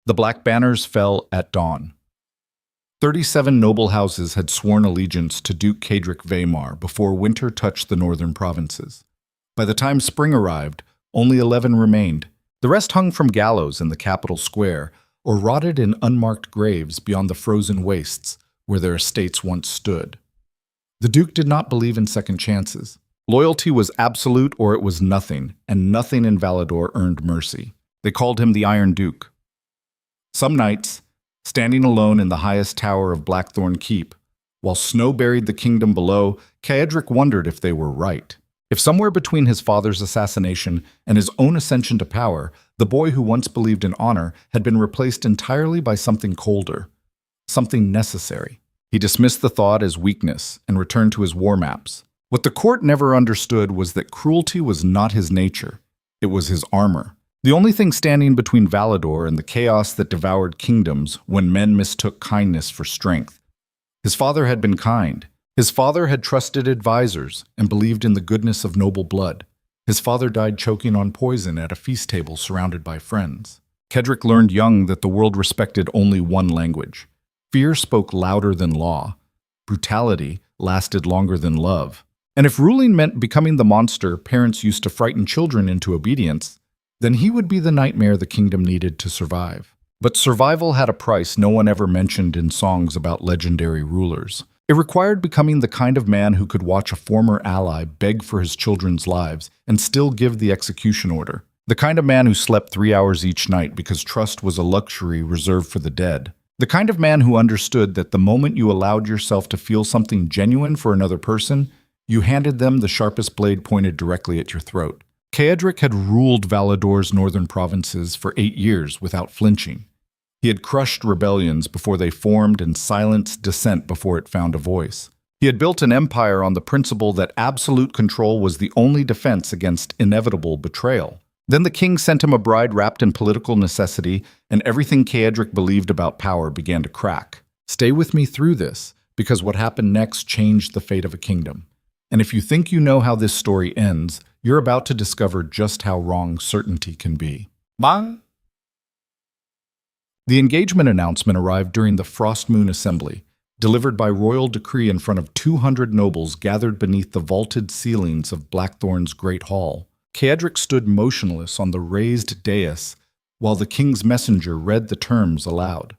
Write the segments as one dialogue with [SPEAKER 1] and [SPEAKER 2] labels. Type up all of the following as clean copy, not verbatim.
[SPEAKER 1] The black banners fell at dawn. 37 noble houses had sworn allegiance to Duke Cedric Vaemar before winter touched the northern provinces. By the time spring arrived, only 11 remained. The rest hung from gallows in the capital square or rotted in unmarked graves beyond the frozen wastes where their estates once stood. The Duke did not believe in second chances. Loyalty was absolute or it was nothing, and nothing in Valador earned mercy. They called him the Iron Duke. Some nights, standing alone in the highest tower of Blackthorne Keep, while snow buried the kingdom below, Cedric wondered if they were right. If somewhere between his father's assassination and his own ascension to power, the boy who once believed in honor had been replaced entirely by something colder, something necessary. He dismissed the thought as weakness and returned to his war maps. What the court never understood was that cruelty was not his nature. It was his armor. The only thing standing between Valador and the chaos that devoured kingdoms when men mistook kindness for strength. His father had been kind. His father had trusted advisors and believed in the goodness of noble blood. His father died choking on poison at a feast table surrounded by friends. Cedric learned young that the world respected only one language. Fear spoke louder than law. Brutality lasted longer than love. And if ruling meant becoming the monster parents used to frighten children into obedience, then he would be the nightmare the kingdom needed to survive. But survival had a price no one ever mentioned in songs about legendary rulers. It required becoming the kind of man who could watch a former ally beg for his children's lives and still give the execution order. The kind of man who slept 3 hours each night because trust was a luxury reserved for the dead. The kind of man who understood that the moment you allowed yourself to feel something genuine for another person, you handed them the sharpest blade pointed directly at your throat. Cedric had ruled Valador's northern provinces for 8 years without flinching. He had crushed rebellions before they formed and silenced dissent before it found a voice. He had built an empire on the principle that absolute control was the only defense against inevitable betrayal. Then the king sent him a bride wrapped in political necessity, and everything Cedric believed about power began to crack. Stay with me through this, because what happened next changed the fate of a kingdom. And if you think you know how this story ends, you're about to discover just how wrong certainty can be. Bang! The engagement announcement arrived during the Frost Moon Assembly, delivered by royal decree in front of 200 nobles gathered beneath the vaulted ceilings of Blackthorne's Great Hall. Cedric stood motionless on the raised dais while the king's messenger read the terms aloud.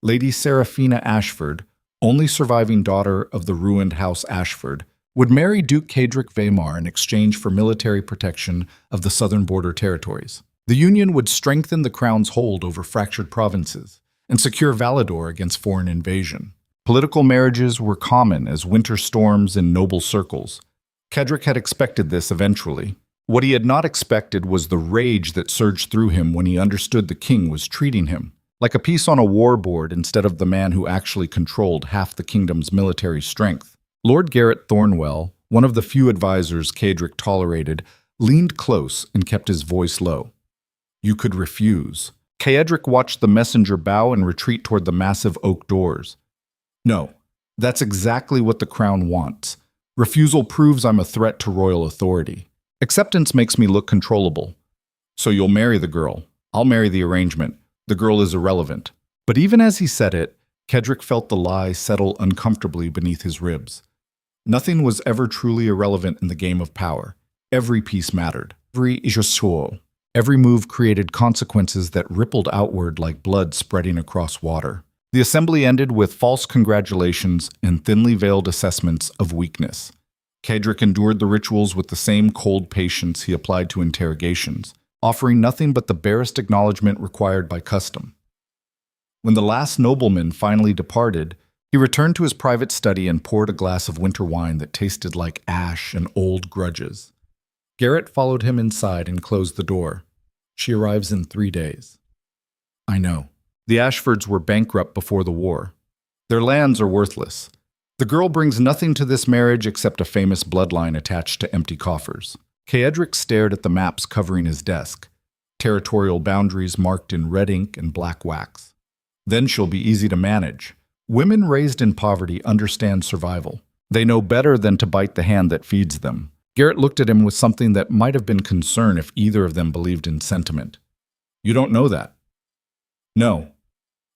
[SPEAKER 1] Lady Saraphina Ashford, only surviving daughter of the ruined House Ashford, would marry Duke Cedric Vaemar in exchange for military protection of the southern border territories. The union would strengthen the crown's hold over fractured provinces and secure Valador against foreign invasion. Political marriages were common as winter storms in noble circles. Cedric had expected this eventually. What he had not expected was the rage that surged through him when he understood the king was treating him like a piece on a war board instead of the man who actually controlled half the kingdom's military strength. Lord Garrett Thornwell, one of the few advisors Cedric tolerated, leaned close and kept his voice low. You could refuse. Cedric watched the messenger bow and retreat toward the massive oak doors. No, that's exactly what the crown wants. Refusal proves I'm a threat to royal authority. Acceptance makes me look controllable. So you'll marry the girl. I'll marry the arrangement. The girl is irrelevant. But even as he said it, Cedric felt the lie settle uncomfortably beneath his ribs. Nothing was ever truly irrelevant in the game of power. Every piece mattered. Every move created consequences that rippled outward like blood spreading across water. The assembly ended with false congratulations and thinly veiled assessments of weakness. Cedric endured the rituals with the same cold patience he applied to interrogations, offering nothing but the barest acknowledgement required by custom. When the last nobleman finally departed, he returned to his private study and poured a glass of winter wine that tasted like ash and old grudges. Garrett followed him inside and closed the door. She arrives in 3 days. I know. The Ashfords were bankrupt before the war. Their lands are worthless. The girl brings nothing to this marriage except a famous bloodline attached to empty coffers. Cedric stared at the maps covering his desk, territorial boundaries marked in red ink and black wax. Then she'll be easy to manage. Women raised in poverty understand survival. They know better than to bite the hand that feeds them. Garrett looked at him with something that might have been concern if either of them believed in sentiment. You don't know that. No.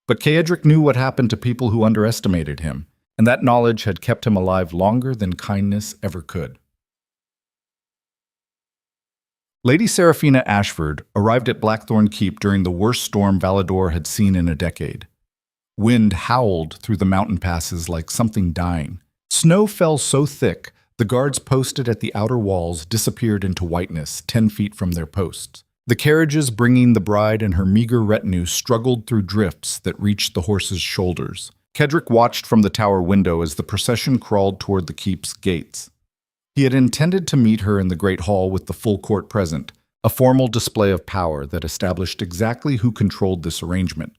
[SPEAKER 1] But Caedric knew what happened to people who underestimated him, and that knowledge had kept him alive longer than kindness ever could. Lady Saraphina Ashford arrived at Blackthorne Keep during the worst storm Valador had seen in a decade. Wind howled through the mountain passes like something dying. Snow fell so thick, the guards posted at the outer walls disappeared into whiteness 10 feet from their posts. The carriages bringing the bride and her meager retinue struggled through drifts that reached the horses' shoulders. Caedric watched from the tower window as the procession crawled toward the keep's gates. He had intended to meet her in the Great Hall with the full court present, a formal display of power that established exactly who controlled this arrangement.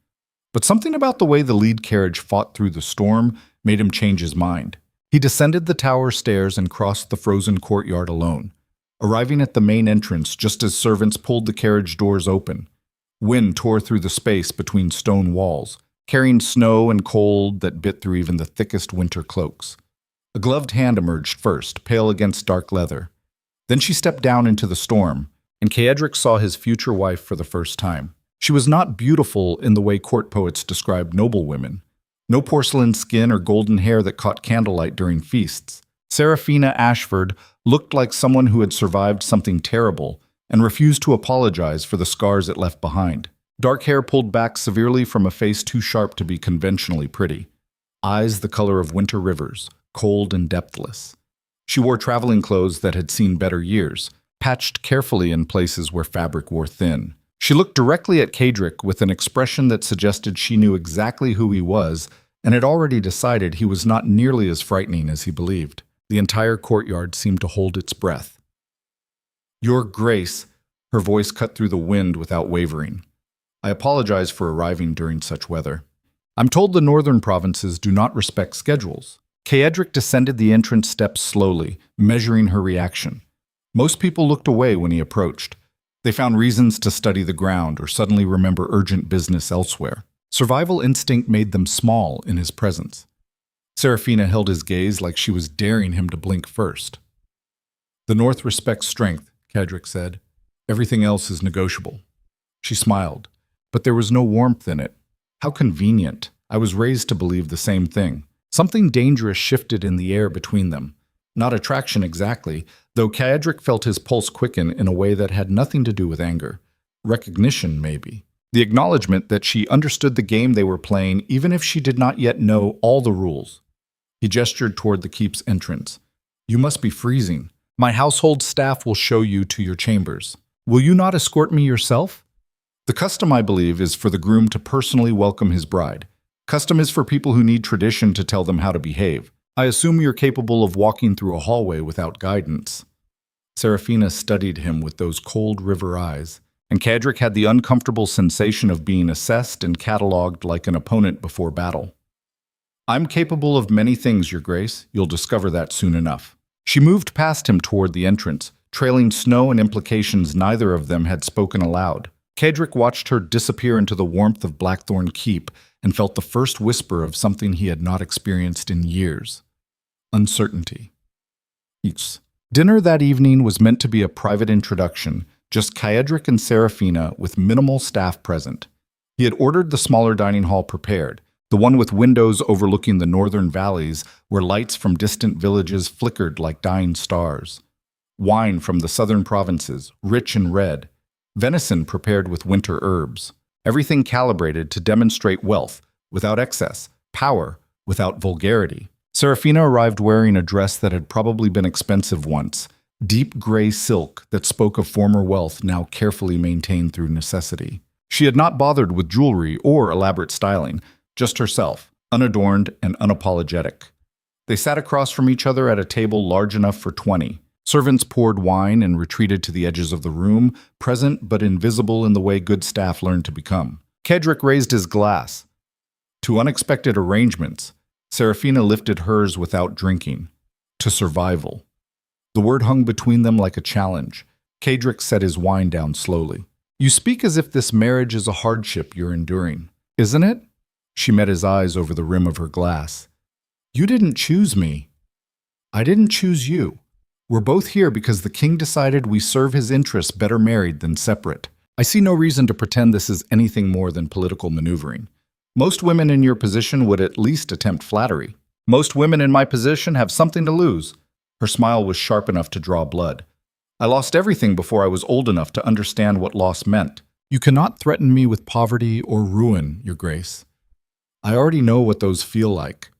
[SPEAKER 1] But something about the way the lead carriage fought through the storm made him change his mind. He descended the tower stairs and crossed the frozen courtyard alone, arriving at the main entrance just as servants pulled the carriage doors open. Wind tore through the space between stone walls, carrying snow and cold that bit through even the thickest winter cloaks. A gloved hand emerged first, pale against dark leather. Then she stepped down into the storm, and Caedric saw his future wife for the first time. She was not beautiful in the way court poets described noble women. No porcelain skin or golden hair that caught candlelight during feasts. Saraphina Ashford looked like someone who had survived something terrible and refused to apologize for the scars it left behind. Dark hair pulled back severely from a face too sharp to be conventionally pretty. Eyes the color of winter rivers, cold and depthless. She wore traveling clothes that had seen better years, patched carefully in places where fabric wore thin. She looked directly at Caedric with an expression that suggested she knew exactly who he was and had already decided he was not nearly as frightening as he believed. The entire courtyard seemed to hold its breath. "Your Grace," her voice cut through the wind without wavering. "I apologize for arriving during such weather. I'm told the northern provinces do not respect schedules." Caedric descended the entrance steps slowly, measuring her reaction. Most people looked away when he approached. They found reasons to study the ground or suddenly remember urgent business elsewhere. Survival instinct made them small in his presence. Saraphina held his gaze like she was daring him to blink first. "The North respects strength," Caedric said. "Everything else is negotiable." She smiled, but there was no warmth in it. How convenient. I was raised to believe the same thing. Something dangerous shifted in the air between them. Not attraction exactly, though Caedric felt his pulse quicken in a way that had nothing to do with anger. Recognition, maybe. The acknowledgement that she understood the game they were playing even if she did not yet know all the rules. He gestured toward the keep's entrance. "You must be freezing. My household staff will show you to your chambers. Will you not escort me yourself?" The custom, I believe, is for the groom to personally welcome his bride. Custom is for people who need tradition to tell them how to behave. I assume you're capable of walking through a hallway without guidance. Saraphina studied him with those cold river eyes, and Caedric had the uncomfortable sensation of being assessed and catalogued like an opponent before battle. "I'm capable of many things, Your Grace. You'll discover that soon enough." She moved past him toward the entrance, trailing snow and implications neither of them had spoken aloud. Caedric watched her disappear into the warmth of Blackthorne Keep and felt the first whisper of something he had not experienced in years. Uncertainty. Dinner that evening was meant to be a private introduction, just Caedric and Saraphina with minimal staff present. He had ordered the smaller dining hall prepared, the one with windows overlooking the northern valleys where lights from distant villages flickered like dying stars. Wine from the southern provinces, rich and red. Venison prepared with winter herbs. Everything calibrated to demonstrate wealth without excess, power without vulgarity. Saraphina arrived wearing a dress that had probably been expensive once, deep gray silk that spoke of former wealth now carefully maintained through necessity. She had not bothered with jewelry or elaborate styling, just herself, unadorned and unapologetic. They sat across from each other at a table large enough for 20. Servants poured wine and retreated to the edges of the room, present but invisible in the way good staff learned to become. Caedric raised his glass. To unexpected arrangements, Saraphina lifted hers without drinking. To survival. The word hung between them like a challenge. Caedric set his wine down slowly. "You speak as if this marriage is a hardship you're enduring, isn't it?" She met his eyes over the rim of her glass. "You didn't choose me. I didn't choose you. We're both here because the king decided we serve his interests better married than separate. I see no reason to pretend this is anything more than political maneuvering. Most women in your position would at least attempt flattery. Most women in my position have something to lose. Her smile was sharp enough to draw blood. I lost everything before I was old enough to understand what loss meant. You cannot threaten me with poverty or ruin, Your Grace. I already know what those feel like.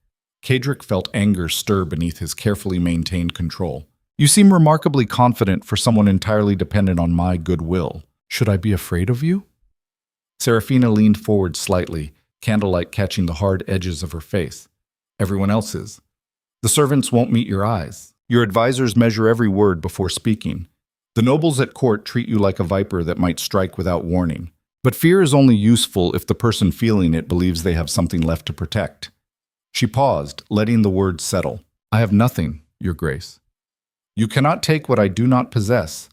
[SPEAKER 1] Cedric felt anger stir beneath his carefully maintained control. You seem remarkably confident for someone entirely dependent on my goodwill. Should I be afraid of you? Saraphina leaned forward slightly, candlelight catching the hard edges of her face. Everyone else is. The servants won't meet your eyes. Your advisors measure every word before speaking. The nobles at court treat you like a viper that might strike without warning. But fear is only useful if the person feeling it believes they have something left to protect. She paused, letting the words settle. I have nothing, Your Grace. You cannot take what I do not possess.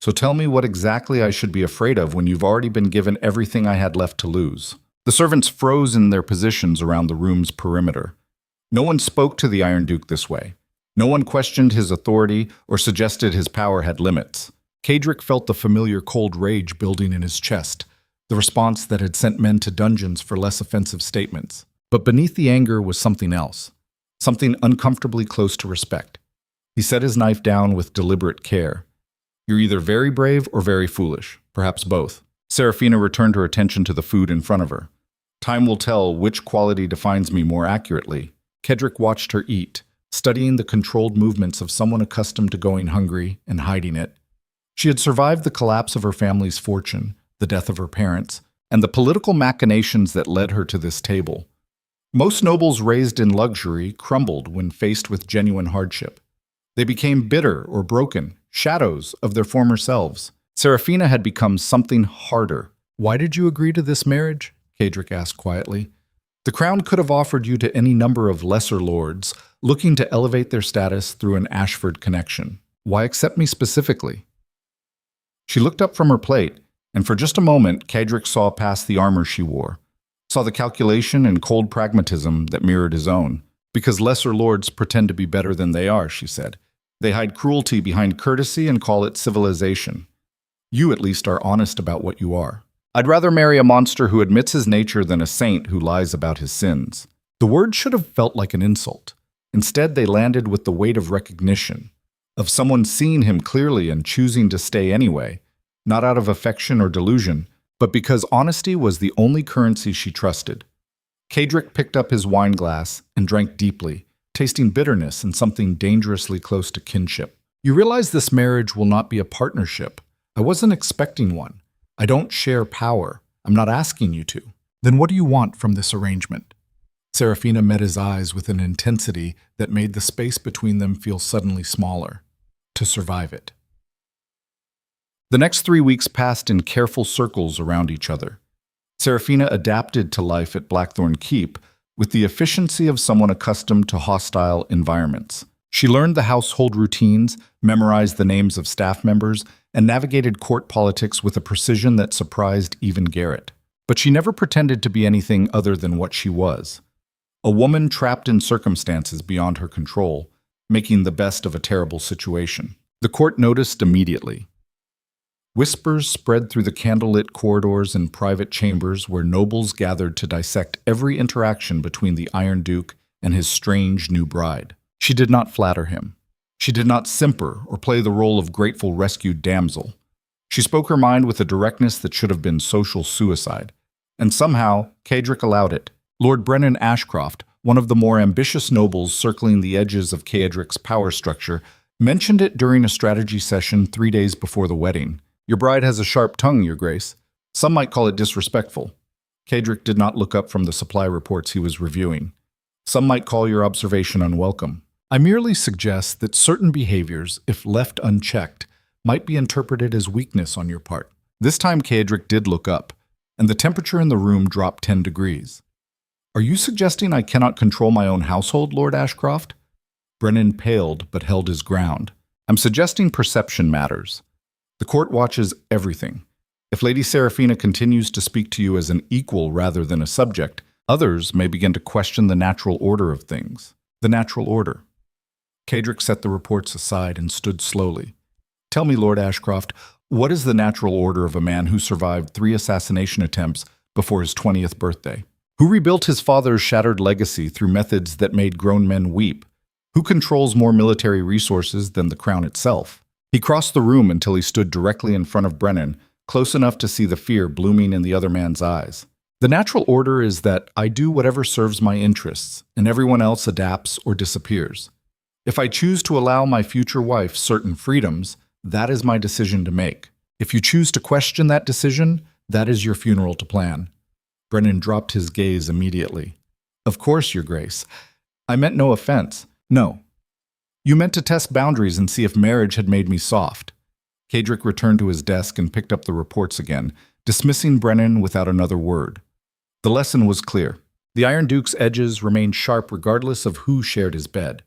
[SPEAKER 1] So tell me what exactly I should be afraid of when you've already been given everything I had left to lose. The servants froze in their positions around the room's perimeter. No one spoke to the Iron Duke this way. No one questioned his authority or suggested his power had limits. Cedric felt the familiar cold rage building in his chest, the response that had sent men to dungeons for less offensive statements. But beneath the anger was something else, something uncomfortably close to respect. He set his knife down with deliberate care. You're either very brave or very foolish, perhaps both. Saraphina returned her attention to the food in front of her. Time will tell which quality defines me more accurately. Cedric watched her eat, studying the controlled movements of someone accustomed to going hungry and hiding it. She had survived the collapse of her family's fortune, the death of her parents, and the political machinations that led her to this table. Most nobles raised in luxury crumbled when faced with genuine hardship. They became bitter or broken, shadows of their former selves. Saraphina had become something harder. Why did you agree to this marriage? Cedric asked quietly. The crown could have offered you to any number of lesser lords, looking to elevate their status through an Ashford connection. Why accept me specifically? She looked up from her plate, and for just a moment, Cedric saw past the armor she wore, saw the calculation and cold pragmatism that mirrored his own. Because lesser lords pretend to be better than they are, she said. They hide cruelty behind courtesy and call it civilization. You at least are honest about what you are. I'd rather marry a monster who admits his nature than a saint who lies about his sins. The words should have felt like an insult. Instead, they landed with the weight of recognition, of someone seeing him clearly and choosing to stay anyway, not out of affection or delusion, but because honesty was the only currency she trusted. Cedric picked up his wine glass and drank deeply, tasting bitterness and something dangerously close to kinship. You realize this marriage will not be a partnership. I wasn't expecting one. I don't share power. I'm not asking you to. Then what do you want from this arrangement? Saraphina met his eyes with an intensity that made the space between them feel suddenly smaller. To survive it. The next 3 weeks passed in careful circles around each other. Saraphina adapted to life at Blackthorne Keep with the efficiency of someone accustomed to hostile environments. She learned the household routines, memorized the names of staff members, and navigated court politics with a precision that surprised even Garrett. But she never pretended to be anything other than what she was. A woman trapped in circumstances beyond her control, making the best of a terrible situation. The court noticed immediately. Whispers spread through the candlelit corridors and private chambers where nobles gathered to dissect every interaction between the Iron Duke and his strange new bride. She did not flatter him. She did not simper or play the role of grateful rescued damsel. She spoke her mind with a directness that should have been social suicide. And somehow, Cedric allowed it. Lord Brennan Ashcroft, one of the more ambitious nobles circling the edges of Cedric's power structure, mentioned it during a strategy session 3 days before the wedding. Your bride has a sharp tongue, Your Grace. Some might call it disrespectful. Cedric did not look up from the supply reports he was reviewing. Some might call your observation unwelcome. I merely suggest that certain behaviors, if left unchecked, might be interpreted as weakness on your part. This time Cedric did look up, and the temperature in the room dropped 10 degrees. Are you suggesting I cannot control my own household, Lord Ashcroft? Brennan paled but held his ground. I'm suggesting perception matters. The court watches everything. If Lady Saraphina continues to speak to you as an equal rather than a subject, others may begin to question the natural order of things. The natural order. Cedric set the reports aside and stood slowly. Tell me, Lord Ashcroft, What is the natural order of a man who survived 3 assassination attempts before his 20th birthday? Who rebuilt his father's shattered legacy through methods that made grown men weep? Who controls more military resources than the crown itself? He crossed the room until he stood directly in front of Brennan, close enough to see the fear blooming in the other man's eyes. The natural order is that I do whatever serves my interests, and everyone else adapts or disappears. If I choose to allow my future wife certain freedoms, that is my decision to make. If you choose to question that decision, that is your funeral to plan. Brennan dropped his gaze immediately. Of course, Your Grace. I meant no offense. No. You meant to test boundaries and see if marriage had made me soft. Cadric returned to his desk and picked up the reports again, dismissing Brennan without another word. The lesson was clear. The Iron Duke's edges remained sharp regardless of who shared his bed.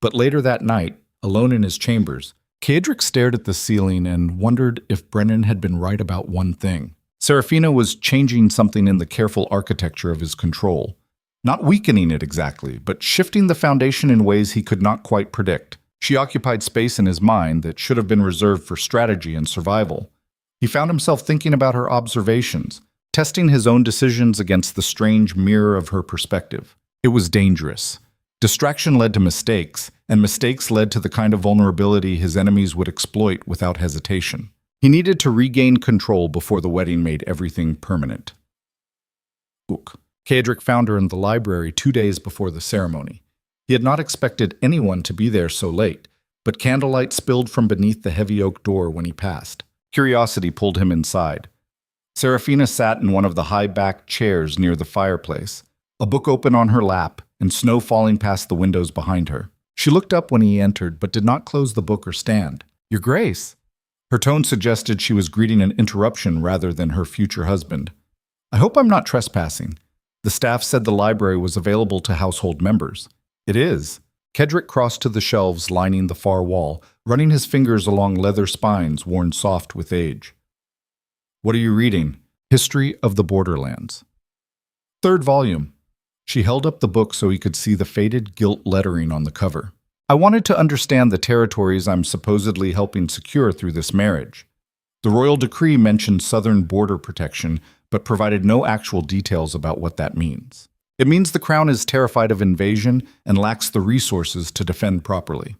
[SPEAKER 1] But later that night, alone in his chambers, Cadric stared at the ceiling and wondered if Brennan had been right about one thing. Saraphina was changing something in the careful architecture of his control. Not weakening it exactly, but shifting the foundation in ways he could not quite predict. She occupied space in his mind that should have been reserved for strategy and survival. He found himself thinking about her observations, testing his own decisions against the strange mirror of her perspective. It was dangerous. Distraction led to mistakes, and mistakes led to the kind of vulnerability his enemies would exploit without hesitation. He needed to regain control before the wedding made everything permanent. Cadric found her in the library 2 days before the ceremony. He had not expected anyone to be there so late, but candlelight spilled from beneath the heavy oak door when he passed. Curiosity pulled him inside. Saraphina sat in one of the high-backed chairs near the fireplace, a book open on her lap and snow falling past the windows behind her. She looked up when he entered, but did not close the book or stand. Your Grace. Her tone suggested she was greeting an interruption rather than her future husband. I hope I'm not trespassing. The staff said the library was available to household members. It is. Cadric crossed to the shelves lining the far wall, running his fingers along leather spines worn soft with age. What are you reading? History of the Borderlands. 3rd volume. She held up the book so he could see the faded gilt lettering on the cover. I wanted to understand the territories I'm supposedly helping secure through this marriage. The royal decree mentioned southern border protection, but provided no actual details about what that means. It means the crown is terrified of invasion and lacks the resources to defend properly.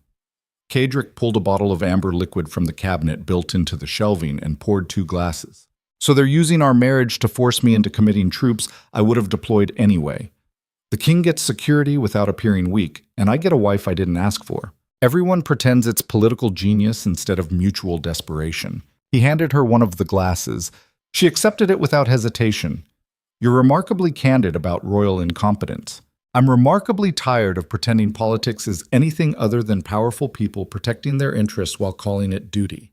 [SPEAKER 1] Cadric pulled a bottle of amber liquid from the cabinet built into the shelving and poured 2 glasses. So they're using our marriage to force me into committing troops I would have deployed anyway. The king gets security without appearing weak, and I get a wife I didn't ask for. Everyone pretends it's political genius instead of mutual desperation. He handed her one of the glasses. She accepted it without hesitation. You're remarkably candid about royal incompetence. I'm remarkably tired of pretending politics is anything other than powerful people protecting their interests while calling it duty.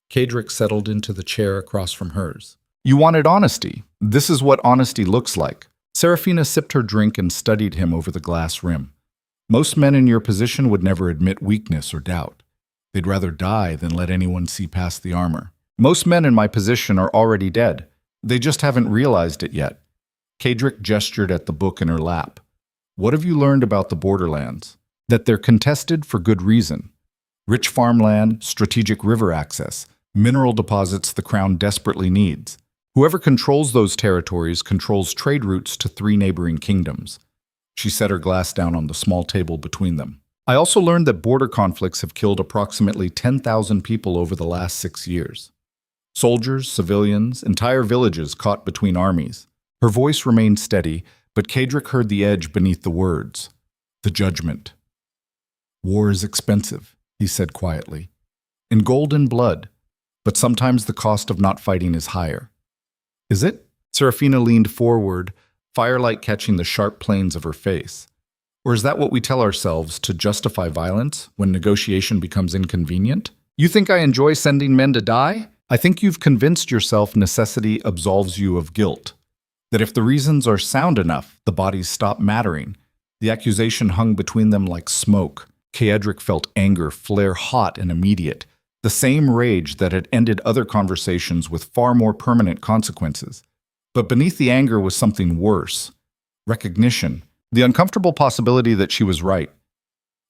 [SPEAKER 1] Cadric settled into the chair across from hers. You wanted honesty. This is what honesty looks like. Saraphina sipped her drink and studied him over the glass rim. Most men in your position would never admit weakness or doubt. They'd rather die than let anyone see past the armor. Most men in my position are already dead. They just haven't realized it yet. Cadric gestured at the book in her lap. What have you learned about the Borderlands? That they're contested for good reason. Rich farmland, strategic river access, mineral deposits the crown desperately needs. Whoever controls those territories controls trade routes to 3 neighboring kingdoms. She set her glass down on the small table between them. I also learned that border conflicts have killed approximately 10,000 people over the last 6 years. Soldiers, civilians, entire villages caught between armies. Her voice remained steady, but Cadric heard the edge beneath the words. The judgment. War is expensive, he said quietly. In gold and blood, but sometimes the cost of not fighting is higher. Is it? Saraphina leaned forward, firelight catching the sharp planes of her face. Or is that what we tell ourselves to justify violence when negotiation becomes inconvenient? You think I enjoy sending men to die? I think you've convinced yourself necessity absolves you of guilt. That if the reasons are sound enough, the bodies stop mattering. The accusation hung between them like smoke. Cadric felt anger flare hot and immediate. The same rage that had ended other conversations with far more permanent consequences. But beneath the anger was something worse. Recognition. The uncomfortable possibility that she was right.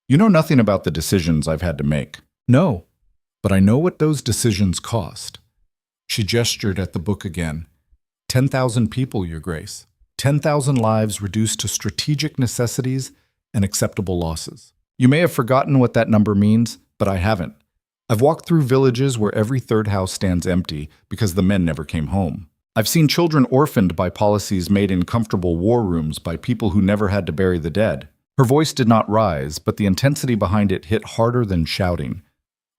[SPEAKER 1] You know nothing about the decisions I've had to make. No. But I know what those decisions cost. She gestured at the book again. 10,000 people, Your Grace. 10,000 lives reduced to strategic necessities and acceptable losses. You may have forgotten what that number means, but I haven't. I've walked through villages where every third house stands empty because the men never came home. I've seen children orphaned by policies made in comfortable war rooms by people who never had to bury the dead. Her voice did not rise, but the intensity behind it hit harder than shouting.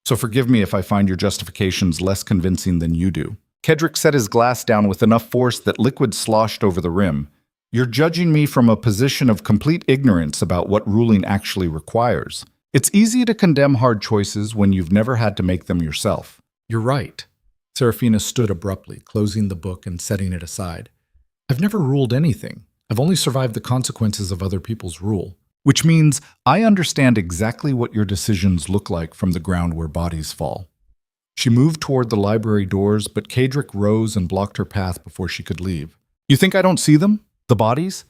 [SPEAKER 1] So forgive me if I find your justifications less convincing than you do. Cedric set his glass down with enough force that liquid sloshed over the rim. You're judging me from a position of complete ignorance about what ruling actually requires. It's easy to condemn hard choices when you've never had to make them yourself. You're right. Saraphina stood abruptly, closing the book and setting it aside. I've never ruled anything. I've only survived the consequences of other people's rule. Which means I understand exactly what your decisions look like from the ground where bodies fall. She moved toward the library doors, but Cedric rose and blocked her path before she could leave. You think I don't see them? The bodies?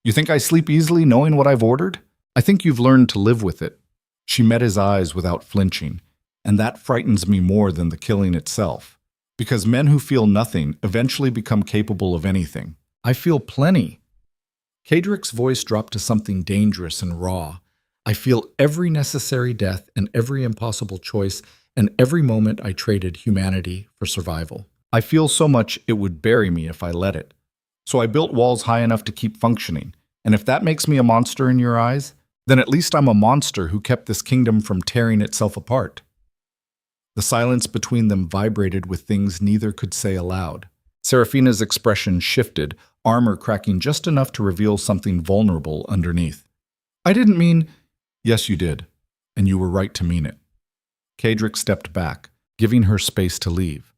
[SPEAKER 1] You think I sleep easily knowing what I've ordered? I think you've learned to live with it. She met his eyes without flinching, and that frightens me more than the killing itself. Because men who feel nothing eventually become capable of anything. I feel plenty. Cedric's voice dropped to something dangerous and raw. I feel every necessary death and every impossible choice and every moment I traded humanity for survival. I feel so much it would bury me if I let it. So I built walls high enough to keep functioning, and if that makes me a monster in your eyes, then at least I'm a monster who kept this kingdom from tearing itself apart. The silence between them vibrated with things neither could say aloud. Saraphina's expression shifted, armor cracking just enough to reveal something vulnerable underneath. I didn't mean... Yes, you did, and you were right to mean it. Cedric stepped back, giving her space to leave.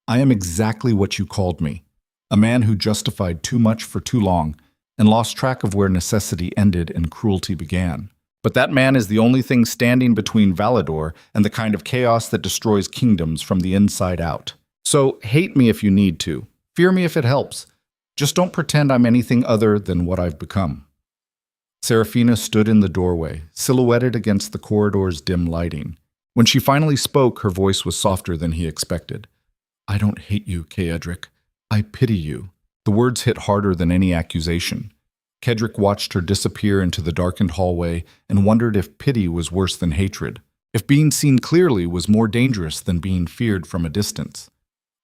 [SPEAKER 1] I am exactly what you called me, a man who justified too much for too long and lost track of where necessity ended and cruelty began. But that man is the only thing standing between Valador and the kind of chaos that destroys kingdoms from the inside out. So hate me if you need to. Fear me if it helps. Just don't pretend I'm anything other than what I've become. Saraphina stood in the doorway, silhouetted against the corridor's dim lighting. When she finally spoke, her voice was softer than he expected. I don't hate you, Cedric. I pity you. The words hit harder than any accusation. Cedric watched her disappear into the darkened hallway and wondered if pity was worse than hatred, if being seen clearly was more dangerous than being feared from a distance.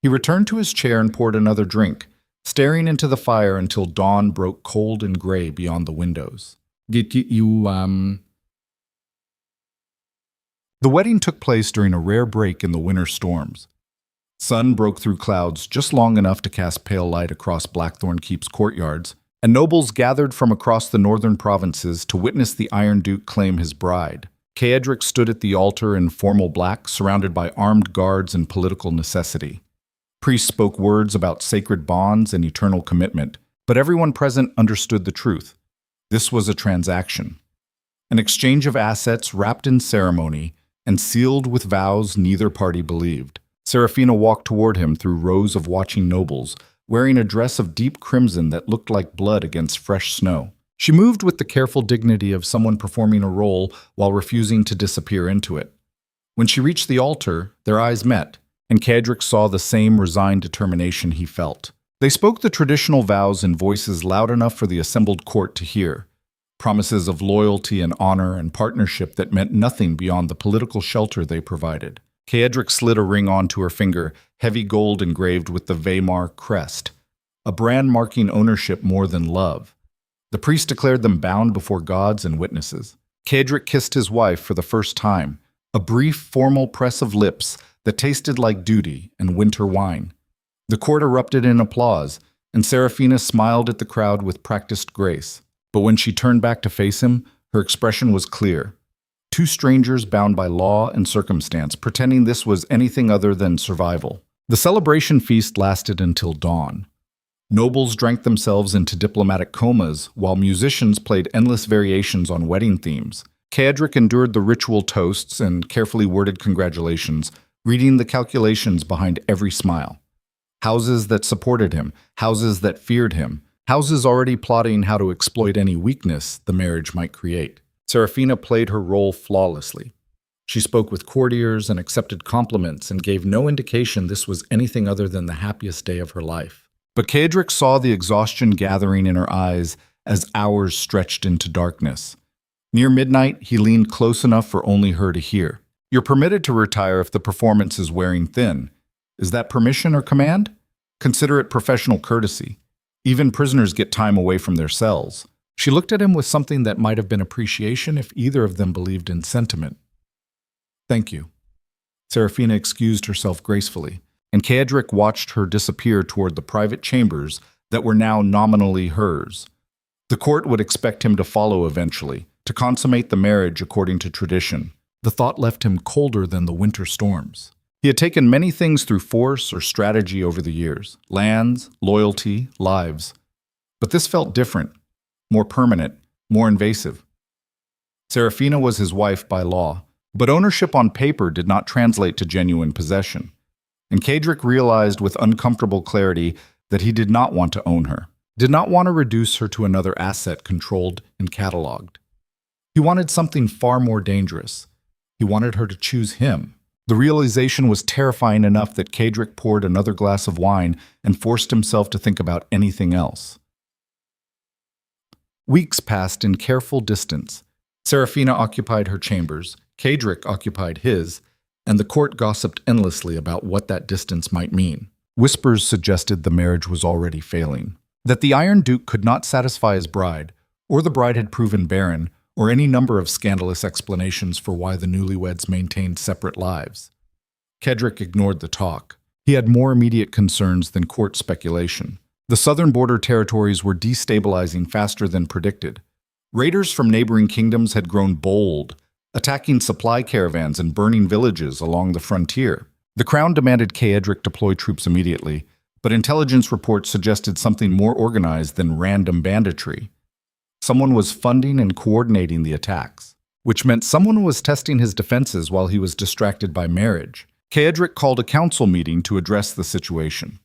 [SPEAKER 1] He returned to his chair and poured another drink, staring into the fire until dawn broke cold and gray beyond the windows. The wedding took place during a rare break in the winter storms. Sun broke through clouds just long enough to cast pale light across Blackthorne Keep's courtyards, and nobles gathered from across the northern provinces to witness the Iron Duke claim his bride. Cedric stood at the altar in formal black, surrounded by armed guards and political necessity. Priests spoke words about sacred bonds and eternal commitment, but everyone present understood the truth. This was a transaction, an exchange of assets wrapped in ceremony and sealed with vows neither party believed. Saraphina walked toward him through rows of watching nobles, wearing a dress of deep crimson that looked like blood against fresh snow. She moved with the careful dignity of someone performing a role while refusing to disappear into it. When she reached the altar, their eyes met, and Cedric saw the same resigned determination he felt. They spoke the traditional vows in voices loud enough for the assembled court to hear, promises of loyalty and honor and partnership that meant nothing beyond the political shelter they provided. Cedric slid a ring onto her finger, heavy gold engraved with the Vaymar crest, a brand marking ownership more than love. The priest declared them bound before gods and witnesses. Cedric kissed his wife for the first time, a brief, formal press of lips that tasted like duty and winter wine. The court erupted in applause, and Saraphina smiled at the crowd with practiced grace. But when she turned back to face him, her expression was clear. Two strangers bound by law and circumstance, pretending this was anything other than survival. The celebration feast lasted until dawn. Nobles drank themselves into diplomatic comas, while musicians played endless variations on wedding themes. Cedric endured the ritual toasts and carefully worded congratulations, reading the calculations behind every smile. Houses that supported him, houses that feared him, houses already plotting how to exploit any weakness the marriage might create. Saraphina played her role flawlessly. She spoke with courtiers and accepted compliments and gave no indication this was anything other than the happiest day of her life. But Cedric saw the exhaustion gathering in her eyes as hours stretched into darkness. Near midnight, he leaned close enough for only her to hear. "You're permitted to retire if the performance is wearing thin. Is that permission or command? Consider it professional courtesy. Even prisoners get time away from their cells." She looked at him with something that might have been appreciation if either of them believed in sentiment. "Thank you." Saraphina excused herself gracefully, and Cedric watched her disappear toward the private chambers that were now nominally hers. The court would expect him to follow eventually, to consummate the marriage according to tradition. The thought left him colder than the winter storms. He had taken many things through force or strategy over the years: lands, loyalty, lives. But this felt different, more permanent, more invasive. Saraphina was his wife by law, but ownership on paper did not translate to genuine possession. And Cedric realized with uncomfortable clarity that he did not want to own her, did not want to reduce her to another asset controlled and cataloged. He wanted something far more dangerous. He wanted her to choose him. The realization was terrifying enough that Cedric poured another glass of wine and forced himself to think about anything else. Weeks passed in careful distance. Saraphina occupied her chambers, Cedric occupied his, and the court gossiped endlessly about what that distance might mean. Whispers suggested the marriage was already failing, that the Iron Duke could not satisfy his bride, or the bride had proven barren, or any number of scandalous explanations for why the newlyweds maintained separate lives. Cedric ignored the talk. He had more immediate concerns than court speculation. The southern border territories were destabilizing faster than predicted. Raiders from neighboring kingdoms had grown bold, attacking supply caravans and burning villages along the frontier. The crown demanded Cedric deploy troops immediately, but intelligence reports suggested something more organized than random banditry. Someone was funding and coordinating the attacks, which meant someone was testing his defenses while he was distracted by marriage. Cedric called a council meeting to address the situation.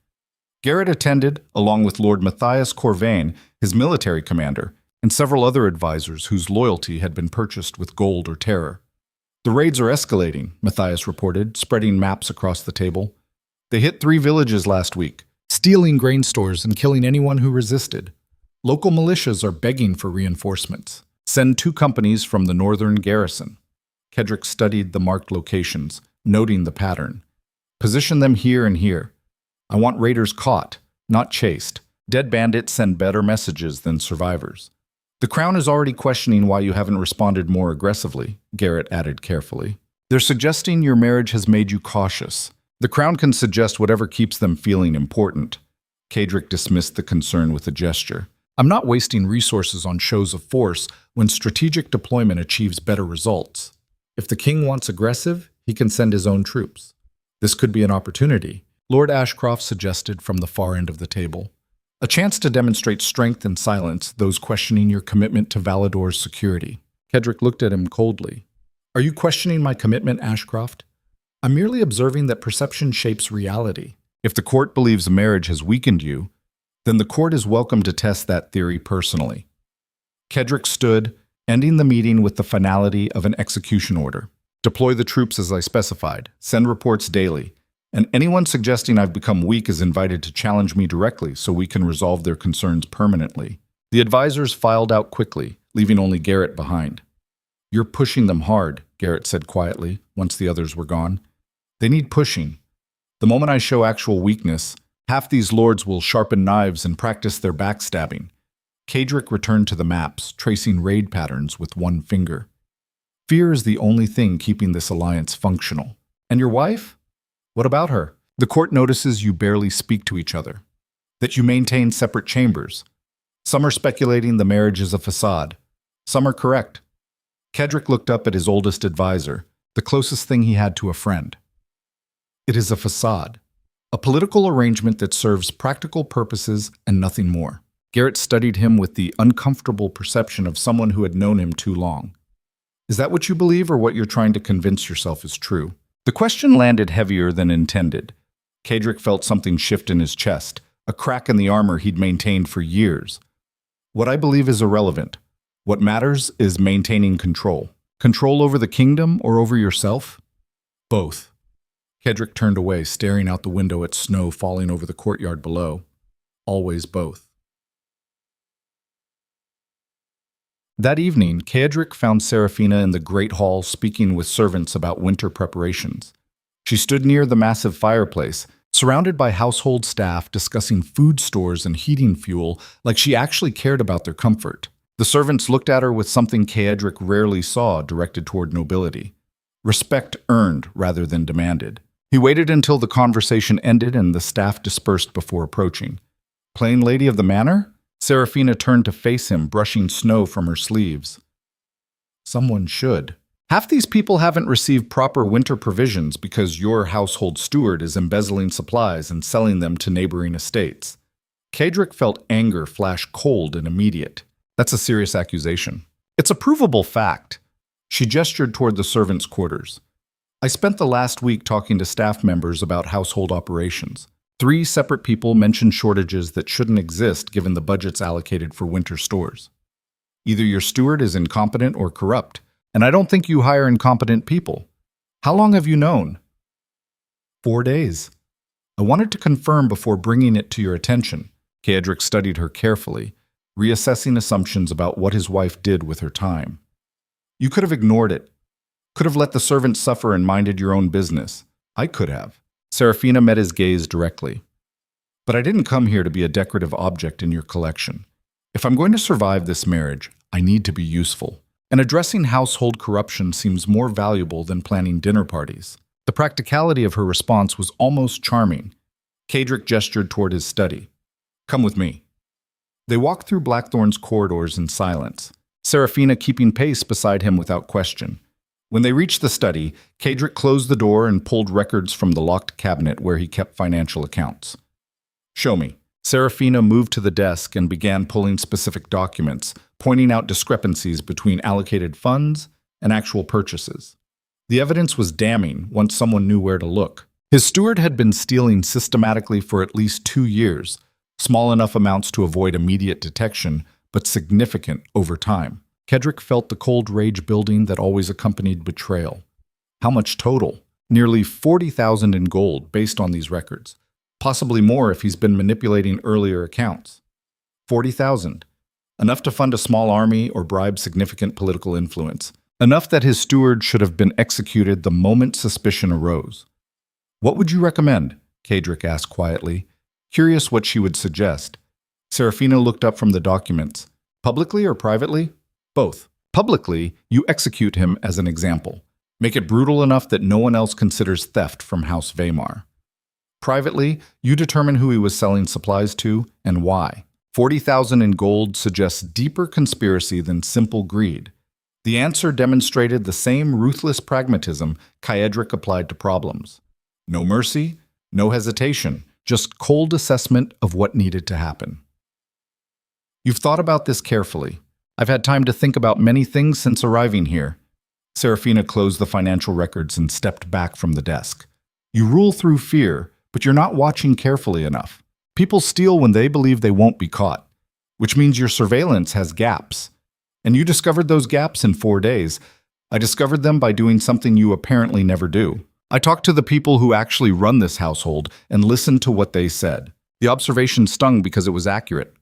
[SPEAKER 1] Garrett attended, along with Lord Matthias Corvain, his military commander, and several other advisors whose loyalty had been purchased with gold or terror. "The raids are escalating," Matthias reported, spreading maps across the table. "They hit 3 villages last week, stealing grain stores and killing anyone who resisted. Local militias are begging for reinforcements. Send 2 companies from the northern garrison." Cedric studied the marked locations, noting the pattern. "Position them here and here. I want raiders caught, not chased. Dead bandits send better messages than survivors." "The Crown is already questioning why you haven't responded more aggressively," Garrett added carefully. "They're suggesting your marriage has made you cautious. The Crown can suggest whatever keeps them feeling important." Cedric dismissed the concern with a gesture. "I'm not wasting resources on shows of force when strategic deployment achieves better results. If the king wants aggressive, he can send his own troops. This could be an opportunity," Lord Ashcroft suggested from the far end of the table. "A chance to demonstrate strength and silence those questioning your commitment to Valador's security." Cedric looked at him coldly. "Are you questioning my commitment, Ashcroft? I'm merely observing that perception shapes reality. If the court believes a marriage has weakened you, then the court is welcome to test that theory personally." Cedric stood, ending the meeting with the finality of an execution order. "Deploy the troops as I specified. Send reports daily. And anyone suggesting I've become weak is invited to challenge me directly so we can resolve their concerns permanently." The advisors filed out quickly, leaving only Garrett behind. "You're pushing them hard," Garrett said quietly, once the others were gone. "They need pushing. The moment I show actual weakness, half these lords will sharpen knives and practice their backstabbing." Cedric returned to the maps, tracing raid patterns with one finger. "Fear is the only thing keeping this alliance functional. And your wife? What about her? The court notices you barely speak to each other, that you maintain separate chambers. Some are speculating the marriage is a facade. Some are correct." Cedric looked up at his oldest advisor, the closest thing he had to a friend. "It is a facade. A political arrangement that serves practical purposes and nothing more." Garrett studied him with the uncomfortable perception of someone who had known him too long. "Is that what you believe or what you're trying to convince yourself is true?" The question landed heavier than intended. Cedric felt something shift in his chest, a crack in the armor he'd maintained for years. "What I believe is irrelevant. What matters is maintaining control." Control over the kingdom or over yourself? Both. Kedrick turned away, staring out the window at snow falling over the courtyard below. Always both. That evening, Kedrick found Saraphina in the great hall speaking with servants about winter preparations. She stood near the massive fireplace, surrounded by household staff discussing food stores and heating fuel like she actually cared about their comfort. The servants looked at her with something Kedrick rarely saw directed toward nobility. Respect earned rather than demanded. He waited until the conversation ended and the staff dispersed before approaching. Plain lady of the manor? Saraphina turned to face him, brushing snow from her sleeves. Someone should. Half these people haven't received proper winter provisions because your household steward is embezzling supplies and selling them to neighboring estates. Kedrick felt anger flash cold and immediate. That's a serious accusation. It's a provable fact. She gestured toward the servants' quarters. I spent the last week talking to staff members about household operations. 3 separate people mentioned shortages that shouldn't exist given the budgets allocated for winter stores. Either your steward is incompetent or corrupt, and I don't think you hire incompetent people. How long have you known? 4 days. I wanted to confirm before bringing it to your attention. Kedrick studied her carefully, reassessing assumptions about what his wife did with her time. You could have ignored it. Could have let the servants suffer and minded your own business. I could have. Saraphina met his gaze directly. But I didn't come here to be a decorative object in your collection. If I'm going to survive this marriage, I need to be useful. And addressing household corruption seems more valuable than planning dinner parties. The practicality of her response was almost charming. Kedrick gestured toward his study. Come with me. They walked through Blackthorne's corridors in silence, Saraphina keeping pace beside him without question. When they reached the study, Kedrick closed the door and pulled records from the locked cabinet where he kept financial accounts. Show me. Saraphina moved to the desk and began pulling specific documents, pointing out discrepancies between allocated funds and actual purchases. The evidence was damning once someone knew where to look. His steward had been stealing systematically for at least 2 years, small enough amounts to avoid immediate detection, but significant over time. Kedrick felt the cold rage building that always accompanied betrayal. How much total? Nearly 40,000 in gold based on these records. Possibly more if he's been manipulating earlier accounts. 40,000. Enough to fund a small army or bribe significant political influence. Enough that his steward should have been executed the moment suspicion arose. What would you recommend? Kedrick asked quietly, curious what she would suggest. Saraphina looked up from the documents. Publicly or privately? Both. Publicly, you execute him as an example. Make it brutal enough that no one else considers theft from House Vaymar. Privately, you determine who he was selling supplies to and why. 40,000 in gold suggests deeper conspiracy than simple greed. The answer demonstrated the same ruthless pragmatism Kedrick applied to problems. No mercy, no hesitation, just cold assessment of what needed to happen. You've thought about this carefully. I've had time to think about many things since arriving here. Saraphina closed the financial records and stepped back from the desk. You rule through fear, but you're not watching carefully enough. People steal when they believe they won't be caught, which means your surveillance has gaps. And you discovered those gaps in 4 days. I discovered them by doing something you apparently never do. I talked to the people who actually run this household and listened to what they said. The observation stung because it was accurate.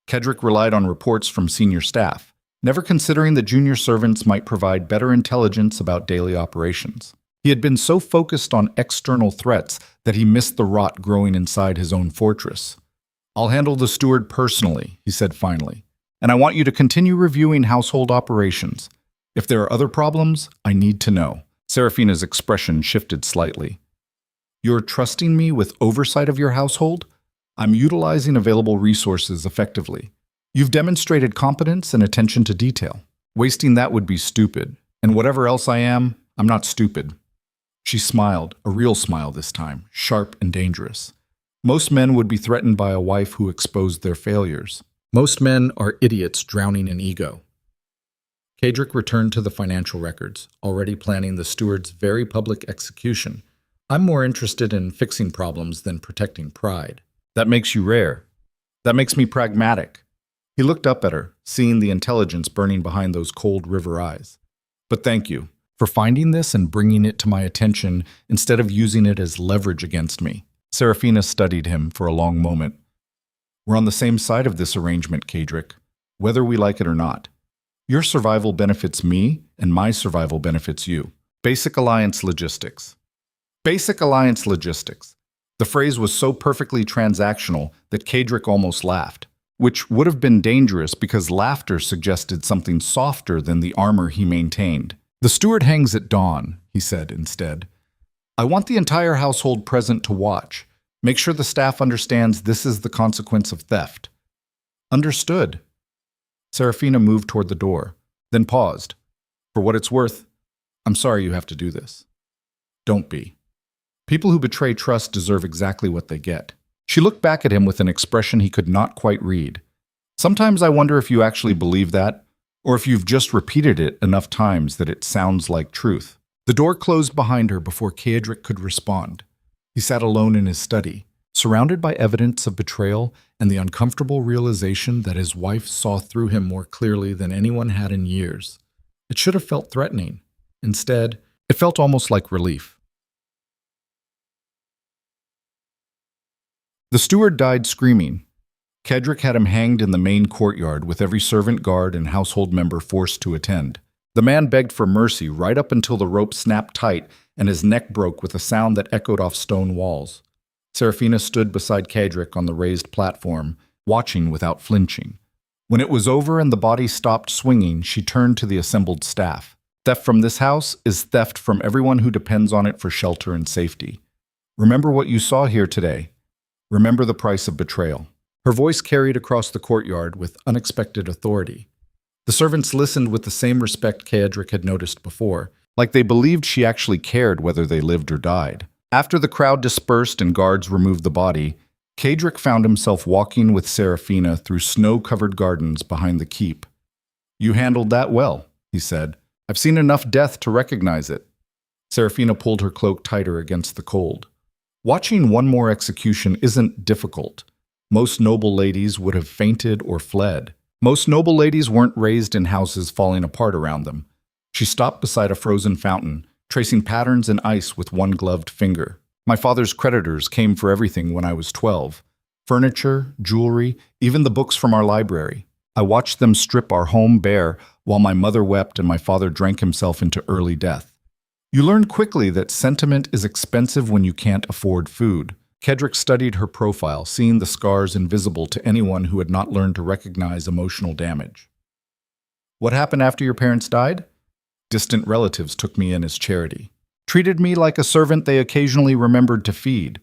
[SPEAKER 1] Kedrick relied on reports from senior staff, never considering that junior servants might provide better intelligence about daily operations. He had been so focused on external threats that he missed the rot growing inside his own fortress. I'll handle the steward personally, he said finally, and I want you to continue reviewing household operations. If there are other problems, I need to know. Saraphina's expression shifted slightly. You're trusting me with oversight of your household? I'm utilizing available resources effectively. You've demonstrated competence and attention to detail. Wasting that would be stupid. And whatever else I am, I'm not stupid. She smiled, a real smile this time, sharp and dangerous. Most men would be threatened by a wife who exposed their failures. Most men are idiots drowning in ego. Kedrick returned to the financial records, already planning the steward's very public execution. I'm more interested in fixing problems than protecting pride. That makes you rare. That makes me pragmatic. He looked up at her, seeing the intelligence burning behind those cold river eyes. But thank you for finding this and bringing it to my attention instead of using it as leverage against me. Saraphina studied him for a long moment. We're on the same side of this arrangement, Cadric, whether we like it or not. Your survival benefits me, and my survival benefits you. Basic alliance logistics. Basic alliance logistics. The phrase was so perfectly transactional that Cadric almost laughed, which would have been dangerous because laughter suggested something softer than the armor he maintained. The steward hangs at dawn, he said instead. I want the entire household present to watch. Make sure the staff understands this is the consequence of theft. Understood. Saraphina moved toward the door, then paused. For what it's worth, I'm sorry you have to do this. Don't be. People who betray trust deserve exactly what they get. She looked back at him with an expression he could not quite read. Sometimes I wonder if you actually believe that, or if you've just repeated it enough times that it sounds like truth. The door closed behind her before Cadric could respond. He sat alone in his study, surrounded by evidence of betrayal and the uncomfortable realization that his wife saw through him more clearly than anyone had in years. It should have felt threatening. Instead, it felt almost like relief. The steward died screaming. Cadric had him hanged in the main courtyard with every servant, guard, and household member forced to attend. The man begged for mercy right up until the rope snapped tight and his neck broke with a sound that echoed off stone walls. Saraphina stood beside Cadric on the raised platform, watching without flinching. When it was over and the body stopped swinging, she turned to the assembled staff. Theft from this house is theft from everyone who depends on it for shelter and safety. Remember what you saw here today. Remember the price of betrayal. Her voice carried across the courtyard with unexpected authority. The servants listened with the same respect Cadric had noticed before, like they believed she actually cared whether they lived or died. After the crowd dispersed and guards removed the body, Cadric found himself walking with Saraphina through snow-covered gardens behind the keep. You handled that well, he said. I've seen enough death to recognize it. Saraphina pulled her cloak tighter against the cold. Watching one more execution isn't difficult. Most noble ladies would have fainted or fled. Most noble ladies weren't raised in houses falling apart around them. She stopped beside a frozen fountain, tracing patterns in ice with one gloved finger. My father's creditors came for everything when I was 12. Furniture, jewelry, even the books from our library. I watched them strip our home bare while my mother wept and my father drank himself into early death. You learn quickly that sentiment is expensive when you can't afford food. Cadric studied her profile, seeing the scars invisible to anyone who had not learned to recognize emotional damage. What happened after your parents died? Distant relatives took me in as charity. Treated me like a servant they occasionally remembered to feed.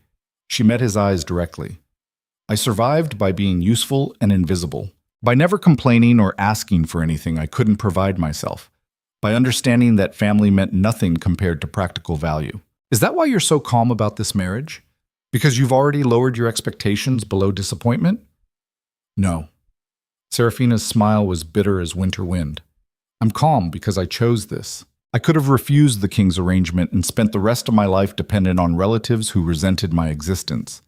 [SPEAKER 1] She met his eyes directly. I survived by being useful and invisible. By never complaining or asking for anything I couldn't provide myself. By understanding that family meant nothing compared to practical value. Is that why you're so calm about this marriage? Because you've already lowered your expectations below disappointment? No. Saraphina's smile was bitter as winter wind. I'm calm because I chose this. I could have refused the king's arrangement and spent the rest of my life dependent on relatives who resented my existence.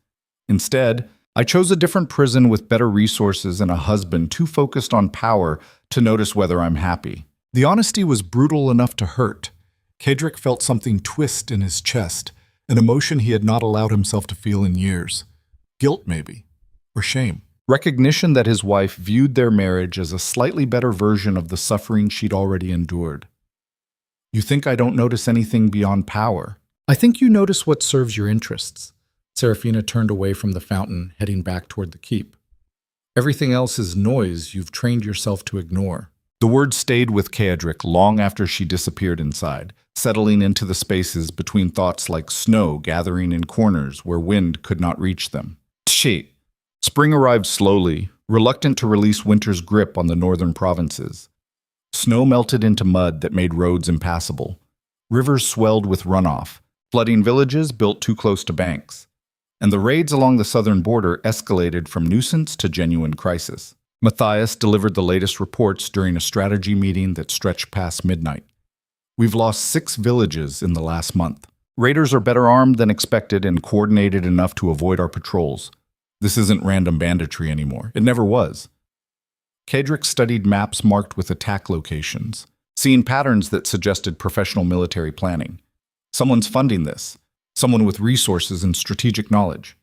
[SPEAKER 1] Instead, I chose a different prison with better resources and a husband too focused on power to notice whether I'm happy. The honesty was brutal enough to hurt. Cadric felt something twist in his chest, an emotion he had not allowed himself to feel in years. Guilt, maybe, or shame. Recognition that his wife viewed their marriage as a slightly better version of the suffering she'd already endured. You think I don't notice anything beyond power? I think you notice what serves your interests. Saraphina turned away from the fountain, heading back toward the keep. Everything else is noise you've trained yourself to ignore. The words stayed with Cadric long after she disappeared inside, settling into the spaces between thoughts like snow gathering in corners where wind could not reach them. Tshi! Spring arrived slowly, reluctant to release winter's grip on the northern provinces. Snow melted into mud that made roads impassable. Rivers swelled with runoff, flooding villages built too close to banks. And the raids along the southern border escalated from nuisance to genuine crisis. Matthias delivered the latest reports during a strategy meeting that stretched past midnight. We've lost 6 villages in the last month. Raiders are better armed than expected and coordinated enough to avoid our patrols. This isn't random banditry anymore. It never was. Cadric studied maps marked with attack locations. seeing patterns that suggested professional military planning. Someone's funding this. Someone with resources and strategic knowledge.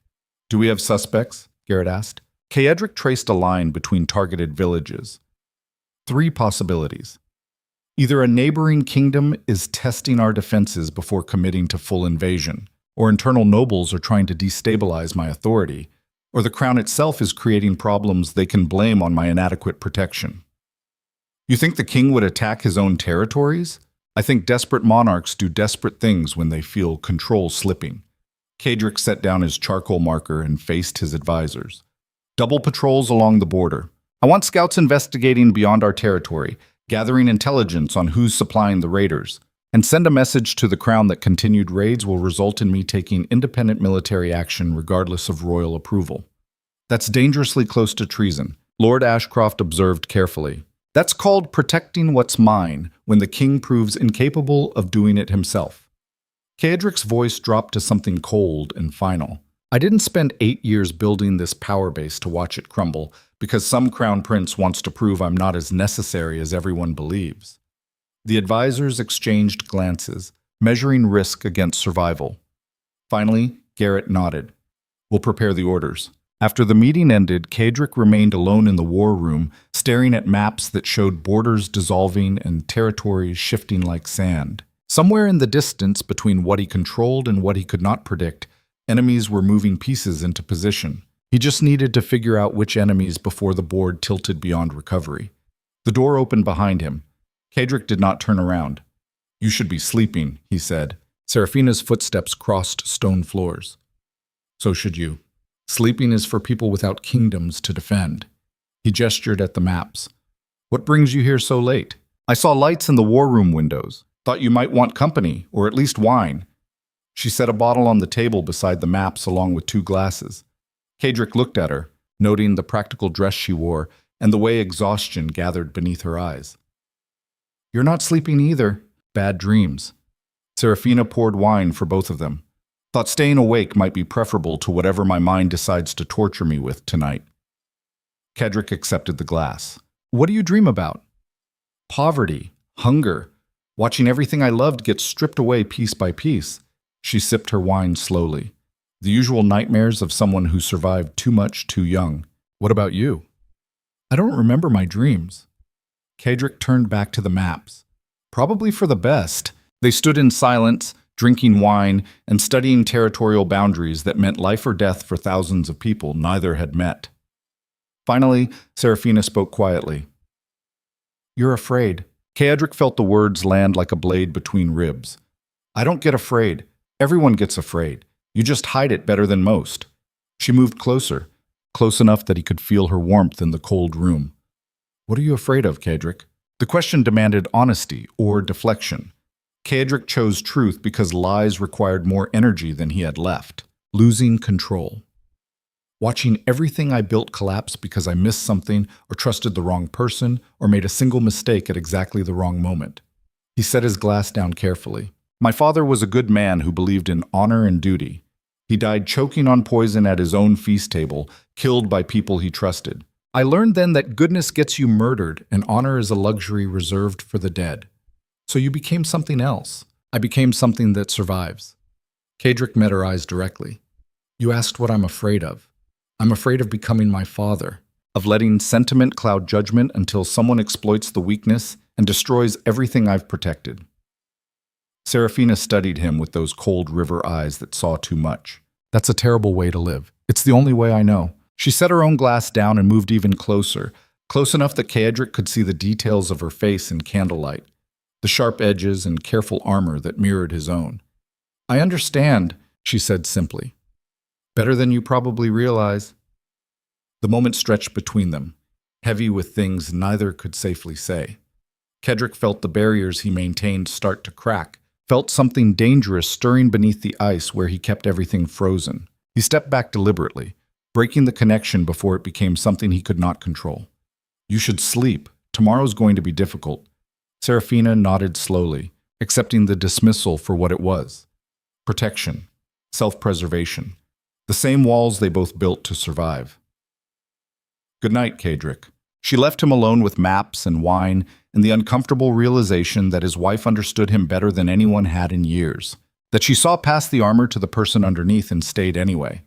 [SPEAKER 1] Do we have suspects? Garrett asked. Kaedric traced a line between targeted villages. 3 possibilities. Either a neighboring kingdom is testing our defenses before committing to full invasion, or internal nobles are trying to destabilize my authority, or the crown itself is creating problems they can blame on my inadequate protection. You think the king would attack his own territories? I think desperate monarchs do desperate things when they feel control slipping. Kaedric set down his charcoal marker and faced his advisors. Double patrols along the border. I want scouts investigating beyond our territory, gathering intelligence on who's supplying the raiders, and send a message to the crown that continued raids will result in me taking independent military action regardless of royal approval. That's dangerously close to treason, Lord Ashcroft observed carefully. That's called protecting what's mine when the king proves incapable of doing it himself. Kaedric's voice dropped to something cold and final. I didn't spend 8 years building this power base to watch it crumble because some crown prince wants to prove I'm not as necessary as everyone believes. The advisors exchanged glances, measuring risk against survival. Finally, Garrett nodded. We'll prepare the orders. After the meeting ended, Kaedric remained alone in the war room, staring at maps that showed borders dissolving and territories shifting like sand. Somewhere in the distance between what he controlled and what he could not predict, enemies were moving pieces into position. He just needed to figure out which enemies before the board tilted beyond recovery. The door opened behind him. Kaedric did not turn around. You should be sleeping, he said. Saraphina's footsteps crossed stone floors. So should you. Sleeping is for people without kingdoms to defend. He gestured at the maps. What brings you here so late? I saw lights in the war room windows. Thought you might want company, or at least wine. She set a bottle on the table beside the maps along with 2 glasses. Kaedric looked at her, noting the practical dress she wore and the way exhaustion gathered beneath her eyes. You're not sleeping either. Bad dreams. Saraphina poured wine for both of them. Thought staying awake might be preferable to whatever my mind decides to torture me with tonight. Kaedric accepted the glass. What do you dream about? Poverty, hunger, watching everything I loved get stripped away piece by piece. She sipped her wine slowly. The usual nightmares of someone who survived too much too young. What about you? I don't remember my dreams. Kaedric turned back to the maps. Probably for the best. They stood in silence, drinking wine, and studying territorial boundaries that meant life or death for thousands of people neither had met. Finally, Saraphina spoke quietly. You're afraid. Kaedric felt the words land like a blade between ribs. I don't get afraid. Everyone gets afraid. You just hide it better than most. She moved closer, close enough that he could feel her warmth in the cold room. What are you afraid of, Kaedric? The question demanded honesty or deflection. Kaedric chose truth because lies required more energy than he had left. Losing control. Watching everything I built collapse because I missed something or trusted the wrong person or made a single mistake at exactly the wrong moment. He set his glass down carefully. My father was a good man who believed in honor and duty. He died choking on poison at his own feast table, killed by people he trusted. I learned then that goodness gets you murdered and honor is a luxury reserved for the dead. So you became something else. I became something that survives. Kaedric met her eyes directly. You asked what I'm afraid of. I'm afraid of becoming my father, of letting sentiment cloud judgment until someone exploits the weakness and destroys everything I've protected. Saraphina studied him with those cold river eyes that saw too much. That's a terrible way to live. It's the only way I know. She set her own glass down and moved even closer, close enough that Kaedric could see the details of her face in candlelight, the sharp edges and careful armor that mirrored his own. I understand, she said simply. Better than you probably realize. The moment stretched between them, heavy with things neither could safely say. Kaedric felt the barriers he maintained start to crack, felt something dangerous stirring beneath the ice where he kept everything frozen. He stepped back deliberately, breaking the connection before it became something he could not control. You should sleep. Tomorrow's going to be difficult. Saraphina nodded slowly, accepting the dismissal for what it was. Protection. Self-preservation. The same walls they both built to survive. Good night, Kaedric. She left him alone with maps and wine and the uncomfortable realization that his wife understood him better than anyone had in years, that she saw past the armor to the person underneath and stayed anyway.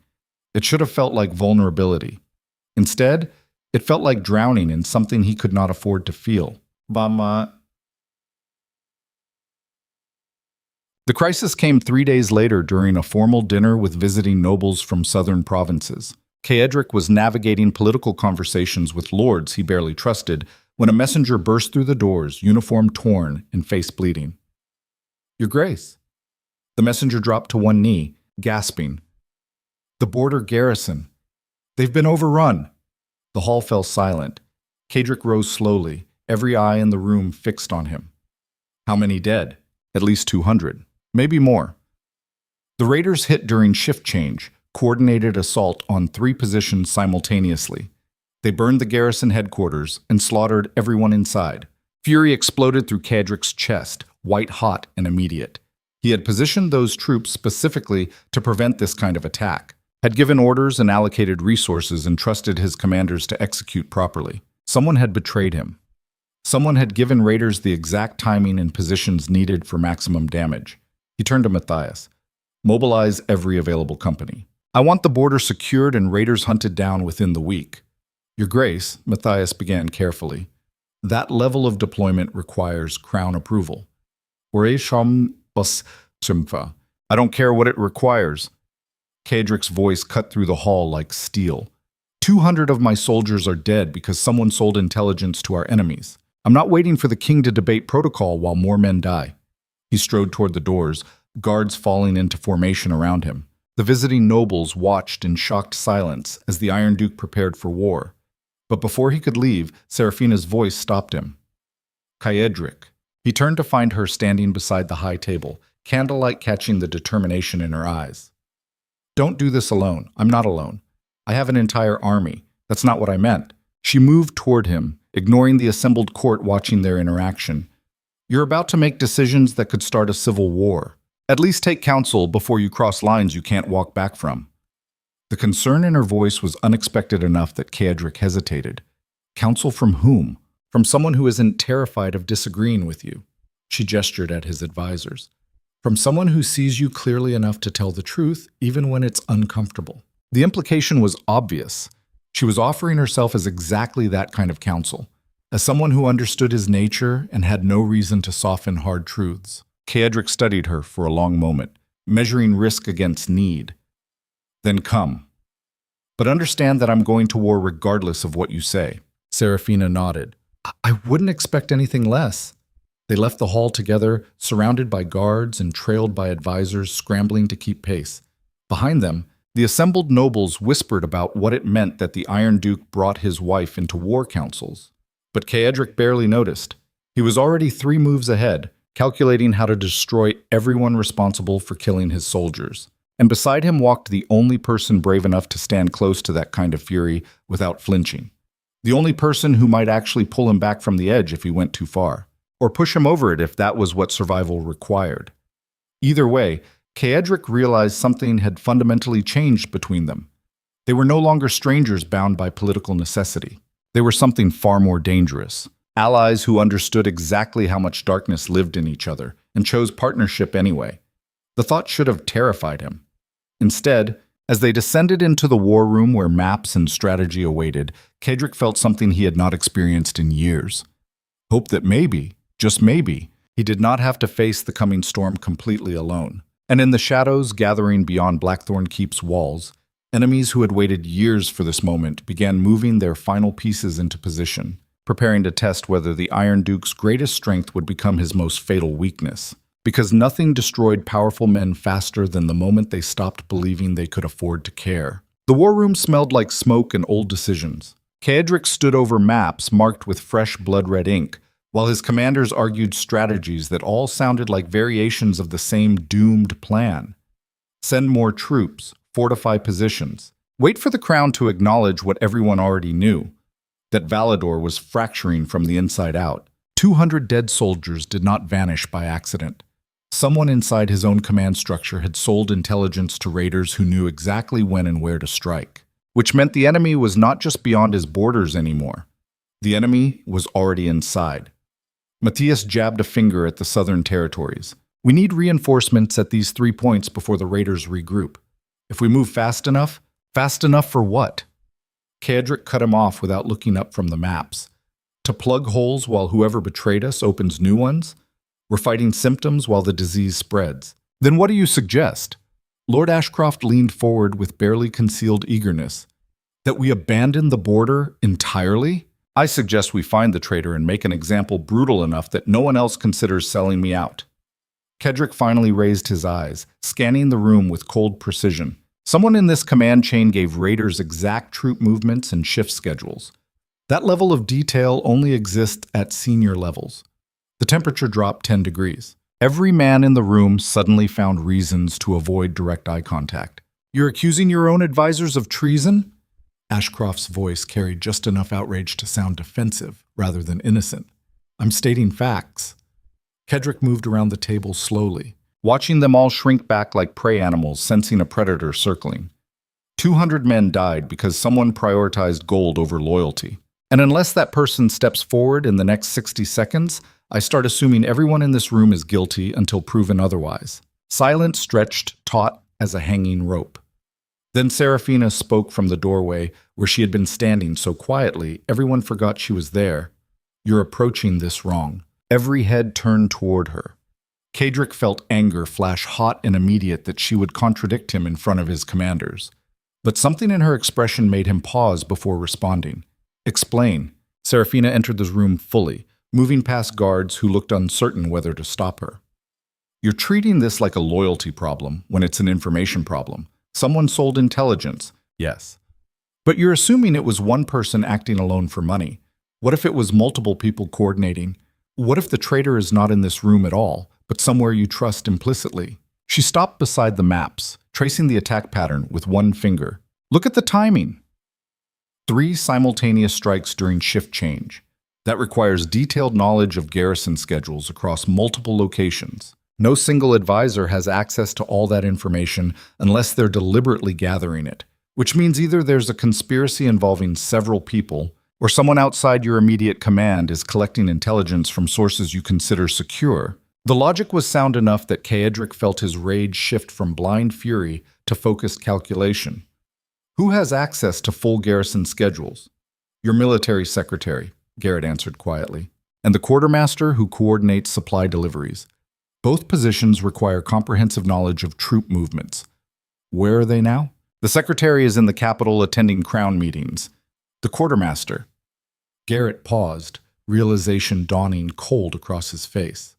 [SPEAKER 1] It should have felt like vulnerability. Instead, it felt like drowning in something he could not afford to feel. The crisis came 3 days later during a formal dinner with visiting nobles from southern provinces. Ceadric was navigating political conversations with lords he barely trusted when a messenger burst through the doors, uniform torn and face bleeding. "Your Grace." The messenger dropped to one knee, gasping. "The border garrison. They've been overrun." The hall fell silent. Ceadric rose slowly, every eye in the room fixed on him. "How many dead?" "At least 200. Maybe more." The raiders hit during shift change, coordinated assault on 3 positions simultaneously. They burned the garrison headquarters and slaughtered everyone inside. Fury exploded through Ceadric's chest, white-hot and immediate. He had positioned those troops specifically to prevent this kind of attack, had given orders and allocated resources and trusted his commanders to execute properly. Someone had betrayed him. Someone had given raiders the exact timing and positions needed for maximum damage. He turned to Matthias. "Mobilize every available company. I want the border secured and raiders hunted down within the week." "Your Grace," Matthias began carefully, "that level of deployment requires crown approval." I don't care what it requires." Ceadric's voice cut through the hall like steel. 200 of my soldiers are dead because someone sold intelligence to our enemies. I'm not waiting for the king to debate protocol while more men die." He strode toward the doors, guards falling into formation around him. The visiting nobles watched in shocked silence as the Iron Duke prepared for war. But before he could leave, Saraphina's voice stopped him. "Ceadric." He turned to find her standing beside the high table, candlelight catching the determination in her eyes. "Don't do this alone. I'm not alone. I have an entire army. That's not what I meant." She moved toward him, ignoring the assembled court watching their interaction. "You're about to make decisions that could start a civil war. At least take counsel before you cross lines you can't walk back from." The concern in her voice was unexpected enough that Ceadric hesitated. "Counsel from whom?" "From someone who isn't terrified of disagreeing with you." She gestured at his advisors. "From someone who sees you clearly enough to tell the truth, even when it's uncomfortable." The implication was obvious. She was offering herself as exactly that kind of counsel, as someone who understood his nature and had no reason to soften hard truths. Ceadric studied her for a long moment, measuring risk against need. "Then come. But understand that I'm going to war regardless of what you say." Saraphina nodded. "I wouldn't expect anything less." They left the hall together, surrounded by guards and trailed by advisors scrambling to keep pace. Behind them, the assembled nobles whispered about what it meant that the Iron Duke brought his wife into war councils. But Ceadric barely noticed. He was already 3 moves ahead, calculating how to destroy everyone responsible for killing his soldiers. And beside him walked the only person brave enough to stand close to that kind of fury without flinching. The only person who might actually pull him back from the edge if he went too far, or push him over it if that was what survival required. Either way, Ceadric realized something had fundamentally changed between them. They were no longer strangers bound by political necessity. They were something far more dangerous. Allies who understood exactly how much darkness lived in each other and chose partnership anyway. The thought should have terrified him. Instead, as they descended into the war room where maps and strategy awaited, Ceadric felt something he had not experienced in years. Hope that maybe, just maybe, he did not have to face the coming storm completely alone. And in the shadows gathering beyond Blackthorne Keep's walls, enemies who had waited years for this moment began moving their final pieces into position, preparing to test whether the Iron Duke's greatest strength would become his most fatal weakness. Because nothing destroyed powerful men faster than the moment they stopped believing they could afford to care. The war room smelled like smoke and old decisions. Ceadric stood over maps marked with fresh blood-red ink, while his commanders argued strategies that all sounded like variations of the same doomed plan. Send more troops, fortify positions, wait for the crown to acknowledge what everyone already knew, that Valador was fracturing from the inside out. 200 dead soldiers did not vanish by accident. Someone inside his own command structure had sold intelligence to raiders who knew exactly when and where to strike, which meant the enemy was not just beyond his borders anymore. The enemy was already inside. Matthias jabbed a finger at the southern territories. We need reinforcements at these 3 points before the raiders regroup. If we move fast enough for what? Kaedric cut him off without looking up from the maps. To plug holes while whoever betrayed us opens new ones? We're fighting symptoms while the disease spreads. Then what do you suggest? Lord Ashcroft leaned forward with barely concealed eagerness. That we abandon the border entirely? I suggest we find the traitor and make an example brutal enough that no one else considers selling me out. Kaedric finally raised his eyes, scanning the room with cold precision. Someone in this command chain gave raiders exact troop movements and shift schedules. That level of detail only exists at senior levels. The temperature dropped 10 degrees. Every man in the room suddenly found reasons to avoid direct eye contact. You're accusing your own advisors of treason? Ashcroft's voice carried just enough outrage to sound defensive rather than innocent. I'm stating facts. Kaedric moved around the table slowly, watching them all shrink back like prey animals sensing a predator circling. 200 men died because someone prioritized gold over loyalty. And unless that person steps forward in the next 60 seconds, I start assuming everyone in this room is guilty until proven otherwise. Silence stretched taut as a hanging rope. Then Saraphina spoke from the doorway where she had been standing so quietly everyone forgot she was there. You're approaching this wrong. Every head turned toward her. Kaedric felt anger flash hot and immediate that she would contradict him in front of his commanders. But something in her expression made him pause before responding. Explain. Saraphina entered the room fully, moving past guards who looked uncertain whether to stop her. You're treating this like a loyalty problem when it's an information problem. Someone sold intelligence, yes. But you're assuming it was one person acting alone for money. What if it was multiple people coordinating? What if the traitor is not in this room at all, but somewhere you trust implicitly? She stopped beside the maps, tracing the attack pattern with one finger. Look at the timing. 3 simultaneous strikes during shift change. That requires detailed knowledge of garrison schedules across multiple locations. No single advisor has access to all that information unless they're deliberately gathering it, which means either there's a conspiracy involving several people, or someone outside your immediate command is collecting intelligence from sources you consider secure. The logic was sound enough that Kaedric felt his rage shift from blind fury to focused calculation. Who has access to full garrison schedules? Your military secretary, Garrett answered quietly, and the quartermaster who coordinates supply deliveries. Both positions require comprehensive knowledge of troop movements. Where are they now? The secretary is in the capital attending crown meetings. The quartermaster. Garrett paused, realization dawning cold across his face.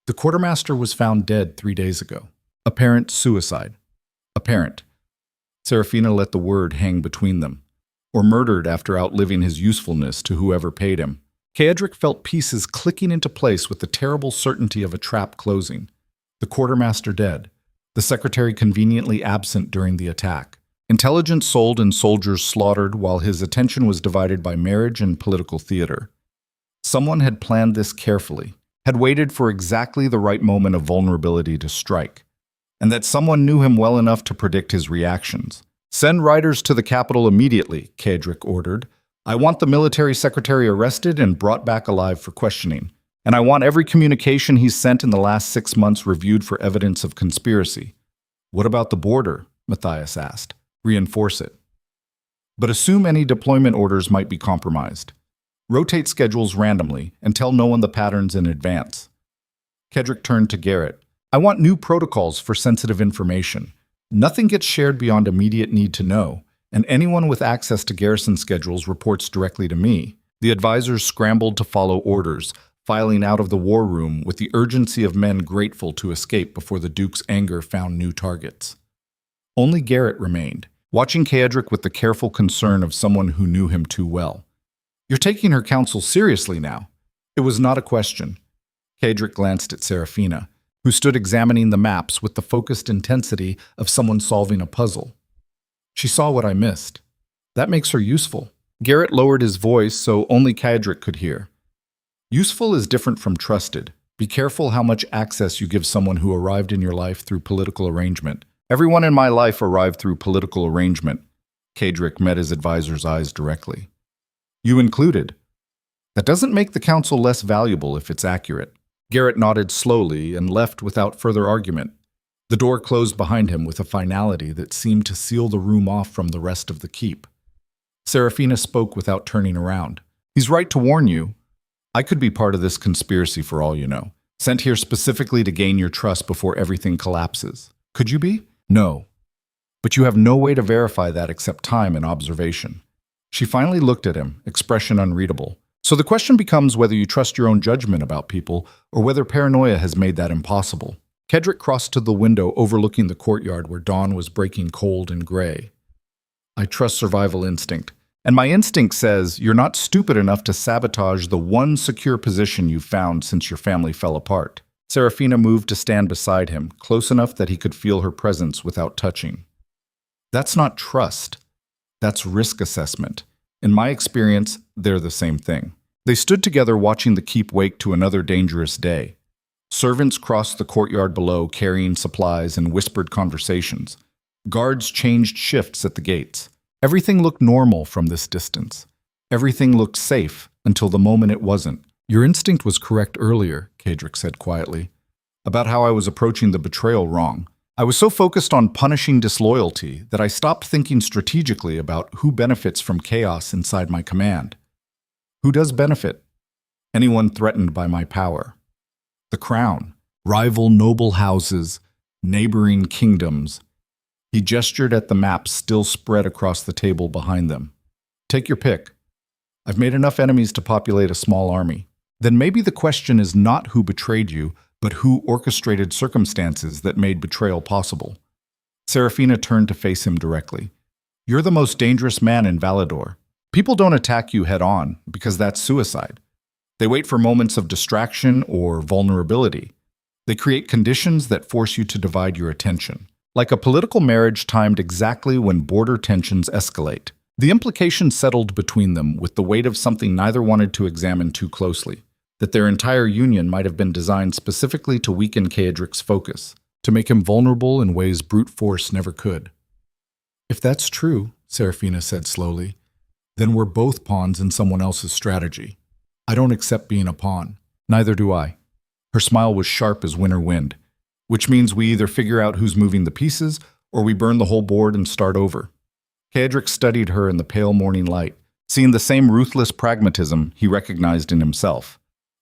[SPEAKER 1] The quartermaster was found dead 3 days ago. Apparent suicide. Apparent. Saraphina let the word hang between them. Or murdered after outliving his usefulness to whoever paid him. Kaedric felt pieces clicking into place with the terrible certainty of a trap closing. The quartermaster dead. The secretary conveniently absent during the attack. Intelligence sold and soldiers slaughtered while his attention was divided by marriage and political theater. Someone had planned this carefully, had waited for exactly the right moment of vulnerability to strike, and that someone knew him well enough to predict his reactions. Send riders to the capital immediately, Kaedric ordered. I want the military secretary arrested and brought back alive for questioning, and I want every communication he's sent in the last 6 months reviewed for evidence of conspiracy. What about the border? Matthias asked. Reinforce it. But assume any deployment orders might be compromised. Rotate schedules randomly and tell no one the patterns in advance. Kaedric turned to Garrett. I want new protocols for sensitive information. Nothing gets shared beyond immediate need to know, and anyone with access to garrison schedules reports directly to me. The advisors scrambled to follow orders, filing out of the war room with the urgency of men grateful to escape before the Duke's anger found new targets. Only Garrett remained, watching Kaedric with the careful concern of someone who knew him too well. You're taking her counsel seriously now. It was not a question. Kaedric glanced at Saraphina, who stood examining the maps with the focused intensity of someone solving a puzzle. She saw what I missed. That makes her useful. Garrett lowered his voice so only Kaedric could hear. Useful is different from trusted. Be careful how much access you give someone who arrived in your life through political arrangement. Everyone in my life arrived through political arrangement. Kaedric met his advisor's eyes directly. You included. That doesn't make the counsel less valuable if it's accurate. Garrett nodded slowly and left without further argument. The door closed behind him with a finality that seemed to seal the room off from the rest of the keep. Saraphina spoke without turning around. He's right to warn you. I could be part of this conspiracy for all you know. Sent here specifically to gain your trust before everything collapses. Could you be? No. But you have no way to verify that except time and observation. She finally looked at him, expression unreadable. So the question becomes whether you trust your own judgment about people or whether paranoia has made that impossible. Kedrick crossed to the window overlooking the courtyard where dawn was breaking cold and gray. I trust survival instinct. And my instinct says you're not stupid enough to sabotage the one secure position you've found since your family fell apart. Saraphina moved to stand beside him, close enough that he could feel her presence without touching. That's not trust. That's risk assessment. In my experience, they're the same thing. They stood together watching the keep wake to another dangerous day. Servants crossed the courtyard below carrying supplies and whispered conversations. Guards changed shifts at the gates. Everything looked normal from this distance. Everything looked safe until the moment it wasn't. Your instinct was correct earlier, Kedrick said quietly, about how I was approaching the betrayal wrong. I was so focused on punishing disloyalty that I stopped thinking strategically about who benefits from chaos inside my command. Who does benefit? Anyone threatened by my power. The crown, rival noble houses, neighboring kingdoms. He gestured at the maps still spread across the table behind them. Take your pick. I've made enough enemies to populate a small army. Then maybe the question is not who betrayed you, but who orchestrated circumstances that made betrayal possible. Saraphina turned to face him directly. You're the most dangerous man in Valador. People don't attack you head on, because that's suicide. They wait for moments of distraction or vulnerability. They create conditions that force you to divide your attention. Like a political marriage timed exactly when border tensions escalate. The implications settled between them with the weight of something neither wanted to examine too closely. That their entire union might have been designed specifically to weaken Kedrick's focus, to make him vulnerable in ways brute force never could. If that's true, Saraphina said slowly, then we're both pawns in someone else's strategy. I don't accept being a pawn. Neither do I. Her smile was sharp as winter wind, which means we either figure out who's moving the pieces or we burn the whole board and start over. Kedrick studied her in the pale morning light, seeing the same ruthless pragmatism he recognized in himself.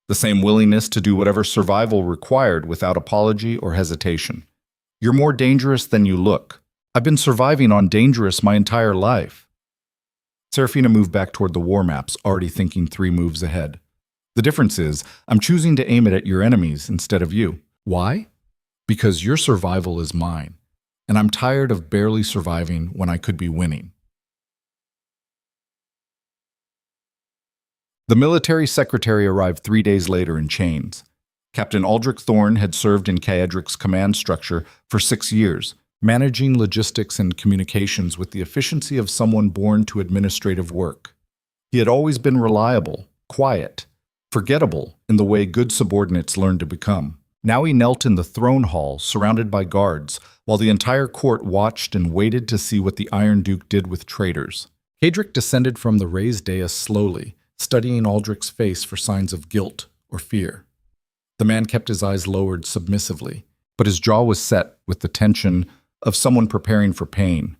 [SPEAKER 1] The same willingness to do whatever survival required without apology or hesitation. You're more dangerous than you look. I've been surviving on dangerous my entire life. Saraphina moved back toward the war maps, already thinking 3 moves ahead. The difference is, I'm choosing to aim it at your enemies instead of you. Why? Because your survival is mine, and I'm tired of barely surviving when I could be winning. The military secretary arrived 3 days later in chains. Captain Aldrich Thorne had served in Kedrick's command structure for 6 years, managing logistics and communications with the efficiency of someone born to administrative work. He had always been reliable, quiet, forgettable in the way good subordinates learn to become. Now he knelt in the throne hall, surrounded by guards, while the entire court watched and waited to see what the Iron Duke did with traitors. Kedrick descended from the raised dais slowly, studying Aldrich's face for signs of guilt or fear. The man kept his eyes lowered submissively, but his jaw was set with the tension of someone preparing for pain.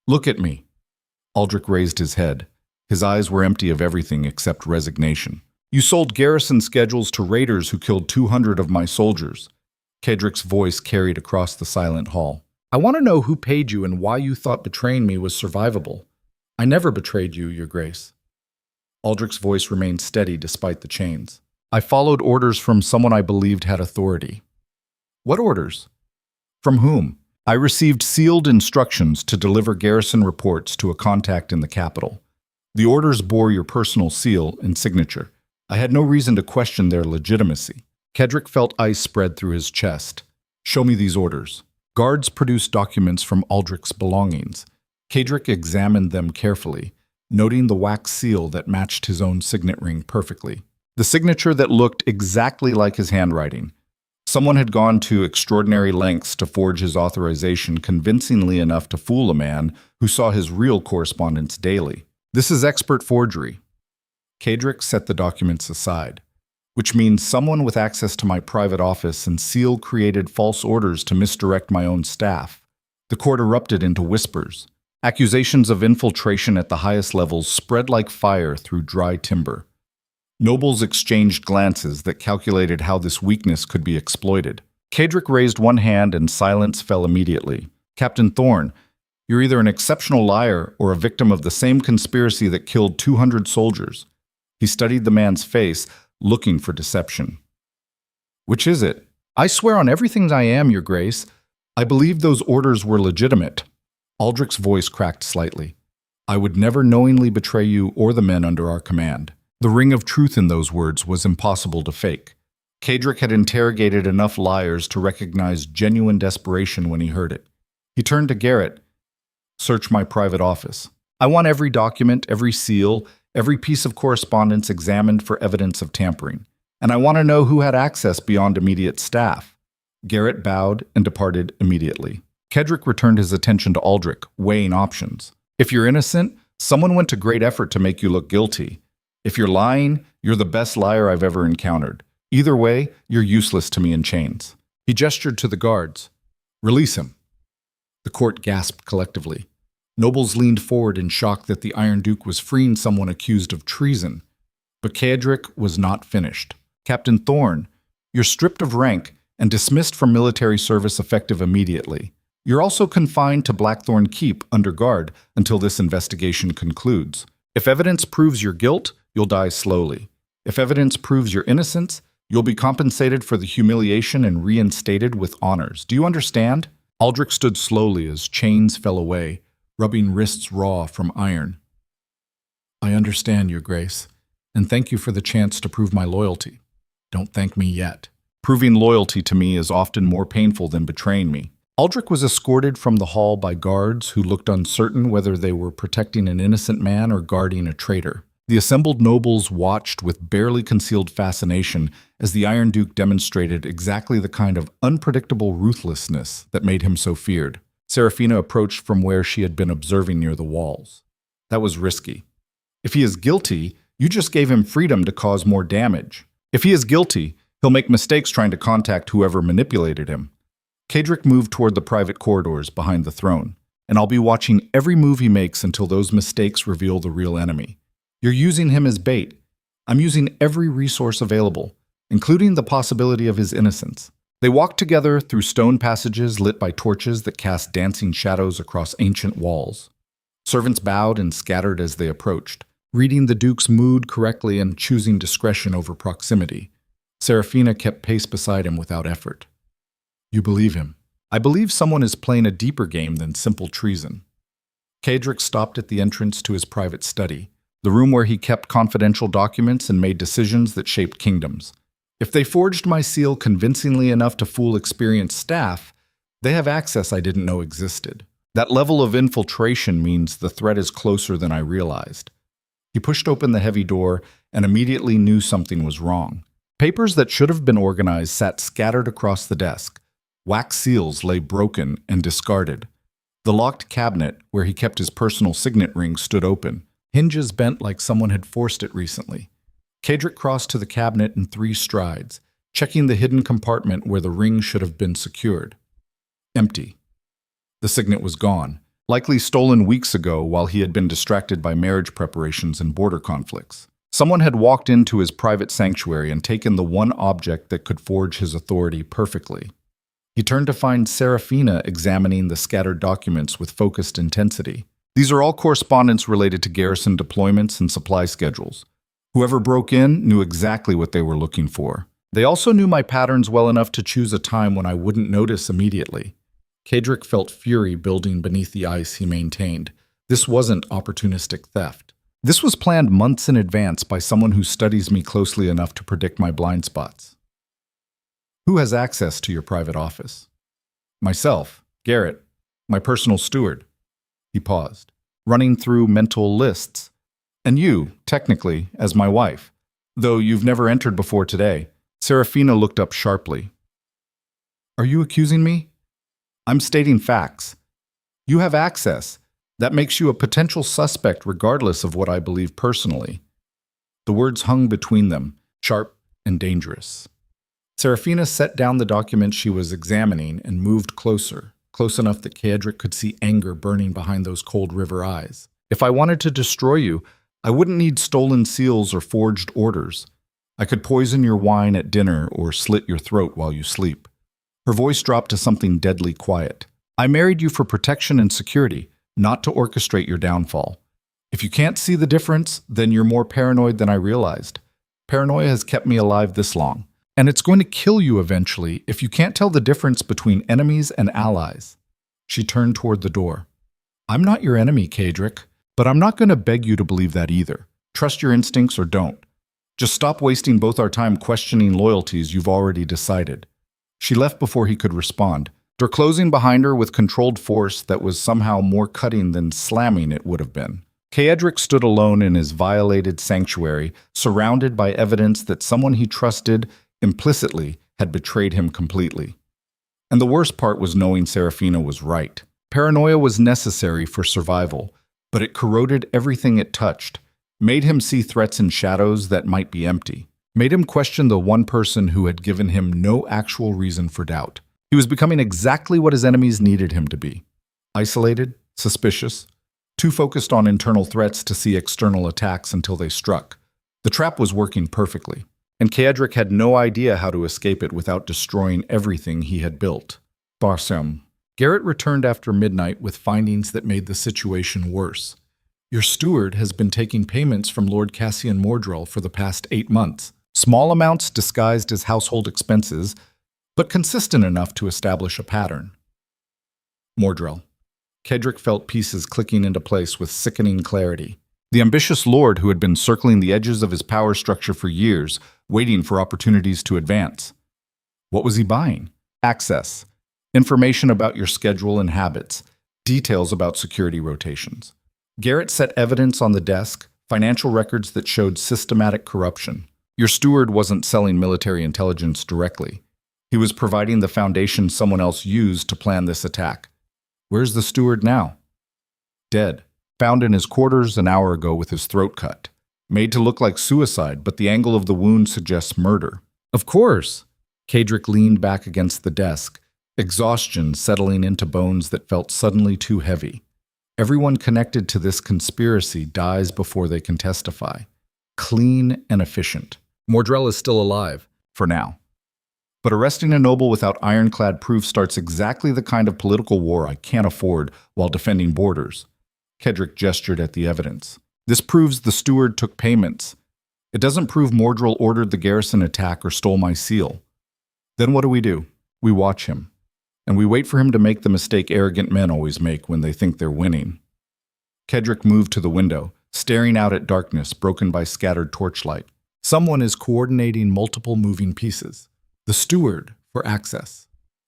[SPEAKER 1] Look at me. Aldrich raised his head. His eyes were empty of everything except resignation. You sold garrison schedules to raiders who killed 200 of my soldiers. Kedrick's voice carried across the silent hall. I want to know who paid you and why you thought betraying me was survivable. I never betrayed you, Your Grace. Aldrich's voice remained steady despite the chains. I followed orders from someone I believed had authority. What orders? From whom? I received sealed instructions to deliver garrison reports to a contact in the capital. The orders bore your personal seal and signature. I had no reason to question their legitimacy. Kedrick felt ice spread through his chest. Show me these orders. Guards produced documents from Aldrich's belongings. Kedrick examined them carefully, noting the wax seal that matched his own signet ring perfectly. The signature that looked exactly like his handwriting. Someone had gone to extraordinary lengths to forge his authorization convincingly enough to fool a man who saw his real correspondence daily. This is expert forgery. Kadrick set the documents aside, which means someone with access to my private office and Seal created false orders to misdirect my own staff. The court erupted into whispers. Accusations of infiltration at the highest levels spread like fire through dry timber. Nobles exchanged glances that calculated how this weakness could be exploited. Kadrick raised one hand and silence fell immediately. Captain Thorne, you're either an exceptional liar or a victim of the same conspiracy that killed 200 soldiers. He studied the man's face, looking for deception. Which is it? I swear on everything I am, Your Grace. I believe those orders were legitimate. Aldrich's voice cracked slightly. I would never knowingly betray you or the men under our command. The ring of truth in those words was impossible to fake. Kadrick had interrogated enough liars to recognize genuine desperation when he heard it. He turned to Garrett. Search my private office. I want every document, every seal, every piece of correspondence examined for evidence of tampering. And I want to know who had access beyond immediate staff. Garrett bowed and departed immediately. Kadrick returned his attention to Aldrich, weighing options. If you're innocent, someone went to great effort to make you look guilty. If you're lying, you're the best liar I've ever encountered. Either way, you're useless to me in chains. He gestured to the guards. Release him. The court gasped collectively. Nobles leaned forward in shock that the Iron Duke was freeing someone accused of treason. But Kadrick was not finished. Captain Thorne, you're stripped of rank and dismissed from military service effective immediately. You're also confined to Blackthorne Keep under guard until this investigation concludes. If evidence proves your guilt, you'll die slowly. If evidence proves your innocence, you'll be compensated for the humiliation and reinstated with honors. Do you understand? Aldrich stood slowly as chains fell away, rubbing wrists raw from iron. I understand, Your Grace, and thank you for the chance to prove my loyalty. Don't thank me yet. Proving loyalty to me is often more painful than betraying me. Aldrich was escorted from the hall by guards who looked uncertain whether they were protecting an innocent man or guarding a traitor. The assembled nobles watched with barely concealed fascination as the Iron Duke demonstrated exactly the kind of unpredictable ruthlessness that made him so feared. Saraphina approached from where she had been observing near the walls. That was risky. If he is guilty, you just gave him freedom to cause more damage. If he is guilty, he'll make mistakes trying to contact whoever manipulated him. Kadrick moved toward the private corridors behind the throne, and I'll be watching every move he makes until those mistakes reveal the real enemy. You're using him as bait. I'm using every resource available, including the possibility of his innocence. They walked together through stone passages lit by torches that cast dancing shadows across ancient walls. Servants bowed and scattered as they approached, reading the Duke's mood correctly and choosing discretion over proximity. Saraphina kept pace beside him without effort. You believe him. I believe someone is playing a deeper game than simple treason. Kadrick stopped at the entrance to his private study, the room where he kept confidential documents and made decisions that shaped kingdoms. If they forged my seal convincingly enough to fool experienced staff, they have access I didn't know existed. That level of infiltration means the threat is closer than I realized. He pushed open the heavy door and immediately knew something was wrong. Papers that should have been organized sat scattered across the desk. Wax seals lay broken and discarded. The locked cabinet, where he kept his personal signet ring, stood open, hinges bent like someone had forced it recently. Kadrick crossed to the cabinet in 3 strides, checking the hidden compartment where the ring should have been secured. Empty. The signet was gone, likely stolen weeks ago while he had been distracted by marriage preparations and border conflicts. Someone had walked into his private sanctuary and taken the one object that could forge his authority perfectly. He turned to find Saraphina examining the scattered documents with focused intensity. These are all correspondence related to garrison deployments and supply schedules. Whoever broke in knew exactly what they were looking for. They also knew my patterns well enough to choose a time when I wouldn't notice immediately. Kadrick felt fury building beneath the ice he maintained. This wasn't opportunistic theft. This was planned months in advance by someone who studies me closely enough to predict my blind spots. Who has access to your private office? Myself, Garrett, my personal steward. He paused, running through mental lists. And you, technically, as my wife, though you've never entered before today. Saraphina looked up sharply. Are you accusing me? I'm stating facts. You have access. That makes you a potential suspect regardless of what I believe personally. The words hung between them, sharp and dangerous. Saraphina set down the document she was examining and moved closer, close enough that Kaedric could see anger burning behind those cold river eyes. If I wanted to destroy you, I wouldn't need stolen seals or forged orders. I could poison your wine at dinner or slit your throat while you sleep. Her voice dropped to something deadly quiet. I married you for protection and security, not to orchestrate your downfall. If you can't see the difference, then you're more paranoid than I realized. Paranoia has kept me alive this long, and it's going to kill you eventually if you can't tell the difference between enemies and allies. She turned toward the door. I'm not your enemy, Kaedric, but I'm not going to beg you to believe that either. Trust your instincts or don't. Just stop wasting both our time questioning loyalties you've already decided. She left before he could respond, door closing behind her with controlled force that was somehow more cutting than slamming it would have been. Kaedric stood alone in his violated sanctuary, surrounded by evidence that someone he trusted implicitly had betrayed him completely. And the worst part was knowing Saraphina was right. Paranoia was necessary for survival, but it corroded everything it touched, made him see threats in shadows that might be empty, made him question the one person who had given him no actual reason for doubt. He was becoming exactly what his enemies needed him to be. Isolated, suspicious, too focused on internal threats to see external attacks until they struck. The trap was working perfectly, and Kaedric had no idea how to escape it without destroying everything he had built. Barsem. Garrett returned after midnight with findings that made the situation worse. Your steward has been taking payments from Lord Cassian Mordril for the past 8 months. Small amounts disguised as household expenses, but consistent enough to establish a pattern. Mordril. Kaedric felt pieces clicking into place with sickening clarity. The ambitious lord who had been circling the edges of his power structure for years, waiting for opportunities to advance. What was he buying? Access. Information about your schedule and habits. Details about security rotations. Garrett set evidence on the desk, financial records that showed systematic corruption. Your steward wasn't selling military intelligence directly. He was providing the foundation someone else used to plan this attack. Where's the steward now? Dead. Found in his quarters an hour ago with his throat cut. Made to look like suicide, but the angle of the wound suggests murder. Of course. Kaedric leaned back against the desk, exhaustion settling into bones that felt suddenly too heavy. Everyone connected to this conspiracy dies before they can testify. Clean and efficient. Mordril is still alive, for now. But arresting a noble without ironclad proof starts exactly the kind of political war I can't afford while defending borders. Kaedric gestured at the evidence. This proves the steward took payments. It doesn't prove Mordril ordered the garrison attack or stole my seal. Then what do? We watch him. And we wait for him to make the mistake arrogant men always make when they think they're winning. Kaedric moved to the window, staring out at darkness broken by scattered torchlight. Someone is coordinating multiple moving pieces. The steward for access.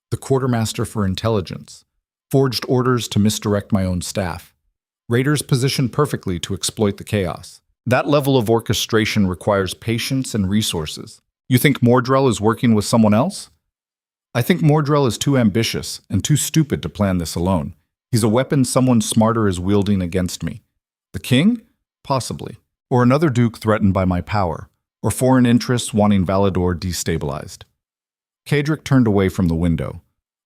[SPEAKER 1] The quartermaster for intelligence. Forged orders to misdirect my own staff. Raiders positioned perfectly to exploit the chaos. That level of orchestration requires patience and resources. You think Mordril is working with someone else? I think Mordril is too ambitious and too stupid to plan this alone. He's a weapon someone smarter is wielding against me. The king? Possibly. Or another duke threatened by my power. Or foreign interests wanting Valador destabilized. Kaedric turned away from the window.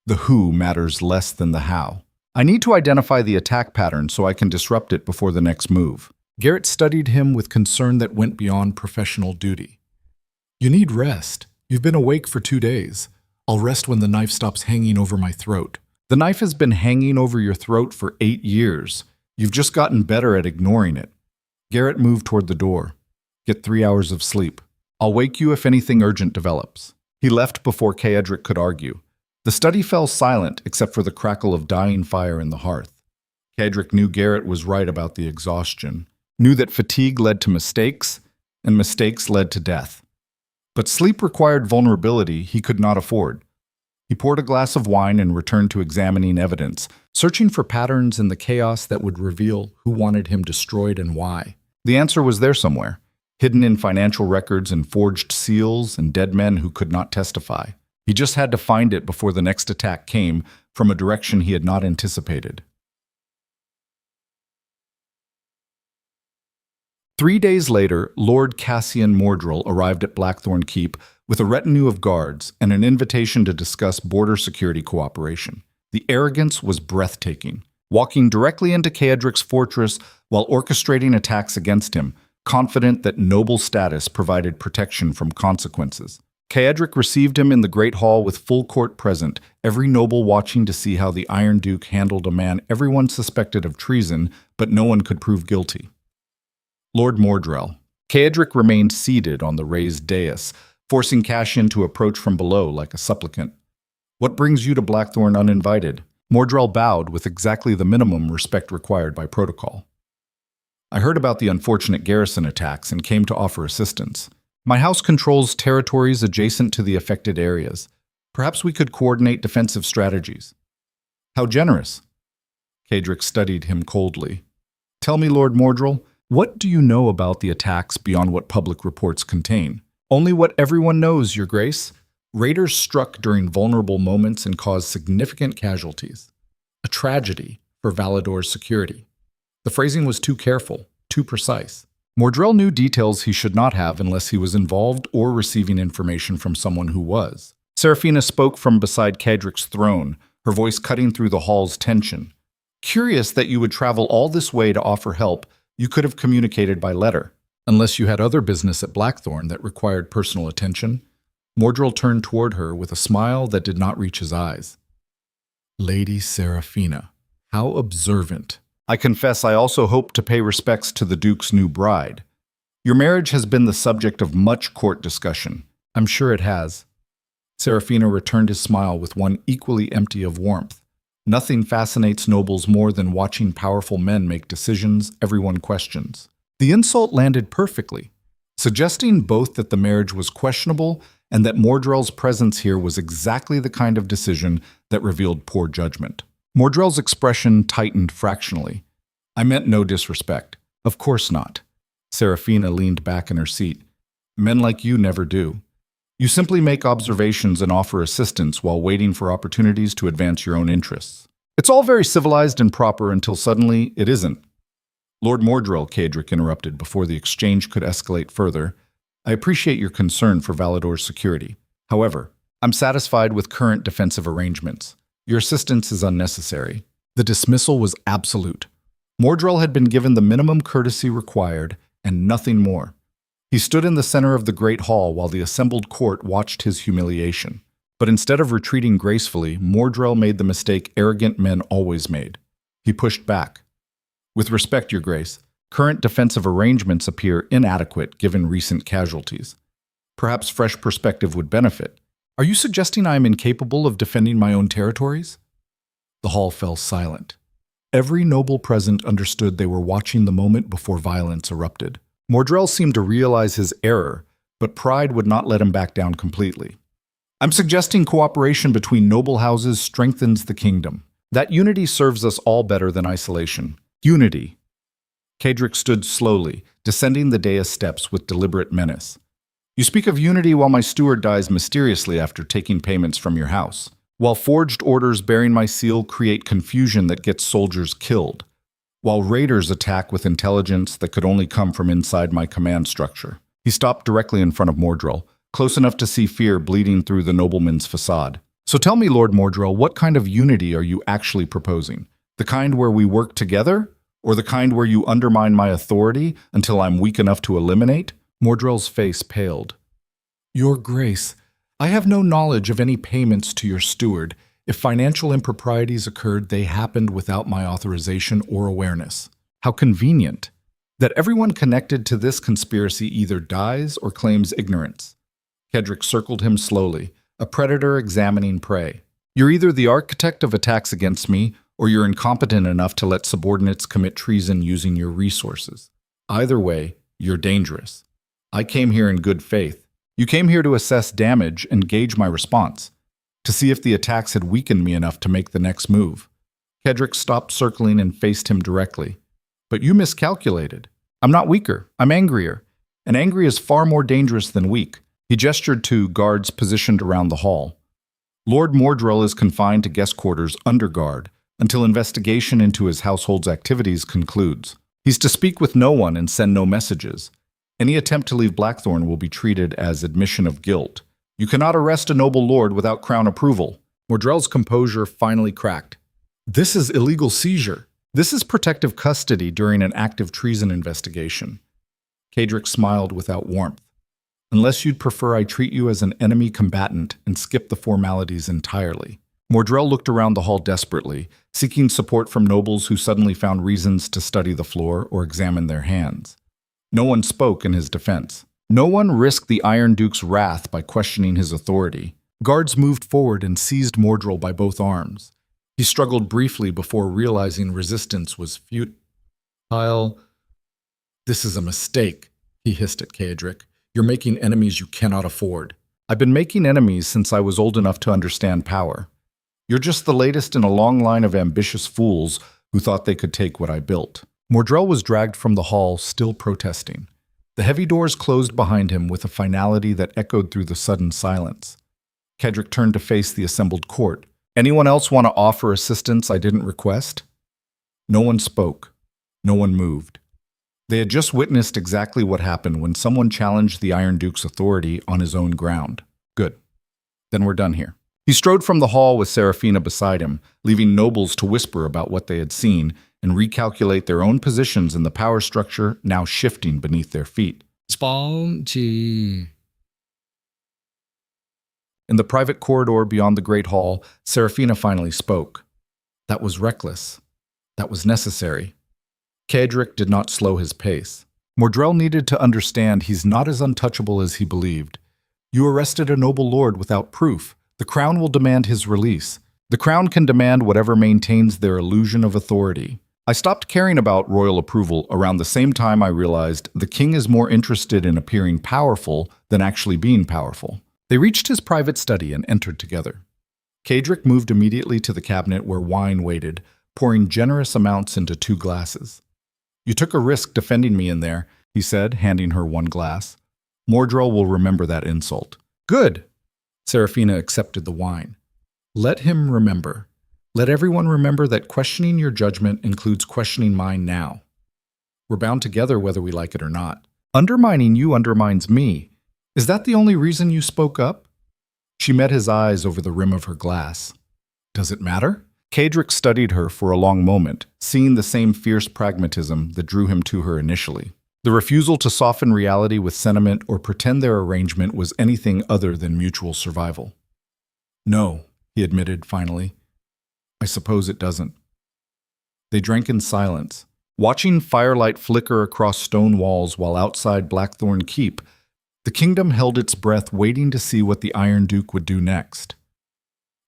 [SPEAKER 1] The who matters less than the how. I need to identify the attack pattern so I can disrupt it before the next move. Garrett studied him with concern that went beyond professional duty. You need rest. You've been awake for 2 days. I'll rest when the knife stops hanging over my throat. The knife has been hanging over your throat for 8 years. You've just gotten better at ignoring it. Garrett moved toward the door. Get 3 hours of sleep. I'll wake you if anything urgent develops. He left before Kaedric could argue. The study fell silent except for the crackle of dying fire in the hearth. Kaedric knew Garrett was right about the exhaustion, knew that fatigue led to mistakes, and mistakes led to death. But sleep required vulnerability he could not afford. He poured a glass of wine and returned to examining evidence, searching for patterns in the chaos that would reveal who wanted him destroyed and why. The answer was there somewhere, hidden in financial records and forged seals and dead men who could not testify. He just had to find it before the next attack came from a direction he had not anticipated. 3 days later, Lord Cassian Mordril arrived at Blackthorne Keep with a retinue of guards and an invitation to discuss border security cooperation. The arrogance was breathtaking. Walking directly into Caedric's fortress while orchestrating attacks against him, confident that noble status provided protection from consequences. Caedric received him in the Great Hall with full court present, every noble watching to see how the Iron Duke handled a man everyone suspected of treason, but no one could prove guilty. Lord Mordril. Caedric remained seated on the raised dais, forcing Cassian to approach from below like a supplicant. "What brings you to Blackthorne uninvited?" Mordril bowed with exactly the minimum respect required by protocol. "I heard about the unfortunate garrison attacks and came to offer assistance. My house controls territories adjacent to the affected areas. Perhaps we could coordinate defensive strategies." "How generous." Caedric studied him coldly. "Tell me, Lord Mordril, what do you know about the attacks beyond what public reports contain?" "Only what everyone knows, Your Grace. Raiders struck during vulnerable moments and caused significant casualties. A tragedy for Valador's security." The phrasing was too careful, too precise. Mordril knew details he should not have unless he was involved or receiving information from someone who was. Saraphina spoke from beside Caedric's throne, her voice cutting through the hall's tension. "Curious that you would travel all this way to offer help. You could have communicated by letter. Unless you had other business at Blackthorne that required personal attention." Mordril turned toward her with a smile that did not reach his eyes. "Lady Saraphina, how observant. I confess I also hope to pay respects to the Duke's new bride. Your marriage has been the subject of much court discussion." "I'm sure it has." Saraphina returned his smile with one equally empty of warmth. Nothing fascinates nobles more than watching powerful men make decisions everyone questions. The insult landed perfectly, suggesting both that the marriage was questionable and that Mordril's presence here was exactly the kind of decision that revealed poor judgment. Mordril's expression tightened fractionally. "I meant no disrespect." "Of course not." Saraphina leaned back in her seat. "Men like you never do. You simply make observations and offer assistance while waiting for opportunities to advance your own interests. It's all very civilized and proper until suddenly it isn't." "Lord Mordril," Caedric interrupted before the exchange could escalate further, "I appreciate your concern for Valador's security. However, I'm satisfied with current defensive arrangements. Your assistance is unnecessary." The dismissal was absolute. Mordril had been given the minimum courtesy required, and nothing more. He stood in the center of the Great Hall while the assembled court watched his humiliation. But instead of retreating gracefully, Mordril made the mistake arrogant men always made. He pushed back. "With respect, Your Grace, current defensive arrangements appear inadequate given recent casualties. Perhaps fresh perspective would benefit." "Are you suggesting I am incapable of defending my own territories?" The hall fell silent. Every noble present understood they were watching the moment before violence erupted. Mordril seemed to realize his error, but pride would not let him back down completely. "I'm suggesting cooperation between noble houses strengthens the kingdom. That unity serves us all better than isolation." "Unity." Caedric stood slowly, descending the dais steps with deliberate menace. "You speak of unity while my steward dies mysteriously after taking payments from your house, while forged orders bearing my seal create confusion that gets soldiers killed, while raiders attack with intelligence that could only come from inside my command structure." He stopped directly in front of Mordril, close enough to see fear bleeding through the nobleman's facade. "So tell me, Lord Mordril, what kind of unity are you actually proposing? The kind where we work together? Or the kind where you undermine my authority until I'm weak enough to eliminate?" Mordril's face paled. "Your Grace, I have no knowledge of any payments to your steward. If financial improprieties occurred, they happened without my authorization or awareness. How convenient that everyone connected to this conspiracy either dies or claims ignorance." Caedric circled him slowly, a predator examining prey. "You're either the architect of attacks against me, or you're incompetent enough to let subordinates commit treason using your resources. Either way, you're dangerous. I came here in good faith. You came here to assess damage and gauge my response, to see if the attacks had weakened me enough to make the next move." Caedric stopped circling and faced him directly. "But you miscalculated. I'm not weaker, I'm angrier. And angry is far more dangerous than weak." He gestured to guards positioned around the hall. "Lord Mordril is confined to guest quarters under guard until investigation into his household's activities concludes. He's to speak with no one and send no messages. Any attempt to leave Blackthorne will be treated as admission of guilt. You cannot arrest a noble lord without crown approval. Mordril's composure finally cracked. This is illegal seizure. This is protective custody during an active treason investigation. Cedric smiled without warmth. Unless you'd prefer I treat you as an enemy combatant and skip the formalities entirely. Mordril looked around the hall desperately, seeking support from nobles who suddenly found reasons to study the floor or examine their hands. No one spoke in his defense. No one risked the Iron Duke's wrath by questioning his authority. Guards moved forward and seized Mordril by both arms. He struggled briefly before realizing resistance was futile. This is a mistake, he hissed at Cedric. You're making enemies you cannot afford. I've been making enemies since I was old enough to understand power. You're just the latest in a long line of ambitious fools who thought they could take what I built. Mordril was dragged from the hall, still protesting. The heavy doors closed behind him with a finality that echoed through the sudden silence. Cedric turned to face the assembled court. Anyone else want to offer assistance I didn't request? No one spoke. No one moved. They had just witnessed exactly what happened when someone challenged the Iron Duke's authority on his own ground. Good. Then we're done here. He strode from the hall with Saraphina beside him, leaving nobles to whisper about what they had seen and recalculate their own positions in the power structure now shifting beneath their feet.
[SPEAKER 2] Spongy.
[SPEAKER 1] In the private corridor beyond the Great Hall, Saraphina finally spoke. That was reckless. That was necessary. Cedric did not slow his pace. Mordril needed to understand he's not as untouchable as he believed. You arrested a noble lord without proof. The crown will demand his release. The crown can demand whatever maintains their illusion of authority. I stopped caring about royal approval around the same time I realized the king is more interested in appearing powerful than actually being powerful. They reached his private study and entered together. Cedric moved immediately to the cabinet where wine waited, pouring generous amounts into 2 glasses. You took a risk defending me in there, he said, handing her 1 glass. Mordril will remember that insult. Good. Saraphina accepted the wine. Let him remember. Let everyone remember that questioning your judgment includes questioning mine now. We're bound together whether we like it or not. Undermining you undermines me. Is that the only reason you spoke up? She met his eyes over the rim of her glass. Does it matter? Cedric studied her for a long moment, seeing the same fierce pragmatism that drew him to her initially. The refusal to soften reality with sentiment or pretend their arrangement was anything other than mutual survival. No, he admitted finally. I suppose it doesn't. They drank in silence, watching firelight flicker across stone walls while outside Blackthorne Keep. The kingdom held its breath, waiting to see what the Iron Duke would do next.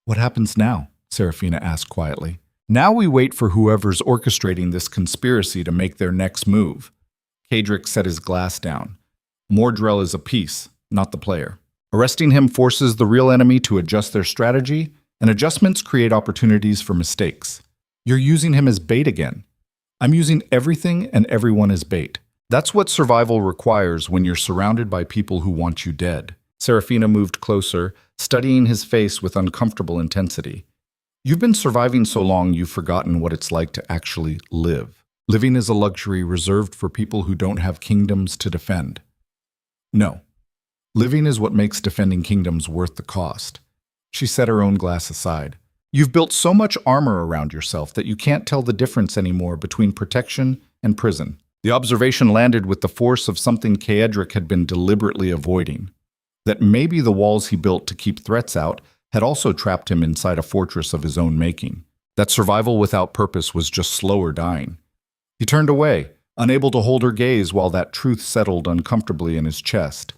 [SPEAKER 1] What happens now? Saraphina asked quietly. Now we wait for whoever's orchestrating this conspiracy to make their next move. Cedric set his glass down. Mordril is a piece, not the player. Arresting him forces the real enemy to adjust their strategy, and adjustments create opportunities for mistakes. You're using him as bait again. I'm using everything and everyone as bait. That's what survival requires when you're surrounded by people who want you dead. Saraphina moved closer, studying his face with uncomfortable intensity. You've been surviving so long you've forgotten what it's like to actually live. Living is a luxury reserved for people who don't have kingdoms to defend. No. Living is what makes defending kingdoms worth the cost. She set her own glass aside. You've built so much armor around yourself that you can't tell the difference anymore between protection and prison. The observation landed with the force of something Cedric had been deliberately avoiding. That maybe the walls he built to keep threats out had also trapped him inside a fortress of his own making. That survival without purpose was just slower dying. He turned away, unable to hold her gaze while that truth settled uncomfortably in his chest.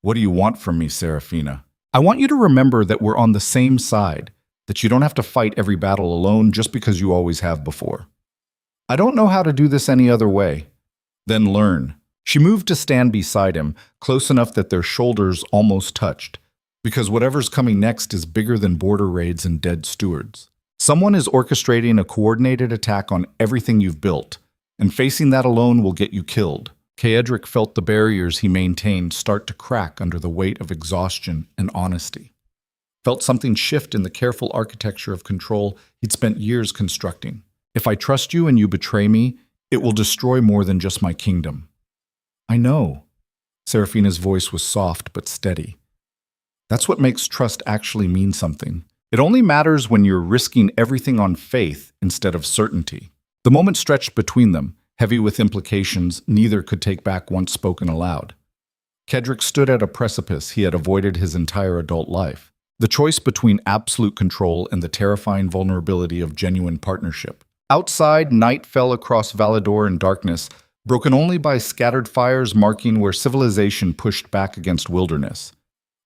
[SPEAKER 1] What do you want from me, Saraphina? I want you to remember that we're on the same side, that you don't have to fight every battle alone just because you always have before. I don't know how to do this any other way. Then learn. She moved to stand beside him, close enough that their shoulders almost touched, because whatever's coming next is bigger than border raids and dead stewards. Someone is orchestrating a coordinated attack on everything you've built, and facing that alone will get you killed. Cedric felt the barriers he maintained start to crack under the weight of exhaustion and honesty. Felt something shift in the careful architecture of control he'd spent years constructing. If I trust you and you betray me, It will destroy more than just my kingdom. I know. Seraphina's voice was soft but steady. That's what makes trust actually mean something. It only matters when you're risking everything on faith instead of certainty. The moment stretched between them, heavy with implications neither could take back once spoken aloud. Cedric stood at a precipice he had avoided his entire adult life. The choice between absolute control and the terrifying vulnerability of genuine partnership. Outside, night fell across Valador in darkness, broken only by scattered fires marking where civilization pushed back against wilderness.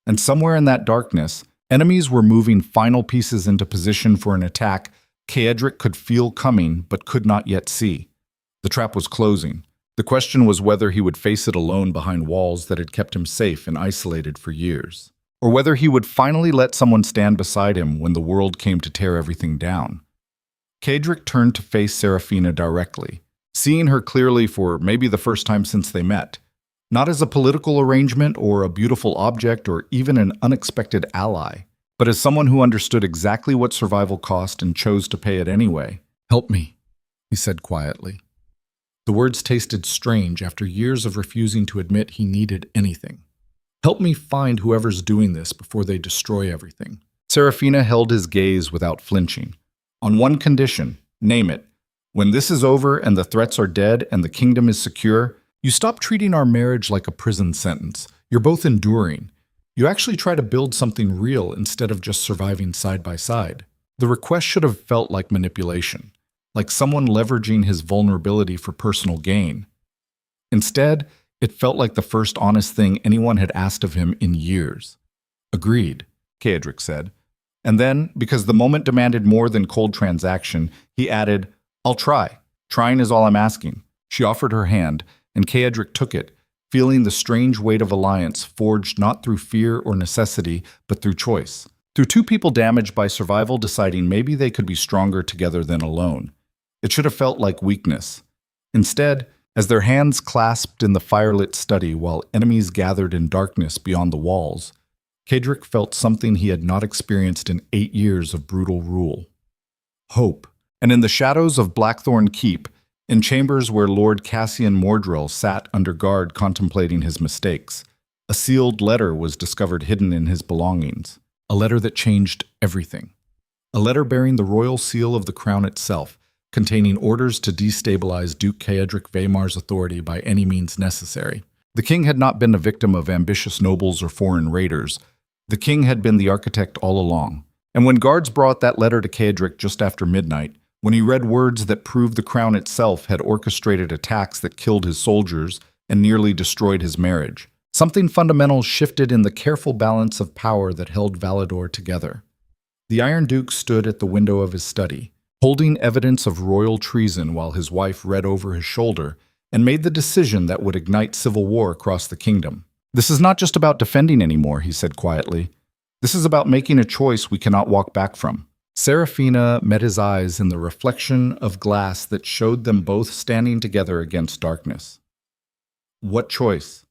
[SPEAKER 1] And somewhere in that darkness, enemies were moving final pieces into position for an attack Cedric could feel coming but could not yet see. The trap was closing. The question was whether he would face it alone behind walls that had kept him safe and isolated for years, or whether he would finally let someone stand beside him when the world came to tear everything down. Cedric turned to face Saraphina directly, seeing her clearly for maybe the first time since they met, not as a political arrangement or a beautiful object or even an unexpected ally, but as someone who understood exactly what survival cost and chose to pay it anyway. "Help me," he said quietly. The words tasted strange after years of refusing to admit he needed anything. "Help me find whoever's doing this before they destroy everything." Seraphina held his gaze without flinching. "On one condition, name it. When this is over and the threats are dead and the kingdom is secure, you stop treating our marriage like a prison sentence. You're both enduring. You actually try to build something real instead of just surviving side by side." The request should have felt like manipulation, like someone leveraging his vulnerability for personal gain. Instead, it felt like the first honest thing anyone had asked of him in years. "Agreed," Cedric said. And then, because the moment demanded more than cold transaction, he added, "I'll try. Trying is all I'm asking." She offered her hand, and Cedric took it, feeling the strange weight of alliance forged not through fear or necessity, but through choice. Through two people damaged by survival deciding maybe they could be stronger together than alone. It should have felt like weakness. Instead, as their hands clasped in the firelit study while enemies gathered in darkness beyond the walls, Cedric felt something he had not experienced in 8 years of brutal rule. Hope. And in the shadows of Blackthorne Keep, in chambers where Lord Cassian Mordril sat under guard contemplating his mistakes, a sealed letter was discovered hidden in his belongings. A letter that changed everything. A letter bearing the royal seal of the crown itself, containing orders to destabilize Duke Cedric Vamar's authority by any means necessary. The king had not been a victim of ambitious nobles or foreign raiders. The king had been the architect all along. And when guards brought that letter to Cedric just after midnight, when he read words that proved the crown itself had orchestrated attacks that killed his soldiers and nearly destroyed his marriage, something fundamental shifted in the careful balance of power that held Valador together. The Iron Duke stood at the window of his study, holding evidence of royal treason while his wife read over his shoulder and made the decision that would ignite civil war across the kingdom. "This is not just about defending anymore," he said quietly. "This is about making a choice we cannot walk back from." Seraphina met his eyes in the reflection of glass that showed them both standing together against darkness. What choice?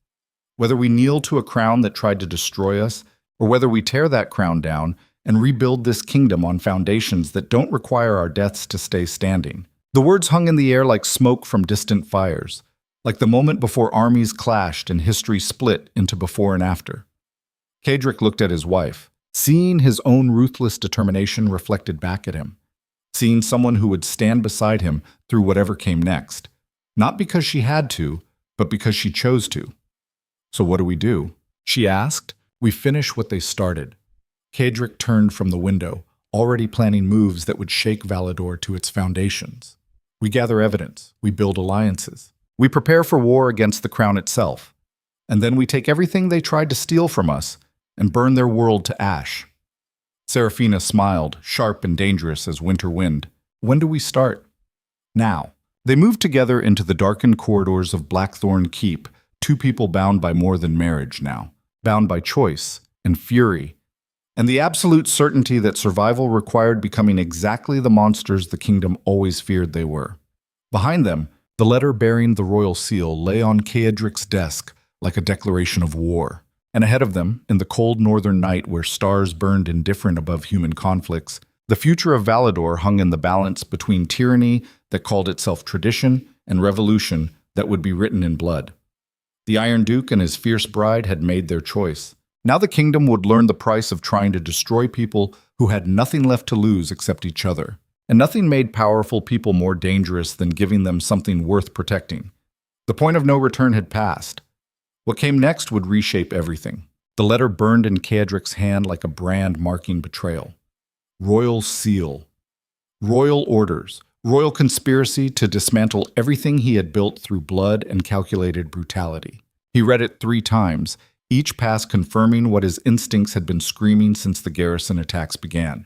[SPEAKER 1] Whether we kneel to a crown that tried to destroy us, or whether we tear that crown down and rebuild this kingdom on foundations that don't require our deaths to stay standing. The words hung in the air like smoke from distant fires, like the moment before armies clashed and history split into before and after. Cedric looked at his wife, seeing his own ruthless determination reflected back at him, seeing someone who would stand beside him through whatever came next, not because she had to, but because she chose to. "So what do we do?" she asked. "We finish what they started." Cedric turned from the window, already planning moves that would shake Valador to its foundations. "We gather evidence, we build alliances, we prepare for war against the crown itself, and then we take everything they tried to steal from us and burn their world to ash." Seraphina smiled, sharp and dangerous as winter wind. "When do we start?" "Now." They moved together into the darkened corridors of Blackthorne Keep, two people bound by more than marriage now, bound by choice and fury, and the absolute certainty that survival required becoming exactly the monsters the kingdom always feared they were. Behind them, the letter bearing the royal seal lay on Cedric's desk like a declaration of war. And ahead of them, in the cold northern night where stars burned indifferent above human conflicts, the future of Valador hung in the balance between tyranny that called itself tradition and revolution that would be written in blood. The Iron Duke and his fierce bride had made their choice. Now the kingdom would learn the price of trying to destroy people who had nothing left to lose except each other. And nothing made powerful people more dangerous than giving them something worth protecting. The point of no return had passed. What came next would reshape everything. The letter burned in Cedric's hand like a brand marking betrayal. Royal seal. Royal orders. Royal conspiracy to dismantle everything he had built through blood and calculated brutality. He read it 3 times, each pass confirming what his instincts had been screaming since the garrison attacks began.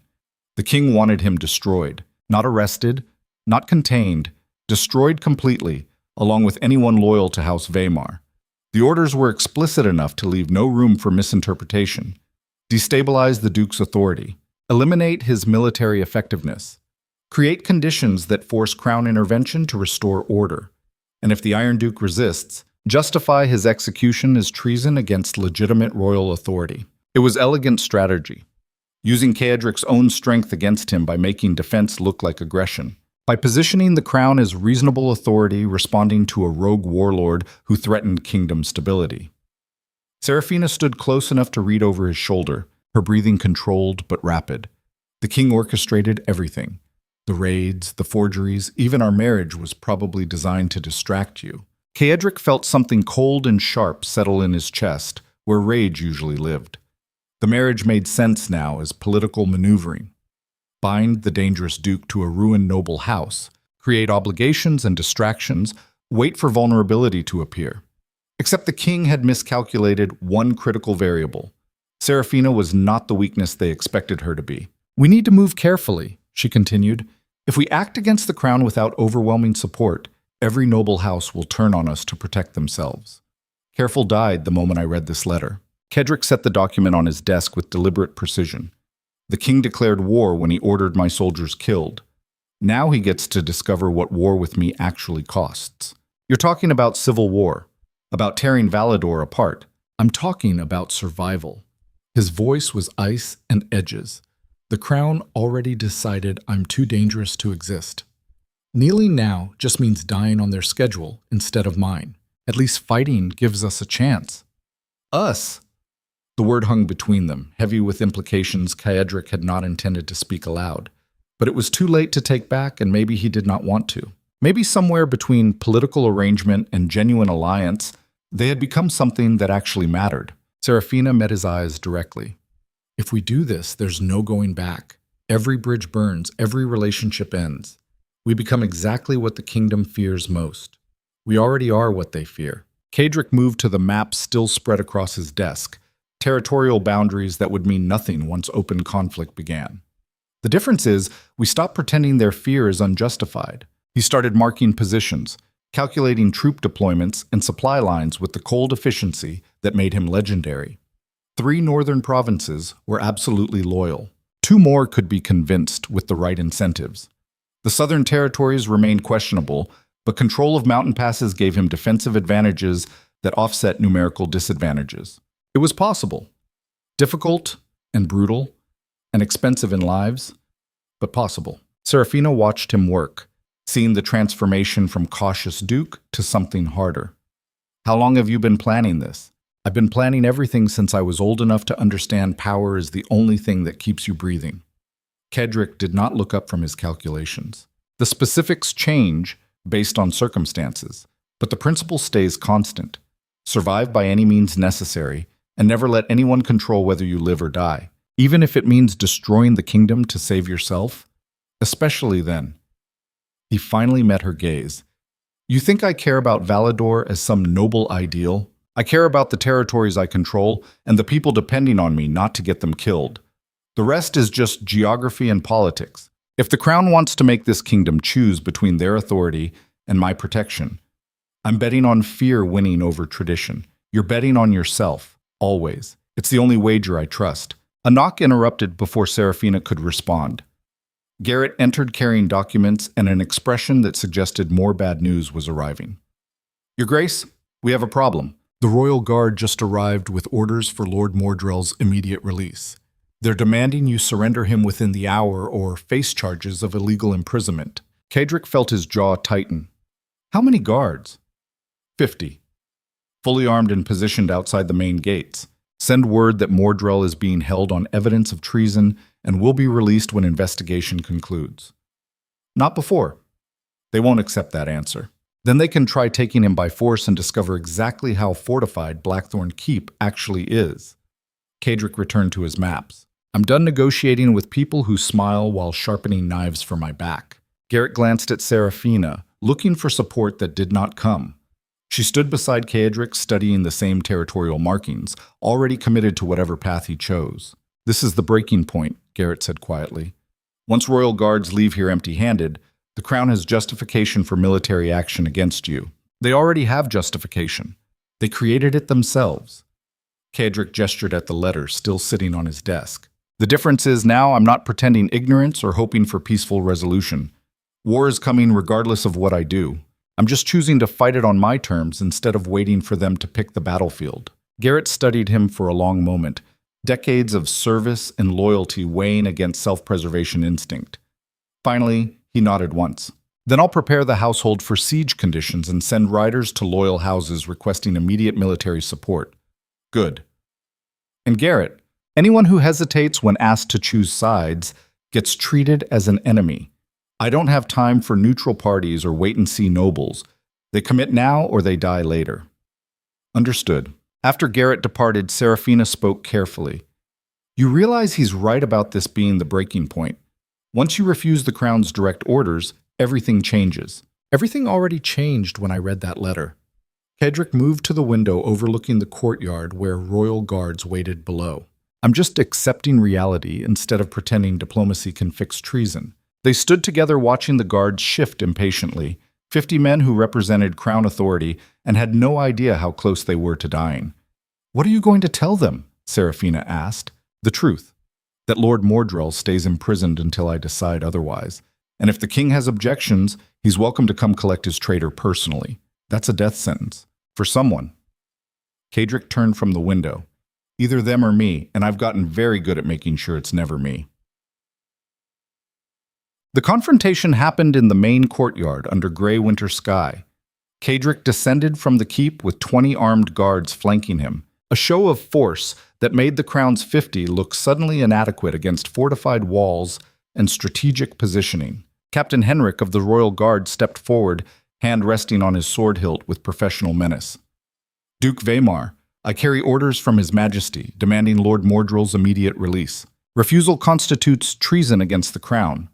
[SPEAKER 1] The king wanted him destroyed, not arrested, not contained, destroyed completely, along with anyone loyal to House Vaemar. The orders were explicit enough to leave no room for misinterpretation. Destabilize the Duke's authority. Eliminate his military effectiveness. Create conditions that force crown intervention to restore order. And if the Iron Duke resists, justify his execution as treason against legitimate royal authority. It was elegant strategy, using Cedric's own strength against him by making defense look like aggression, by positioning the crown as reasonable authority responding to a rogue warlord who threatened kingdom stability. Saraphina stood close enough to read over his shoulder, her breathing controlled but rapid. The king orchestrated everything. The raids, the forgeries, even our marriage was probably designed to distract you. Cedric felt something cold and sharp settle in his chest, where rage usually lived. The marriage made sense now as political maneuvering. Bind the dangerous duke to a ruined noble house, create obligations and distractions, wait for vulnerability to appear. Except the king had miscalculated one critical variable. Saraphina was not the weakness they expected her to be. "We need to move carefully," she continued. "If we act against the crown without overwhelming support, every noble house will turn on us to protect themselves." Careful died the moment I read this letter. Cedric set the document on his desk with deliberate precision. The king declared war when he ordered my soldiers killed. Now he gets to discover what war with me actually costs. You're talking about civil war, about tearing Valador apart. I'm talking about survival. His voice was ice and edges. The crown already decided I'm too dangerous to exist. Kneeling now just means dying on their schedule instead of mine. At least fighting gives us a chance. Us? The word hung between them, heavy with implications Cedric had not intended to speak aloud. But it was too late to take back, and maybe he did not want to. Maybe somewhere between political arrangement and genuine alliance, they had become something that actually mattered. Saraphina met his eyes directly. "If we do this, there's no going back. Every bridge burns, every relationship ends. We become exactly what the kingdom fears most. We already are what they fear." Cedric moved to the map still spread across his desk, territorial boundaries that would mean nothing once open conflict began. The difference is, we stopped pretending their fear is unjustified. He started marking positions, calculating troop deployments and supply lines with the cold efficiency that made him legendary. 3 northern provinces were absolutely loyal. 2 more could be convinced with the right incentives. The southern territories remained questionable, but control of mountain passes gave him defensive advantages that offset numerical disadvantages. It was possible. Difficult and brutal and expensive in lives, but possible. Saraphina watched him work, seeing the transformation from cautious duke to something harder. "How long have you been planning this?" "I've been planning everything since I was old enough to understand power is the only thing that keeps you breathing." Cedric did not look up from his calculations. The specifics change based on circumstances, but the principle stays constant. Survive by any means necessary, and never let anyone control whether you live or die, even if it means destroying the kingdom to save yourself. Especially then. He finally met her gaze. "You think I care about Valador as some noble ideal? I care about the territories I control and the people depending on me not to get them killed. The rest is just geography and politics. If the crown wants to make this kingdom choose between their authority and my protection, I'm betting on fear winning over tradition. You're betting on yourself, always. It's the only wager I trust." A knock interrupted before Saraphina could respond. Garrett entered carrying documents and an expression that suggested more bad news was arriving. "Your Grace, we have a problem. The Royal Guard just arrived with orders for Lord Mordril's immediate release. They're demanding you surrender him within the hour or face charges of illegal imprisonment." Cedric felt his jaw tighten. How many guards? 50. Fully armed and positioned outside the main gates. Send word that Mordril is being held on evidence of treason and will be released when investigation concludes. Not before. They won't accept that answer. Then they can try taking him by force and discover exactly how fortified Blackthorne Keep actually is. Cadric returned to his maps. I'm done negotiating with people who smile while sharpening knives for my back. Garrett glanced at Saraphina, looking for support that did not come. She stood beside Cadric, studying the same territorial markings, already committed to whatever path he chose. This is the breaking point, Garrett said quietly. Once royal guards leave here empty-handed, the Crown has justification for military action against you. They already have justification. They created it themselves. Cadric gestured at the letter still sitting on his desk. The difference is now I'm not pretending ignorance or hoping for peaceful resolution. War is coming regardless of what I do. I'm just choosing to fight it on my terms instead of waiting for them to pick the battlefield. Garrett studied him for a long moment, decades of service and loyalty weighing against self-preservation instinct. Finally, he nodded once. Then I'll prepare the household for siege conditions and send riders to loyal houses requesting immediate military support. Good. And Garrett, anyone who hesitates when asked to choose sides gets treated as an enemy. I don't have time for neutral parties or wait-and-see nobles. They commit now or they die later. Understood. After Garrett departed, Saraphina spoke carefully. You realize he's right about this being the breaking point. Once you refuse the Crown's direct orders, everything changes. Everything already changed when I read that letter. Cadric moved to the window overlooking the courtyard where royal guards waited below. I'm just accepting reality instead of pretending diplomacy can fix treason. They stood together watching the guards shift impatiently, 50 men who represented Crown authority and had no idea how close they were to dying. What are you going to tell them? Saraphina asked. The truth. That Lord Mordril stays imprisoned until I decide otherwise. And if the king has objections, he's welcome to come collect his traitor personally. That's a death sentence. For someone. Cadric turned from the window. Either them or me, and I've gotten very good at making sure it's never me. The confrontation happened in the main courtyard under gray winter sky. Cadric descended from the keep with 20 armed guards flanking him, a show of force that made the Crown's 50 look suddenly inadequate against fortified walls and strategic positioning. Captain Henrik of the Royal Guard stepped forward, hand resting on his sword hilt with professional menace. Duke Vaemar, I carry orders from His Majesty demanding Lord Mordril's immediate release. Refusal constitutes treason against the Crown.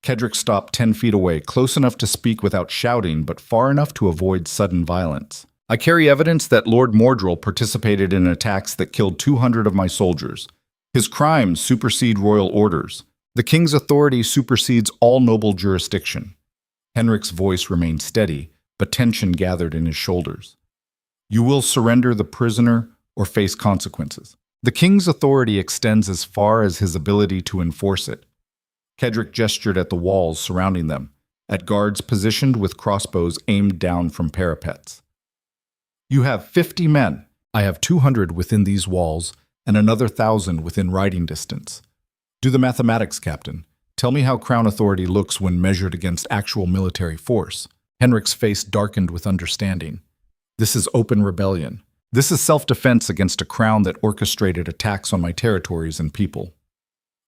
[SPEAKER 1] Cadric stopped 10 feet away, close enough to speak without shouting, but far enough to avoid sudden violence. I carry evidence that Lord Mordril participated in attacks that killed 200 of my soldiers. His crimes supersede royal orders. The king's authority supersedes all noble jurisdiction. Henrik's voice remained steady, but tension gathered in his shoulders. You will surrender the prisoner or face consequences. The king's authority extends as far as his ability to enforce it. Cadric gestured at the walls surrounding them, at guards positioned with crossbows aimed down from parapets. You have 50 men. I have 200 within these walls and another 1,000 within riding distance. Do the mathematics, Captain. Tell me how Crown authority looks when measured against actual military force. Henrik's face darkened with understanding. This is open rebellion. This is self-defense against a Crown that orchestrated attacks on my territories and people.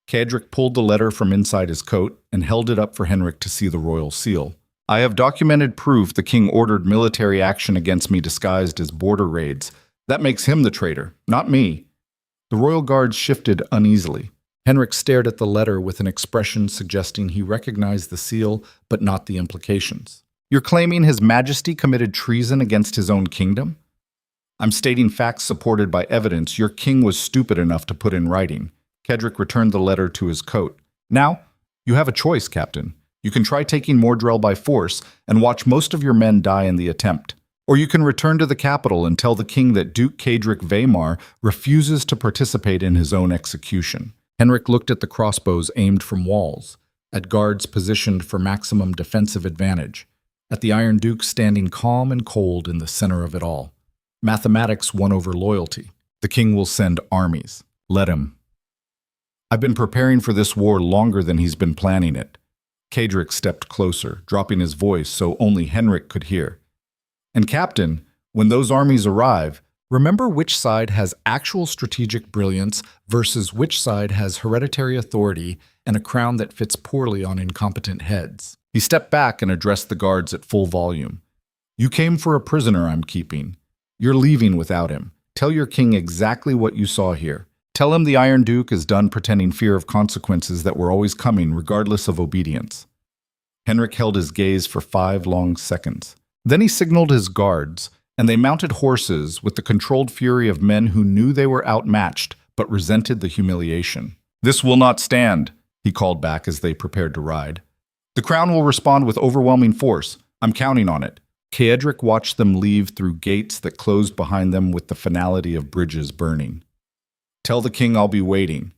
[SPEAKER 1] Cadric pulled the letter from inside his coat and held it up for Henrik to see the royal seal. I have documented proof the king ordered military action against me disguised as border raids. That makes him the traitor, not me. The royal guards shifted uneasily. Henrik stared at the letter with an expression suggesting he recognized the seal but not the implications. You're claiming His Majesty committed treason against his own kingdom? I'm stating facts supported by evidence your king was stupid enough to put in writing. Cadric returned the letter to his coat. Now, you have a choice, Captain. You can try taking Mordril by force and watch most of your men die in the attempt. Or you can return to the capital and tell the king that Duke Cadric Vaemar refuses to participate in his own execution. Henrik looked at the crossbows aimed from walls, at guards positioned for maximum defensive advantage, at the Iron Duke standing calm and cold in the center of it all. Mathematics won over loyalty. The king will send armies. Let him. I've been preparing for this war longer than he's been planning it. Cedric stepped closer, dropping his voice so only Henrik could hear. And Captain, when those armies arrive, remember which side has actual strategic brilliance versus which side has hereditary authority and a crown that fits poorly on incompetent heads. He stepped back and addressed the guards at full volume. You came for a prisoner I'm keeping. You're leaving without him. Tell your king exactly what you saw here. Tell him the Iron Duke is done pretending fear of consequences that were always coming regardless of obedience. Henrik held his gaze for 5 long seconds. Then he signaled his guards, and they mounted horses with the controlled fury of men who knew they were outmatched but resented the humiliation. This will not stand, he called back as they prepared to ride. The crown will respond with overwhelming force. I'm counting on it. Cedric watched them leave through gates that closed behind them with the finality of bridges burning. Tell the king I'll be waiting.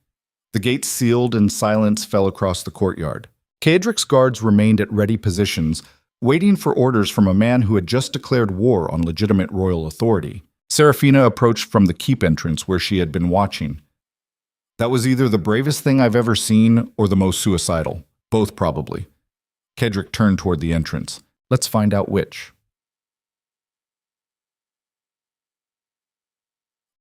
[SPEAKER 1] The gates sealed and silence fell across the courtyard. Cedric's guards remained at ready positions, waiting for orders from a man who had just declared war on legitimate royal authority. Saraphina approached from the keep entrance where she had been watching. That was either the bravest thing I've ever seen or the most suicidal. Both probably. Cedric turned toward the entrance. Let's find out which.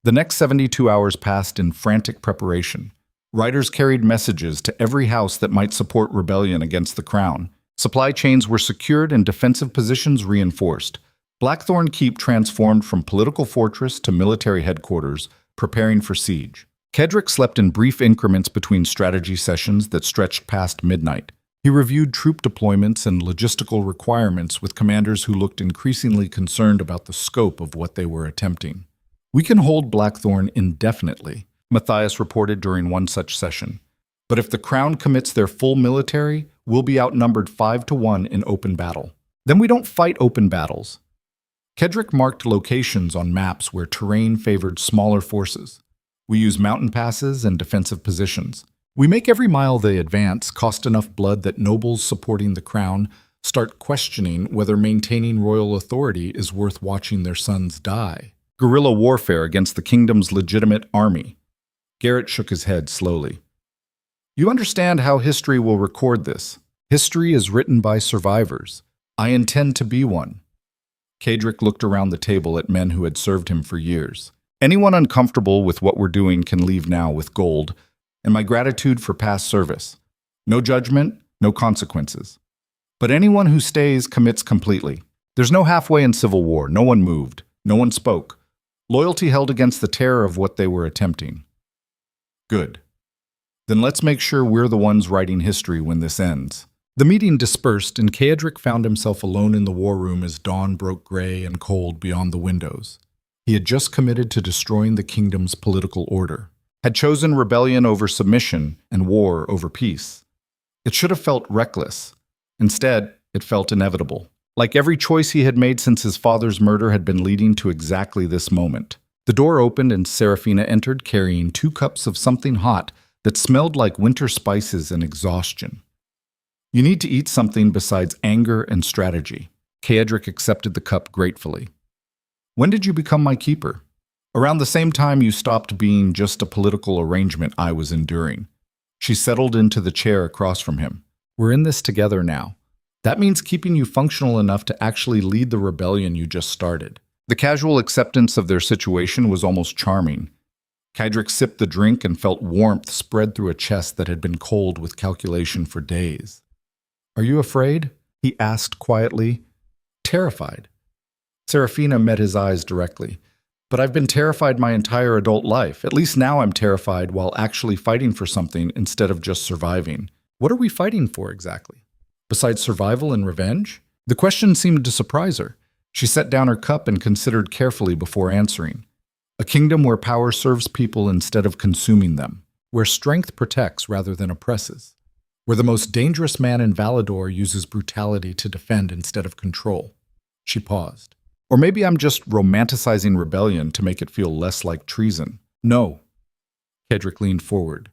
[SPEAKER 1] The next 72 hours passed in frantic preparation. Riders carried messages to every house that might support rebellion against the crown. Supply chains were secured and defensive positions reinforced. Blackthorne Keep transformed from political fortress to military headquarters, preparing for siege. Cedric slept in brief increments between strategy sessions that stretched past midnight. He reviewed troop deployments and logistical requirements with commanders who looked increasingly concerned about the scope of what they were attempting. We can hold Blackthorne indefinitely, Matthias reported during one such session. But if the crown commits their full military, we'll be outnumbered 5-1 in open battle. Then we don't fight open battles. Cedric marked locations on maps where terrain favored smaller forces. We use mountain passes and defensive positions. We make every mile they advance cost enough blood that nobles supporting the crown start questioning whether maintaining royal authority is worth watching their sons die. Guerrilla warfare against the kingdom's legitimate army. Garrett shook his head slowly. You understand how history will record this. History is written by survivors. I intend to be one. Cedric looked around the table at men who had served him for years. Anyone uncomfortable with what we're doing can leave now with gold, and my gratitude for past service. No judgment, no consequences. But anyone who stays commits completely. There's no halfway in civil war. No one moved. No one spoke. Loyalty held against the terror of what they were attempting. Good. Then let's make sure we're the ones writing history when this ends. The meeting dispersed, and Cedric found himself alone in the war room as dawn broke gray and cold beyond the windows. He had just committed to destroying the kingdom's political order, had chosen rebellion over submission and war over peace. It should have felt reckless. Instead, it felt inevitable. Like every choice he had made since his father's murder had been leading to exactly this moment. The door opened and Saraphina entered carrying 2 cups of something hot that smelled like winter spices and exhaustion. You need to eat something besides anger and strategy. Cedric accepted the cup gratefully. When did you become my keeper? Around the same time you stopped being just a political arrangement I was enduring. She settled into the chair across from him. We're in this together now. That means keeping you functional enough to actually lead the rebellion you just started. The casual acceptance of their situation was almost charming. Cedric sipped the drink and felt warmth spread through a chest that had been cold with calculation for days. Are you afraid? He asked quietly. Terrified. Saraphina met his eyes directly. But I've been terrified my entire adult life. At least now I'm terrified while actually fighting for something instead of just surviving. What are we fighting for exactly? Besides survival and revenge? The question seemed to surprise her. She set down her cup and considered carefully before answering. A kingdom where power serves people instead of consuming them. Where strength protects rather than oppresses. Where the most dangerous man in Valador uses brutality to defend instead of control. She paused. Or maybe I'm just romanticizing rebellion to make it feel less like treason. No. Cedric leaned forward.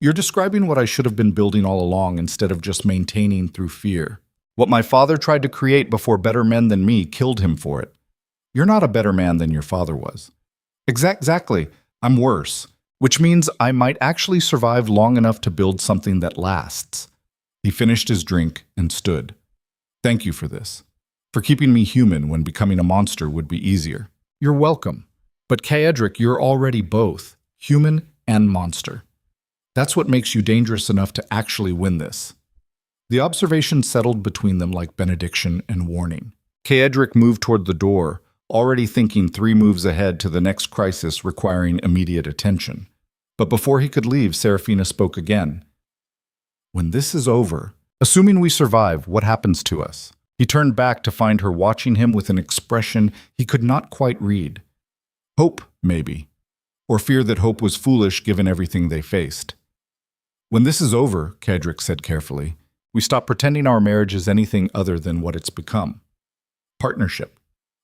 [SPEAKER 1] You're describing what I should have been building all along instead of just maintaining through fear. What my father tried to create before better men than me killed him for it. You're not a better man than your father was. Exactly. I'm worse, which means I might actually survive long enough to build something that lasts. He finished his drink and stood. Thank you for this. For keeping me human when becoming a monster would be easier. You're welcome. But Kaedric, you're already both, human and monster. That's what makes you dangerous enough to actually win this. The observation settled between them like benediction and warning. Kaedric moved toward the door, already thinking 3 moves ahead to the next crisis requiring immediate attention. But before he could leave, Saraphina spoke again. When this is over, assuming we survive, what happens to us? He turned back to find her watching him with an expression he could not quite read. Hope, maybe. Or fear that hope was foolish given everything they faced. When this is over, Kaedric said carefully, we stop pretending our marriage is anything other than what it's become. Partnership.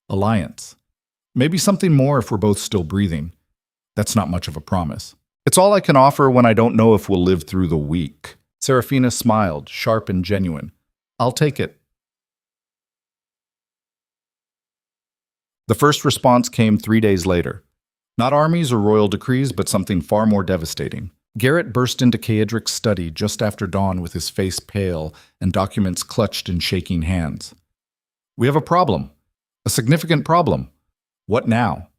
[SPEAKER 1] Alliance. Maybe something more if we're both still breathing. That's not much of a promise. It's all I can offer when I don't know if we'll live through the week. Saraphina smiled, sharp and genuine. I'll take it. The first response came 3 days later. Not armies or royal decrees, but something far more devastating. Garrett burst into Kaedric's study just after dawn with his face pale and documents clutched in shaking hands. We have a problem. A significant problem. What now?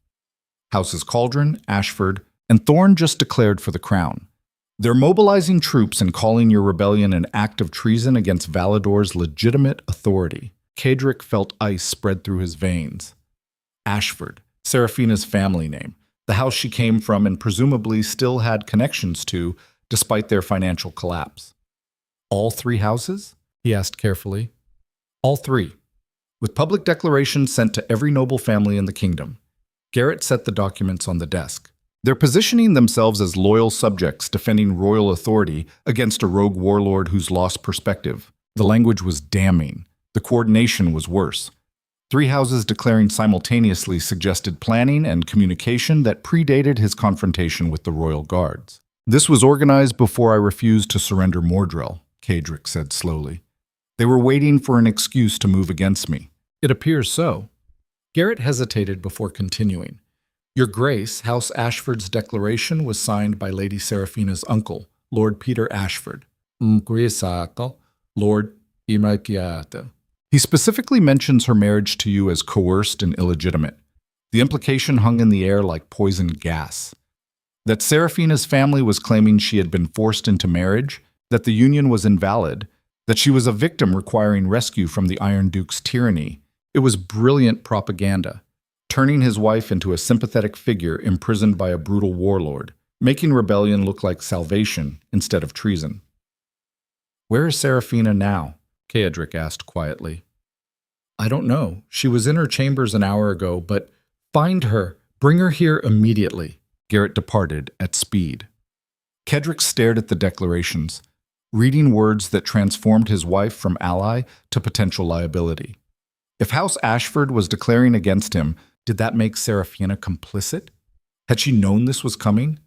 [SPEAKER 1] Houses Cauldron, Ashford, and Thorne just declared for the crown. They're mobilizing troops and calling your rebellion an act of treason against Valador's legitimate authority. Kaedric felt ice spread through his veins. Ashford, Seraphina's family name, the house she came from and presumably still had connections to, despite their financial collapse. All 3 houses? He asked carefully. All 3. With public declarations sent to every noble family in the kingdom. Garrett set the documents on the desk. They're positioning themselves as loyal subjects defending royal authority against a rogue warlord who's lost perspective. The language was damning. The coordination was worse. 3 houses declaring simultaneously suggested planning and communication that predated his confrontation with the royal guards. This was organized before I refused to surrender Mordril, Kaedric said slowly. They were waiting for an excuse to move against me. It appears so. Garrett hesitated before continuing. Your Grace, House Ashford's declaration was signed by Lady Seraphina's uncle, Lord Peter Ashford. Lord Imprisoning. He specifically mentions her marriage to you as coerced and illegitimate. The implication hung in the air like poison gas. That Seraphina's family was claiming she had been forced into marriage, that the union was invalid, that she was a victim requiring rescue from the Iron Duke's tyranny. It was brilliant propaganda, turning his wife into a sympathetic figure imprisoned by a brutal warlord, making rebellion look like salvation instead of treason. Where is Seraphina now? Kaedric asked quietly. I don't know. She was in her chambers an hour ago, but find her. Bring her here immediately. Garrett departed at speed. Kaedric stared at the declarations, reading words that transformed his wife from ally to potential liability. If House Ashford was declaring against him, did that make Seraphina complicit? Had she known this was coming?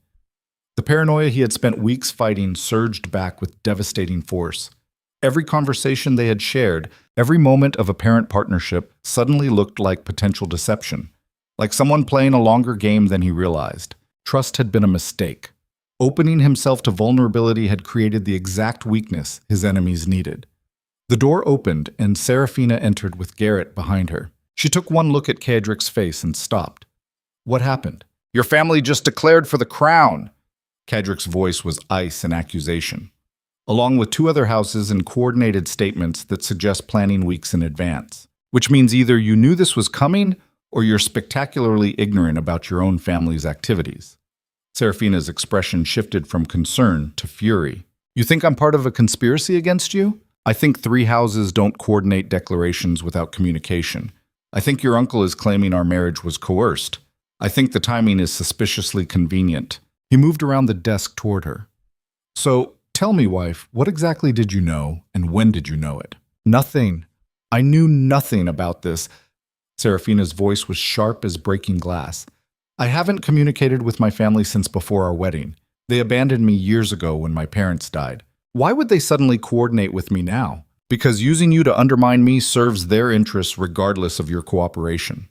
[SPEAKER 1] The paranoia he had spent weeks fighting surged back with devastating force. Every conversation they had shared, every moment of apparent partnership suddenly looked like potential deception, like someone playing a longer game than he realized. Trust had been a mistake. Opening himself to vulnerability had created the exact weakness his enemies needed. The door opened and Seraphina entered with Garrett behind her. She took one look at Kaedric's face and stopped. What happened? Your family just declared for the crown. Kaedric's voice was ice and accusation, along with 2 other houses in coordinated statements that suggest planning weeks in advance, which means either you knew this was coming or you're spectacularly ignorant about your own family's activities. Seraphina's expression shifted from concern to fury. You think I'm part of a conspiracy against you? I think 3 houses don't coordinate declarations without communication. I think your uncle is claiming our marriage was coerced. I think the timing is suspiciously convenient. He moved around the desk toward her. So, tell me, wife, what exactly did you know, and when did you know it? Nothing. I knew nothing about this. Seraphina's voice was sharp as breaking glass. I haven't communicated with my family since before our wedding. They abandoned me years ago when my parents died. Why would they suddenly coordinate with me now? Because using you to undermine me serves their interests regardless of your cooperation.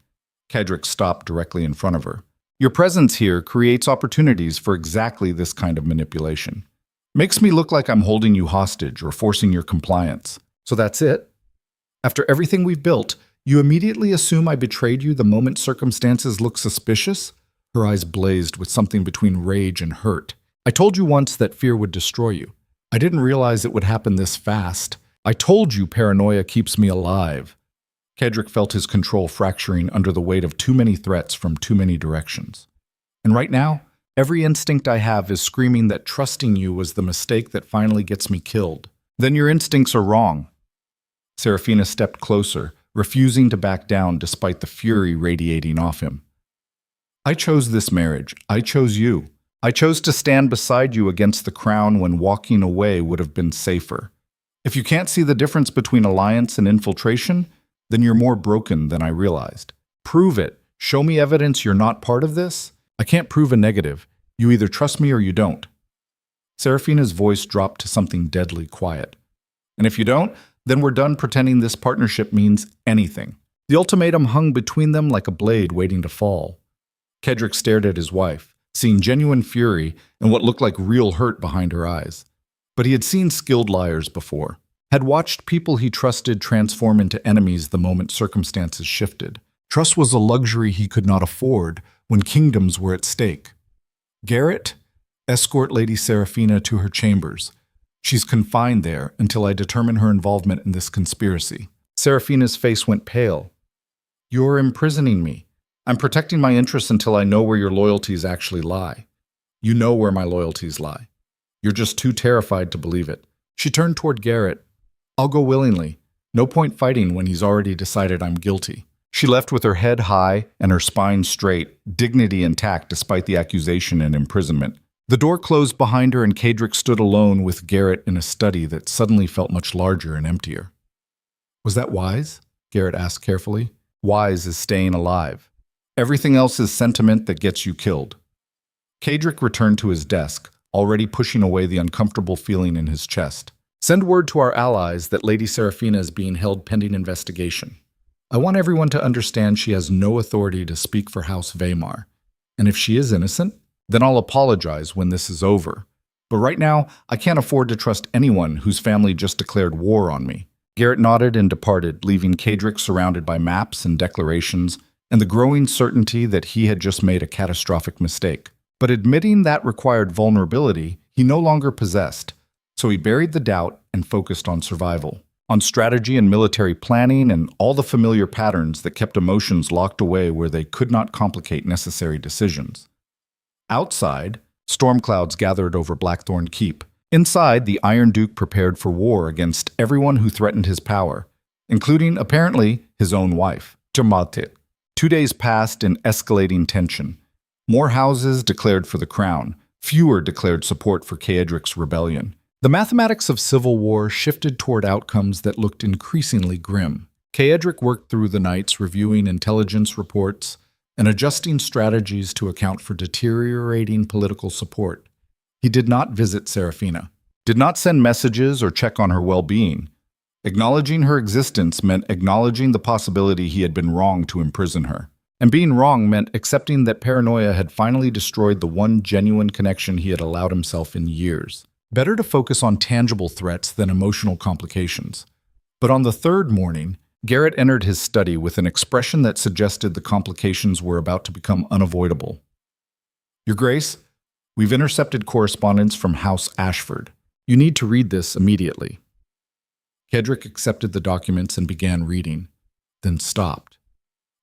[SPEAKER 1] Kaedric stopped directly in front of her. Your presence here creates opportunities for exactly this kind of manipulation. Makes me look like I'm holding you hostage or forcing your compliance. So that's it? After everything we've built, you immediately assume I betrayed you the moment circumstances look suspicious? Her eyes blazed with something between rage and hurt. I told you once that fear would destroy you. I didn't realize it would happen this fast. I told you paranoia keeps me alive. Kedrick felt his control fracturing under the weight of too many threats from too many directions. And right now, every instinct I have is screaming that trusting you was the mistake that finally gets me killed. Then your instincts are wrong. Saraphina stepped closer, refusing to back down despite the fury radiating off him. I chose this marriage. I chose you. I chose to stand beside you against the crown when walking away would have been safer. If you can't see the difference between alliance and infiltration, then you're more broken than I realized. Prove it. Show me evidence you're not part of this. I can't prove a negative. You either trust me or you don't. Saraphina's voice dropped to something deadly quiet. And if you don't, then we're done pretending this partnership means anything. The ultimatum hung between them like a blade waiting to fall. Kedrick stared at his wife, seeing genuine fury and what looked like real hurt behind her eyes. But he had seen skilled liars before, had watched people he trusted transform into enemies the moment circumstances shifted. Trust was a luxury he could not afford when kingdoms were at stake. Garrett, escort Lady Saraphina to her chambers. She's confined there until I determine her involvement in this conspiracy. Saraphina's face went pale. You're imprisoning me. I'm protecting my interests until I know where your loyalties actually lie. You know where my loyalties lie. You're just too terrified to believe it. She turned toward Garrett. I'll go willingly. No point fighting when he's already decided I'm guilty. She left with her head high and her spine straight, dignity intact despite the accusation and imprisonment. The door closed behind her and Kedrick stood alone with Garrett in a study that suddenly felt much larger and emptier. Was that wise? Garrett asked carefully. Wise is staying alive. Everything else is sentiment that gets you killed. Kedrick returned to his desk, already pushing away the uncomfortable feeling in his chest. Send word to our allies that Lady Saraphina is being held pending investigation. I want everyone to understand she has no authority to speak for House Vaymar. And if she is innocent, then I'll apologize when this is over. But right now, I can't afford to trust anyone whose family just declared war on me. Garrett nodded and departed, leaving Kedrick surrounded by maps and declarations and the growing certainty that he had just made a catastrophic mistake. But admitting that required vulnerability, he no longer possessed, so he buried the doubt and focused on survival, on strategy and military planning and all the familiar patterns that kept emotions locked away where they could not complicate necessary decisions. Outside, storm clouds gathered over Blackthorne Keep. Inside, the Iron Duke prepared for war against everyone who threatened his power, including, apparently, his own wife, Jamatit. 2 days passed in escalating tension. More houses declared for the crown, fewer declared support for Kedrick's rebellion. The mathematics of civil war shifted toward outcomes that looked increasingly grim. Kedrick worked through the nights reviewing intelligence reports and adjusting strategies to account for deteriorating political support. He did not visit Saraphina, did not send messages or check on her well-being. Acknowledging her existence meant acknowledging the possibility he had been wrong to imprison her. And being wrong meant accepting that paranoia had finally destroyed the one genuine connection he had allowed himself in years. Better to focus on tangible threats than emotional complications. But on the third morning, Garrett entered his study with an expression that suggested the complications were about to become unavoidable. Your Grace, we've intercepted correspondence from House Ashford. You need to read this immediately. Kedrick accepted the documents and began reading, then stopped.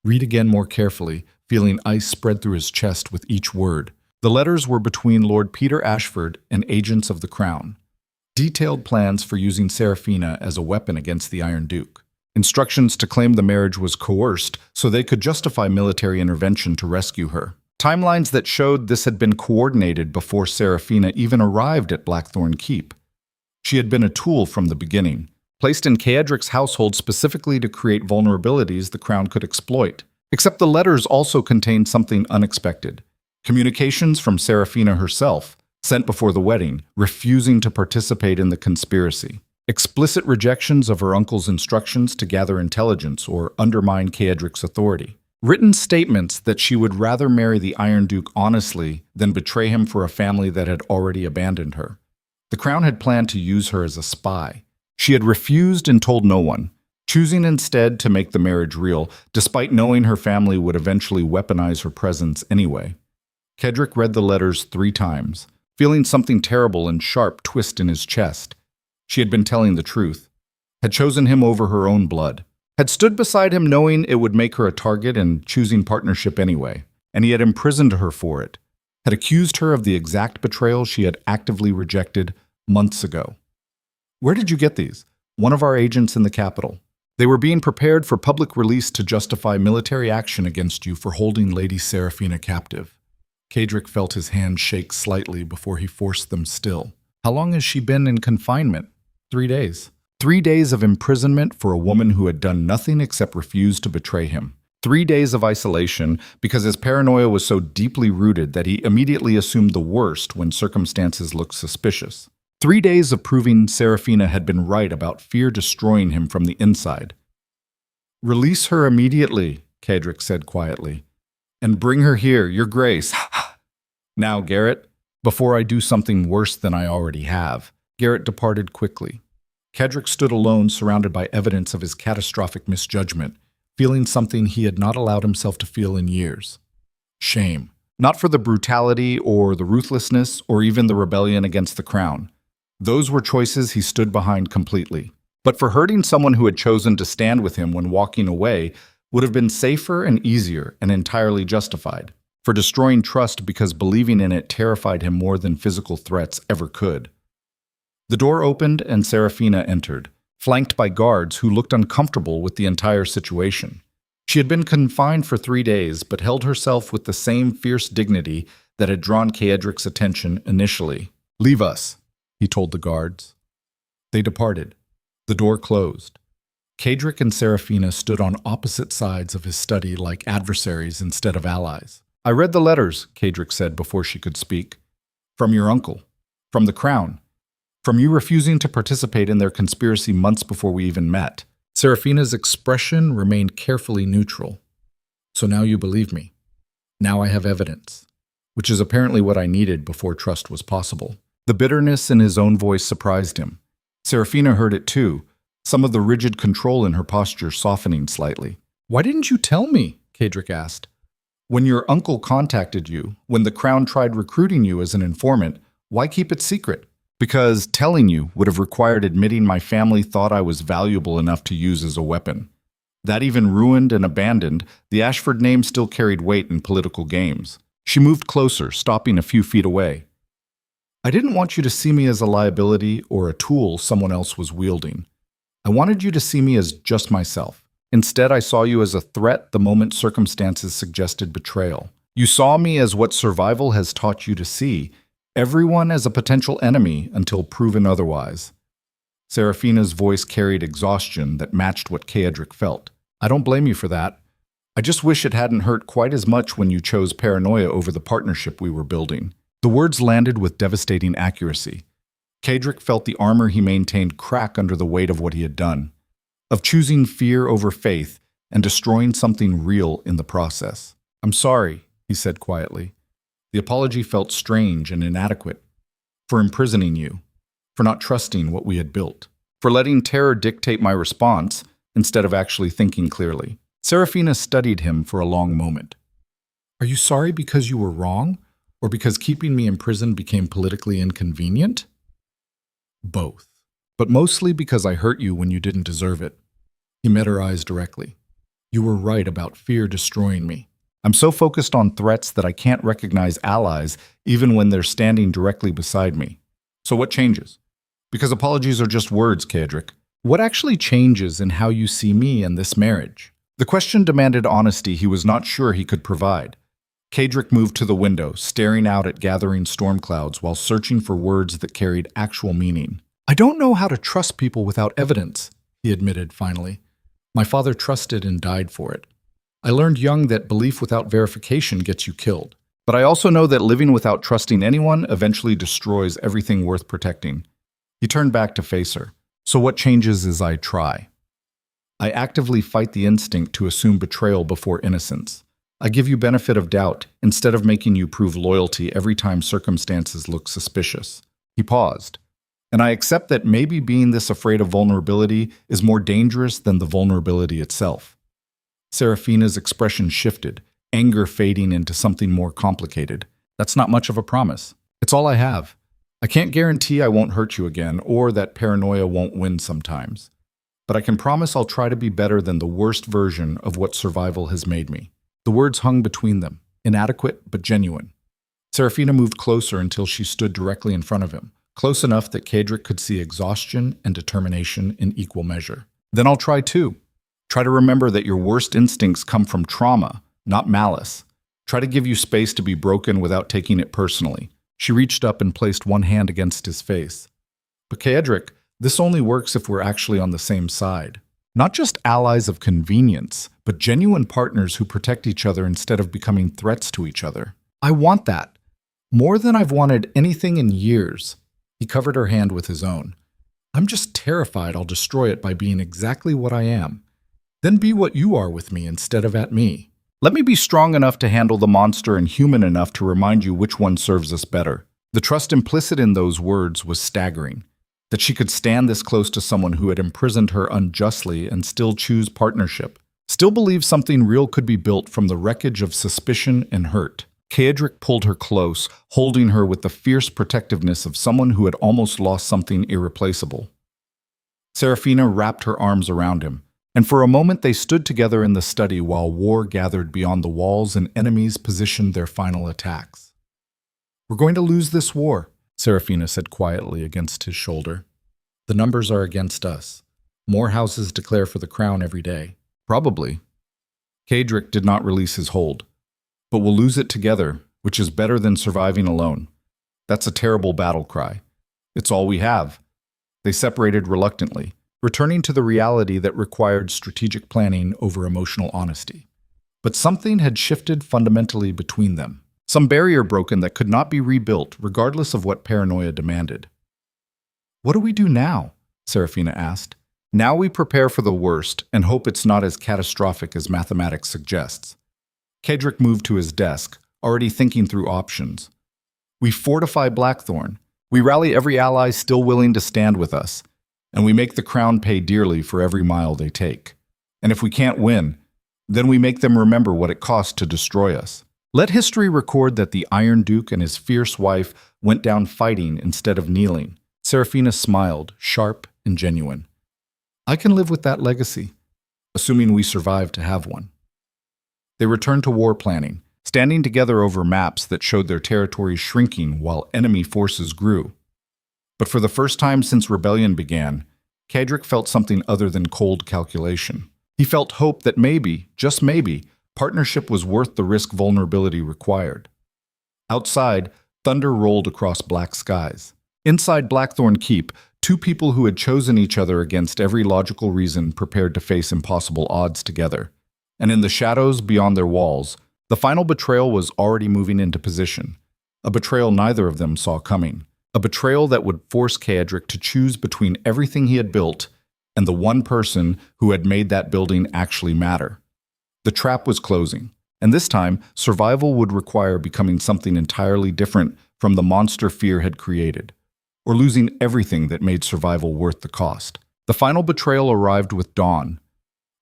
[SPEAKER 1] Read again more carefully, feeling ice spread through his chest with each word. The letters were between Lord Peter Ashford and agents of the Crown. Detailed plans for using Saraphina as a weapon against the Iron Duke. Instructions to claim the marriage was coerced so they could justify military intervention to rescue her. Timelines that showed this had been coordinated before Saraphina even arrived at Blackthorne Keep. She had been a tool from the beginning, placed in Kedrick's household specifically to create vulnerabilities the Crown could exploit. Except the letters also contained something unexpected. Communications from Saraphina herself, sent before the wedding, refusing to participate in the conspiracy. Explicit rejections of her uncle's instructions to gather intelligence or undermine Kedrick's authority. Written statements that she would rather marry the Iron Duke honestly than betray him for a family that had already abandoned her. The Crown had planned to use her as a spy. She had refused and told no one, choosing instead to make the marriage real, despite knowing her family would eventually weaponize her presence anyway. Cedric read the letters 3 times, feeling something terrible and sharp twist in his chest. She had been telling the truth, had chosen him over her own blood, had stood beside him knowing it would make her a target and choosing partnership anyway, and he had imprisoned her for it, had accused her of the exact betrayal she had actively rejected months ago. Where did you get these? One of our agents in the capital. They were being prepared for public release to justify military action against you for holding Lady Saraphina captive. Cedric felt his hand shake slightly before he forced them still. How long has she been in confinement? 3 days. 3 days of imprisonment for a woman who had done nothing except refuse to betray him. 3 days of isolation because his paranoia was so deeply rooted that he immediately assumed the worst when circumstances looked suspicious. 3 days of proving Saraphina had been right about fear destroying him from the inside. "Release her immediately," Cedric said quietly, "and bring her here, your grace." "Now, Garrett, before I do something worse than I already have." Garrett departed quickly. Cedric stood alone, surrounded by evidence of his catastrophic misjudgment, feeling something he had not allowed himself to feel in years. Shame. Not for the brutality or the ruthlessness or even the rebellion against the Crown. Those were choices he stood behind completely. But for hurting someone who had chosen to stand with him when walking away would have been safer and easier and entirely justified. For destroying trust because believing in it terrified him more than physical threats ever could. The door opened and Saraphina entered, flanked by guards who looked uncomfortable with the entire situation. She had been confined for 3 days, but held herself with the same fierce dignity that had drawn Cedric's attention initially. "Leave us," he told the guards. They departed. The door closed. Cedric and Saraphina stood on opposite sides of his study like adversaries instead of allies. "I read the letters," Cedric said before she could speak. "From your uncle. From the Crown. From you refusing to participate in their conspiracy months before we even met." Seraphina's expression remained carefully neutral. "So now you believe me. Now I have evidence." Which is apparently what I needed before trust was possible. The bitterness in his own voice surprised him. Saraphina heard it too, some of the rigid control in her posture softening slightly. "Why didn't you tell me?" Cedric asked. "When your uncle contacted you, when the Crown tried recruiting you as an informant, why keep it secret?" "Because telling you would have required admitting my family thought I was valuable enough to use as a weapon. That even ruined and abandoned, the Ashford name still carried weight in political games." She moved closer, stopping a few feet away. "I didn't want you to see me as a liability or a tool someone else was wielding. I wanted you to see me as just myself. Instead, I saw you as a threat the moment circumstances suggested betrayal. You saw me as what survival has taught you to see, everyone as a potential enemy until proven otherwise." Seraphina's voice carried exhaustion that matched what Cedric felt. "I don't blame you for that. I just wish it hadn't hurt quite as much when you chose paranoia over the partnership we were building." The words landed with devastating accuracy. Cedric felt the armor he maintained crack under the weight of what he had done, of choosing fear over faith and destroying something real in the process. "I'm sorry," he said quietly. The apology felt strange and inadequate. "For imprisoning you, for not trusting what we had built, for letting terror dictate my response instead of actually thinking clearly." Seraphina studied him for a long moment. "Are you sorry because you were wrong, or because keeping me imprisoned became politically inconvenient?" "Both. But mostly because I hurt you when you didn't deserve it." He met her eyes directly. "You were right about fear destroying me. I'm so focused on threats that I can't recognize allies even when they're standing directly beside me. So what changes? Because apologies are just words, Cedric. What actually changes in how you see me and this marriage?" The question demanded honesty he was not sure he could provide. Cedric moved to the window, staring out at gathering storm clouds while searching for words that carried actual meaning. "I don't know how to trust people without evidence," he admitted finally. "My father trusted and died for it. I learned young that belief without verification gets you killed. But I also know that living without trusting anyone eventually destroys everything worth protecting." He turned back to face her. "So what changes as I try? I actively fight the instinct to assume betrayal before innocence. I give you benefit of doubt instead of making you prove loyalty every time circumstances look suspicious." He paused. And I accept that maybe being this afraid of vulnerability is more dangerous than the vulnerability itself. Saraphina's expression shifted, anger fading into something more complicated. That's not much of a promise. It's all I have. I can't guarantee I won't hurt you again, or that paranoia won't win sometimes. But I can promise I'll try to be better than the worst version of what survival has made me. The words hung between them, inadequate but genuine. Saraphina moved closer until she stood directly in front of him, close enough that Cedric could see exhaustion and determination in equal measure. Then I'll try too. Try to remember that your worst instincts come from trauma, not malice. Try to give you space to be broken without taking it personally. She reached up and placed one hand against his face. But Cedric, this only works if we're actually on the same side. Not just allies of convenience, but genuine partners who protect each other instead of becoming threats to each other. I want that. More than I've wanted anything in years. He covered her hand with his own. I'm just terrified I'll destroy it by being exactly what I am. Then be what you are with me instead of at me. Let me be strong enough to handle the monster and human enough to remind you which one serves us better. The trust implicit in those words was staggering. That she could stand this close to someone who had imprisoned her unjustly and still choose partnership. Still believe something real could be built from the wreckage of suspicion and hurt. Cedric pulled her close, holding her with the fierce protectiveness of someone who had almost lost something irreplaceable. Saraphina wrapped her arms around him, and for a moment they stood together in the study while war gathered beyond the walls and enemies positioned their final attacks. We're going to lose this war, Saraphina said quietly against his shoulder. The numbers are against us. More houses declare for the crown every day. Probably. Cedric did not release his hold. But we'll lose it together, which is better than surviving alone. That's a terrible battle cry. It's all we have. They separated reluctantly, returning to the reality that required strategic planning over emotional honesty. But something had shifted fundamentally between them. Some barrier broken that could not be rebuilt, regardless of what paranoia demanded. What do we do now? Saraphina asked. Now we prepare for the worst and hope it's not as catastrophic as mathematics suggests. Cedric moved to his desk, already thinking through options. We fortify Blackthorne. We rally every ally still willing to stand with us. And we make the crown pay dearly for every mile they take. And if we can't win, then we make them remember what it cost to destroy us. Let history record that the Iron Duke and his fierce wife went down fighting instead of kneeling. Saraphina smiled, sharp and genuine. I can live with that legacy, assuming we survive to have one. They returned to war planning, standing together over maps that showed their territories shrinking while enemy forces grew. But for the first time since rebellion began, Cedric felt something other than cold calculation. He felt hope that maybe, just maybe, partnership was worth the risk vulnerability required. Outside, thunder rolled across black skies. Inside Blackthorne Keep, two people who had chosen each other against every logical reason prepared to face impossible odds together. And in the shadows beyond their walls, the final betrayal was already moving into position. A betrayal neither of them saw coming. A betrayal that would force Cedric to choose between everything he had built and the one person who had made that building actually matter. The trap was closing, and this time, survival would require becoming something entirely different from the monster fear had created, or losing everything that made survival worth the cost. The final betrayal arrived with dawn.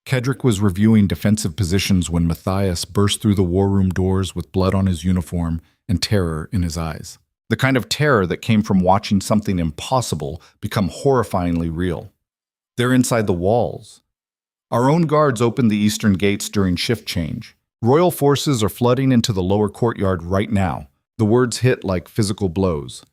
[SPEAKER 1] Cedric was reviewing defensive positions when Matthias burst through the war room doors with blood on his uniform and terror in his eyes. The kind of terror that came from watching something impossible become horrifyingly real. They're inside the walls. Our own guards opened the eastern gates during shift change. Royal forces are flooding into the lower courtyard right now. The words hit like physical blows.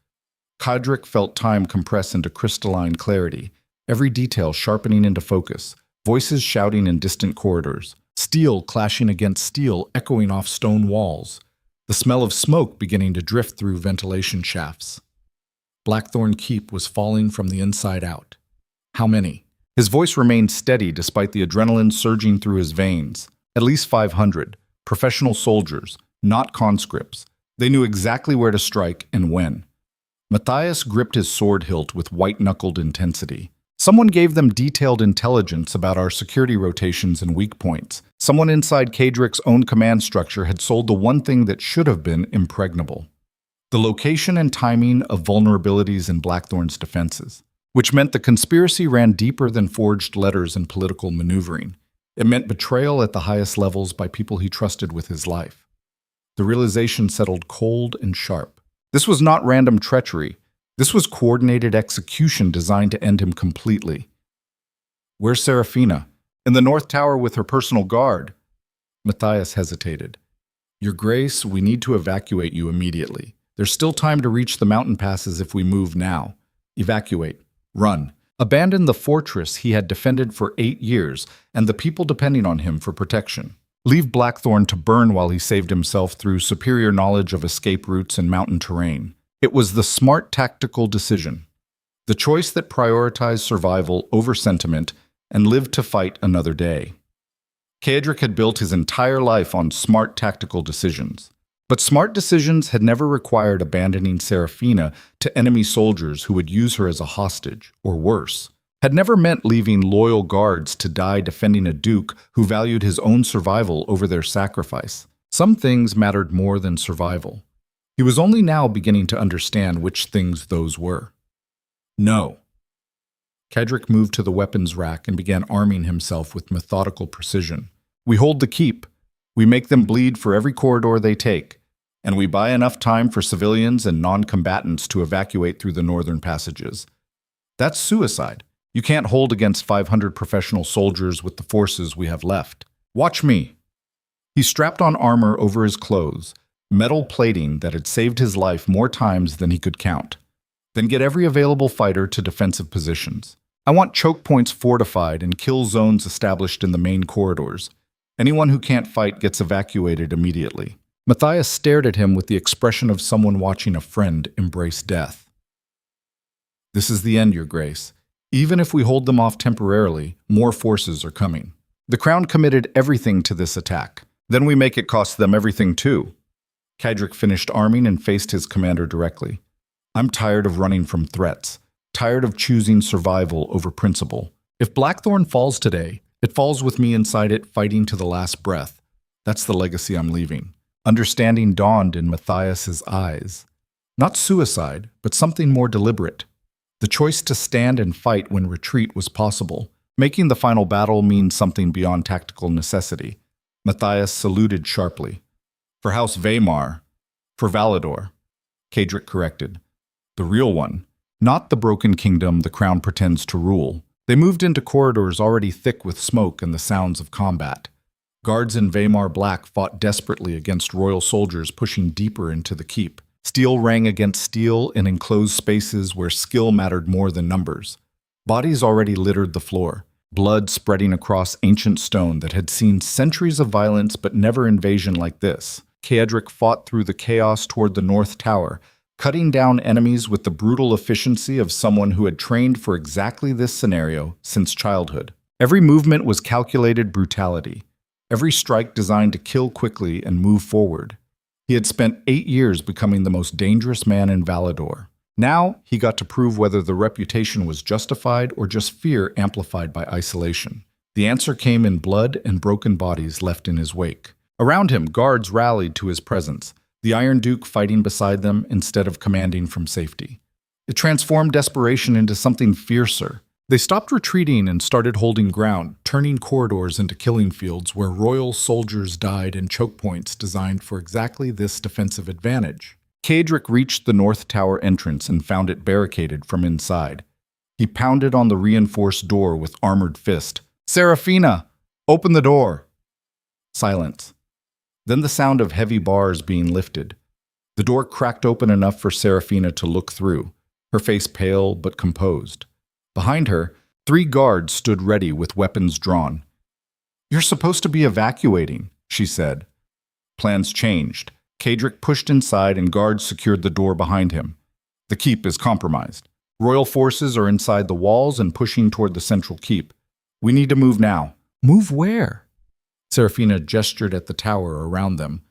[SPEAKER 1] Cedric felt time compress into crystalline clarity, every detail sharpening into focus. Voices shouting in distant corridors, steel clashing against steel echoing off stone walls, the smell of smoke beginning to drift through ventilation shafts. Blackthorne Keep was falling from the inside out. How many? His voice remained steady despite the adrenaline surging through his veins. At least 500, professional soldiers, not conscripts. They knew exactly where to strike and when. Matthias gripped his sword hilt with white-knuckled intensity. Someone gave them detailed intelligence about our security rotations and weak points. Someone inside Cedric's own command structure had sold the one thing that should have been impregnable. the location and timing of vulnerabilities in Blackthorne's defenses, which meant the conspiracy ran deeper than forged letters and political maneuvering. It meant betrayal at the highest levels by people he trusted with his life. The realization settled cold and sharp. This was not random treachery. This was coordinated execution designed to end him completely. Where's Saraphina? In the North Tower with her personal guard. Matthias hesitated. Your Grace, we need to evacuate you immediately. There's still time to reach the mountain passes if we move now. Evacuate. Run. Abandon the fortress he had defended for 8 years and the people depending on him for protection. Leave Blackthorne to burn while he saved himself through superior knowledge of escape routes and mountain terrain. It was the smart tactical decision. The choice that prioritized survival over sentiment and lived to fight another day. Cedric had built his entire life on smart tactical decisions. But smart decisions had never required abandoning Saraphina to enemy soldiers who would use her as a hostage, or worse. Had never meant leaving loyal guards to die defending a duke who valued his own survival over their sacrifice. Some things mattered more than survival. He was only now beginning to understand which things those were. No. Cedric moved to the weapons rack and began arming himself with methodical precision. We hold the keep. We make them bleed for every corridor they take. And we buy enough time for civilians and non-combatants to evacuate through the northern passages. That's suicide. You can't hold against 500 professional soldiers with the forces we have left. Watch me. He strapped on armor over his clothes, metal plating that had saved his life more times than he could count. Then get every available fighter to defensive positions. I want choke points fortified and kill zones established in the main corridors. Anyone who can't fight gets evacuated immediately. Matthias stared at him with the expression of someone watching a friend embrace death. This is the end, Your Grace. Even if we hold them off temporarily, more forces are coming. The Crown committed everything to this attack. Then we make it cost them everything too. Cedric finished arming and faced his commander directly. I'm tired of running from threats, tired of choosing survival over principle. If Blackthorne falls today, it falls with me inside it, fighting to the last breath. That's the legacy I'm leaving. Understanding dawned in Matthias's eyes. Not suicide, but something more deliberate. The choice to stand and fight when retreat was possible, making the final battle mean something beyond tactical necessity. Matthias saluted sharply. For House Weimar. For Valador. Cedric corrected. The real one, not the broken kingdom the crown pretends to rule. They moved into corridors already thick with smoke and the sounds of combat. Guards in Weimar Black fought desperately against royal soldiers pushing deeper into the keep. Steel rang against steel in enclosed spaces where skill mattered more than numbers. Bodies already littered the floor, blood spreading across ancient stone that had seen centuries of violence but never invasion like this. Cedric fought through the chaos toward the North Tower, cutting down enemies with the brutal efficiency of someone who had trained for exactly this scenario since childhood. Every movement was calculated brutality. Every strike designed to kill quickly and move forward. He had spent 8 years becoming the most dangerous man in Valador. Now, he got to prove whether the reputation was justified or just fear amplified by isolation. The answer came in blood and broken bodies left in his wake. Around him, guards rallied to his presence, the Iron Duke fighting beside them instead of commanding from safety. It transformed desperation into something fiercer. They stopped retreating and started holding ground, turning corridors into killing fields where royal soldiers died in choke points designed for exactly this defensive advantage. Cedric reached the North Tower entrance and found it barricaded from inside. He pounded on the reinforced door with armored fist. "Saraphina! Open the door!" Silence. Then the sound of heavy bars being lifted. The door cracked open enough for Saraphina to look through, her face pale but composed. Behind her, 3 guards stood ready with weapons drawn. "You're supposed to be evacuating," she said. Plans changed. Cedric pushed inside and guards secured the door behind him. The keep is compromised. Royal forces are inside the walls and pushing toward the central keep. We need to move now. Move where? Saraphina gestured at the tower around them.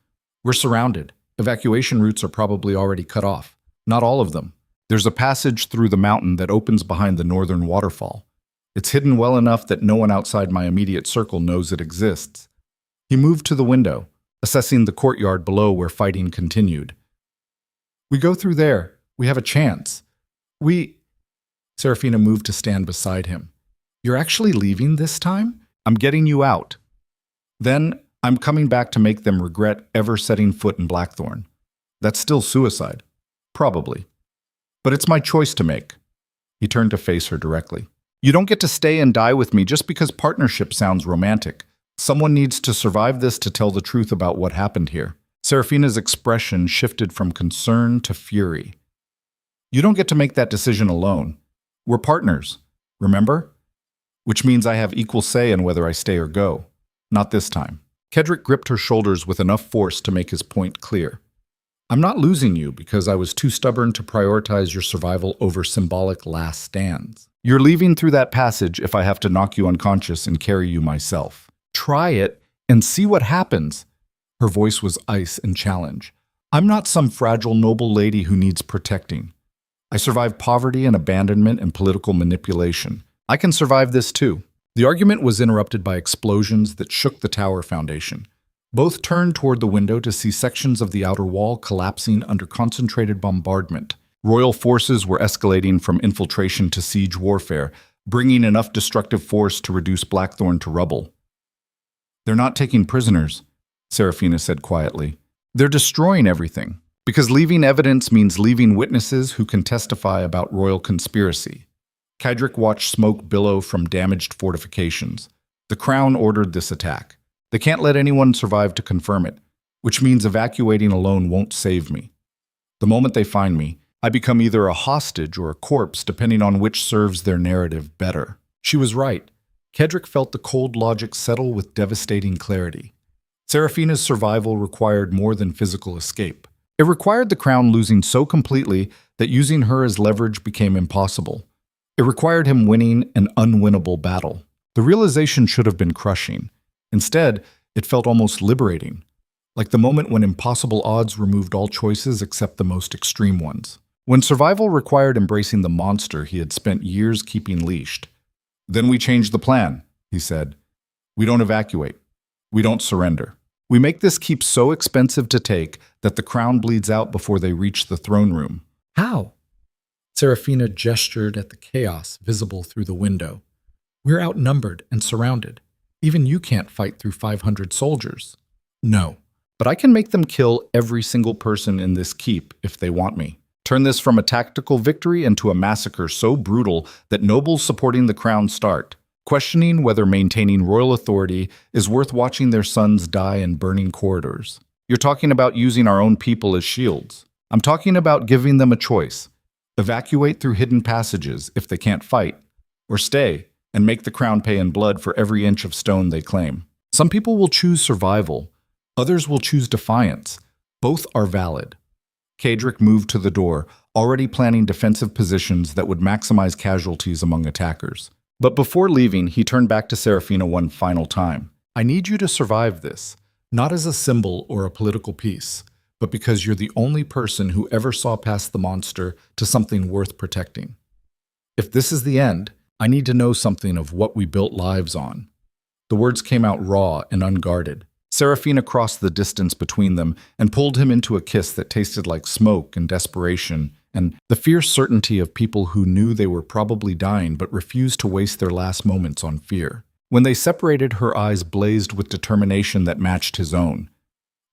[SPEAKER 1] We're surrounded. Evacuation routes are probably already cut off. Not all of them. There's a passage through the mountain that opens behind the northern waterfall. It's hidden well enough that no one outside my immediate circle knows it exists. He moved to the window, assessing the courtyard below where fighting continued. We go through there. We have a chance. Seraphina moved to stand beside him. You're actually leaving this time? I'm getting you out. Then I'm coming back to make them regret ever setting foot in Blackthorne. That's still suicide. Probably. But it's my choice to make. He turned to face her directly. You don't get to stay and die with me just because partnership sounds romantic. Someone needs to survive this to tell the truth about what happened here. Seraphina's expression shifted from concern to fury. You don't get to make that decision alone. We're partners, remember? Which means I have equal say in whether I stay or go. Not this time. Kedrick gripped her shoulders with enough force to make his point clear. I'm not losing you because I was too stubborn to prioritize your survival over symbolic last stands. You're leaving through that passage if I have to knock you unconscious and carry you myself. Try it and see what happens. Her voice was ice and challenge. I'm not some fragile noble lady who needs protecting. I survived poverty and abandonment and political manipulation. I can survive this too. The argument was interrupted by explosions that shook the tower foundation. Both turned toward the window to see sections of the outer wall collapsing under concentrated bombardment. Royal forces were escalating from infiltration to siege warfare, bringing enough destructive force to reduce Blackthorne to rubble. They're not taking prisoners, Seraphina said quietly. They're destroying everything, because leaving evidence means leaving witnesses who can testify about royal conspiracy. Kedrick watched smoke billow from damaged fortifications. The Crown ordered this attack. They can't let anyone survive to confirm it, which means evacuating alone won't save me. The moment they find me, I become either a hostage or a corpse, depending on which serves their narrative better. She was right. Kedrick felt the cold logic settle with devastating clarity. Seraphina's survival required more than physical escape. It required the Crown losing so completely that using her as leverage became impossible. It required him winning an unwinnable battle. The realization should have been crushing. Instead, it felt almost liberating, like the moment when impossible odds removed all choices except the most extreme ones. When survival required embracing the monster he had spent years keeping leashed. Then we changed the plan, he said. We don't evacuate. We don't surrender. We make this keep so expensive to take that the Crown bleeds out before they reach the throne room. How? Seraphina gestured at the chaos visible through the window. We're outnumbered and surrounded. Even you can't fight through 500 soldiers. No, but I can make them kill every single person in this keep if they want me. Turn this from a tactical victory into a massacre so brutal that nobles supporting the Crown start questioning whether maintaining royal authority is worth watching their sons die in burning corridors. You're talking about using our own people as shields. I'm talking about giving them a choice. Evacuate through hidden passages if they can't fight, or stay and make the Crown pay in blood for every inch of stone they claim. Some people will choose survival. Others will choose defiance. Both are valid. Kedrick moved to the door, already planning defensive positions that would maximize casualties among attackers. But before leaving, he turned back to Seraphina one final time. I need you to survive this, not as a symbol or a political piece, but because you're the only person who ever saw past the monster to something worth protecting. If this is the end, I need to know something of what we built lives on. The words came out raw and unguarded. Seraphina crossed the distance between them and pulled him into a kiss that tasted like smoke and desperation and the fierce certainty of people who knew they were probably dying but refused to waste their last moments on fear. When they separated, her eyes blazed with determination that matched his own.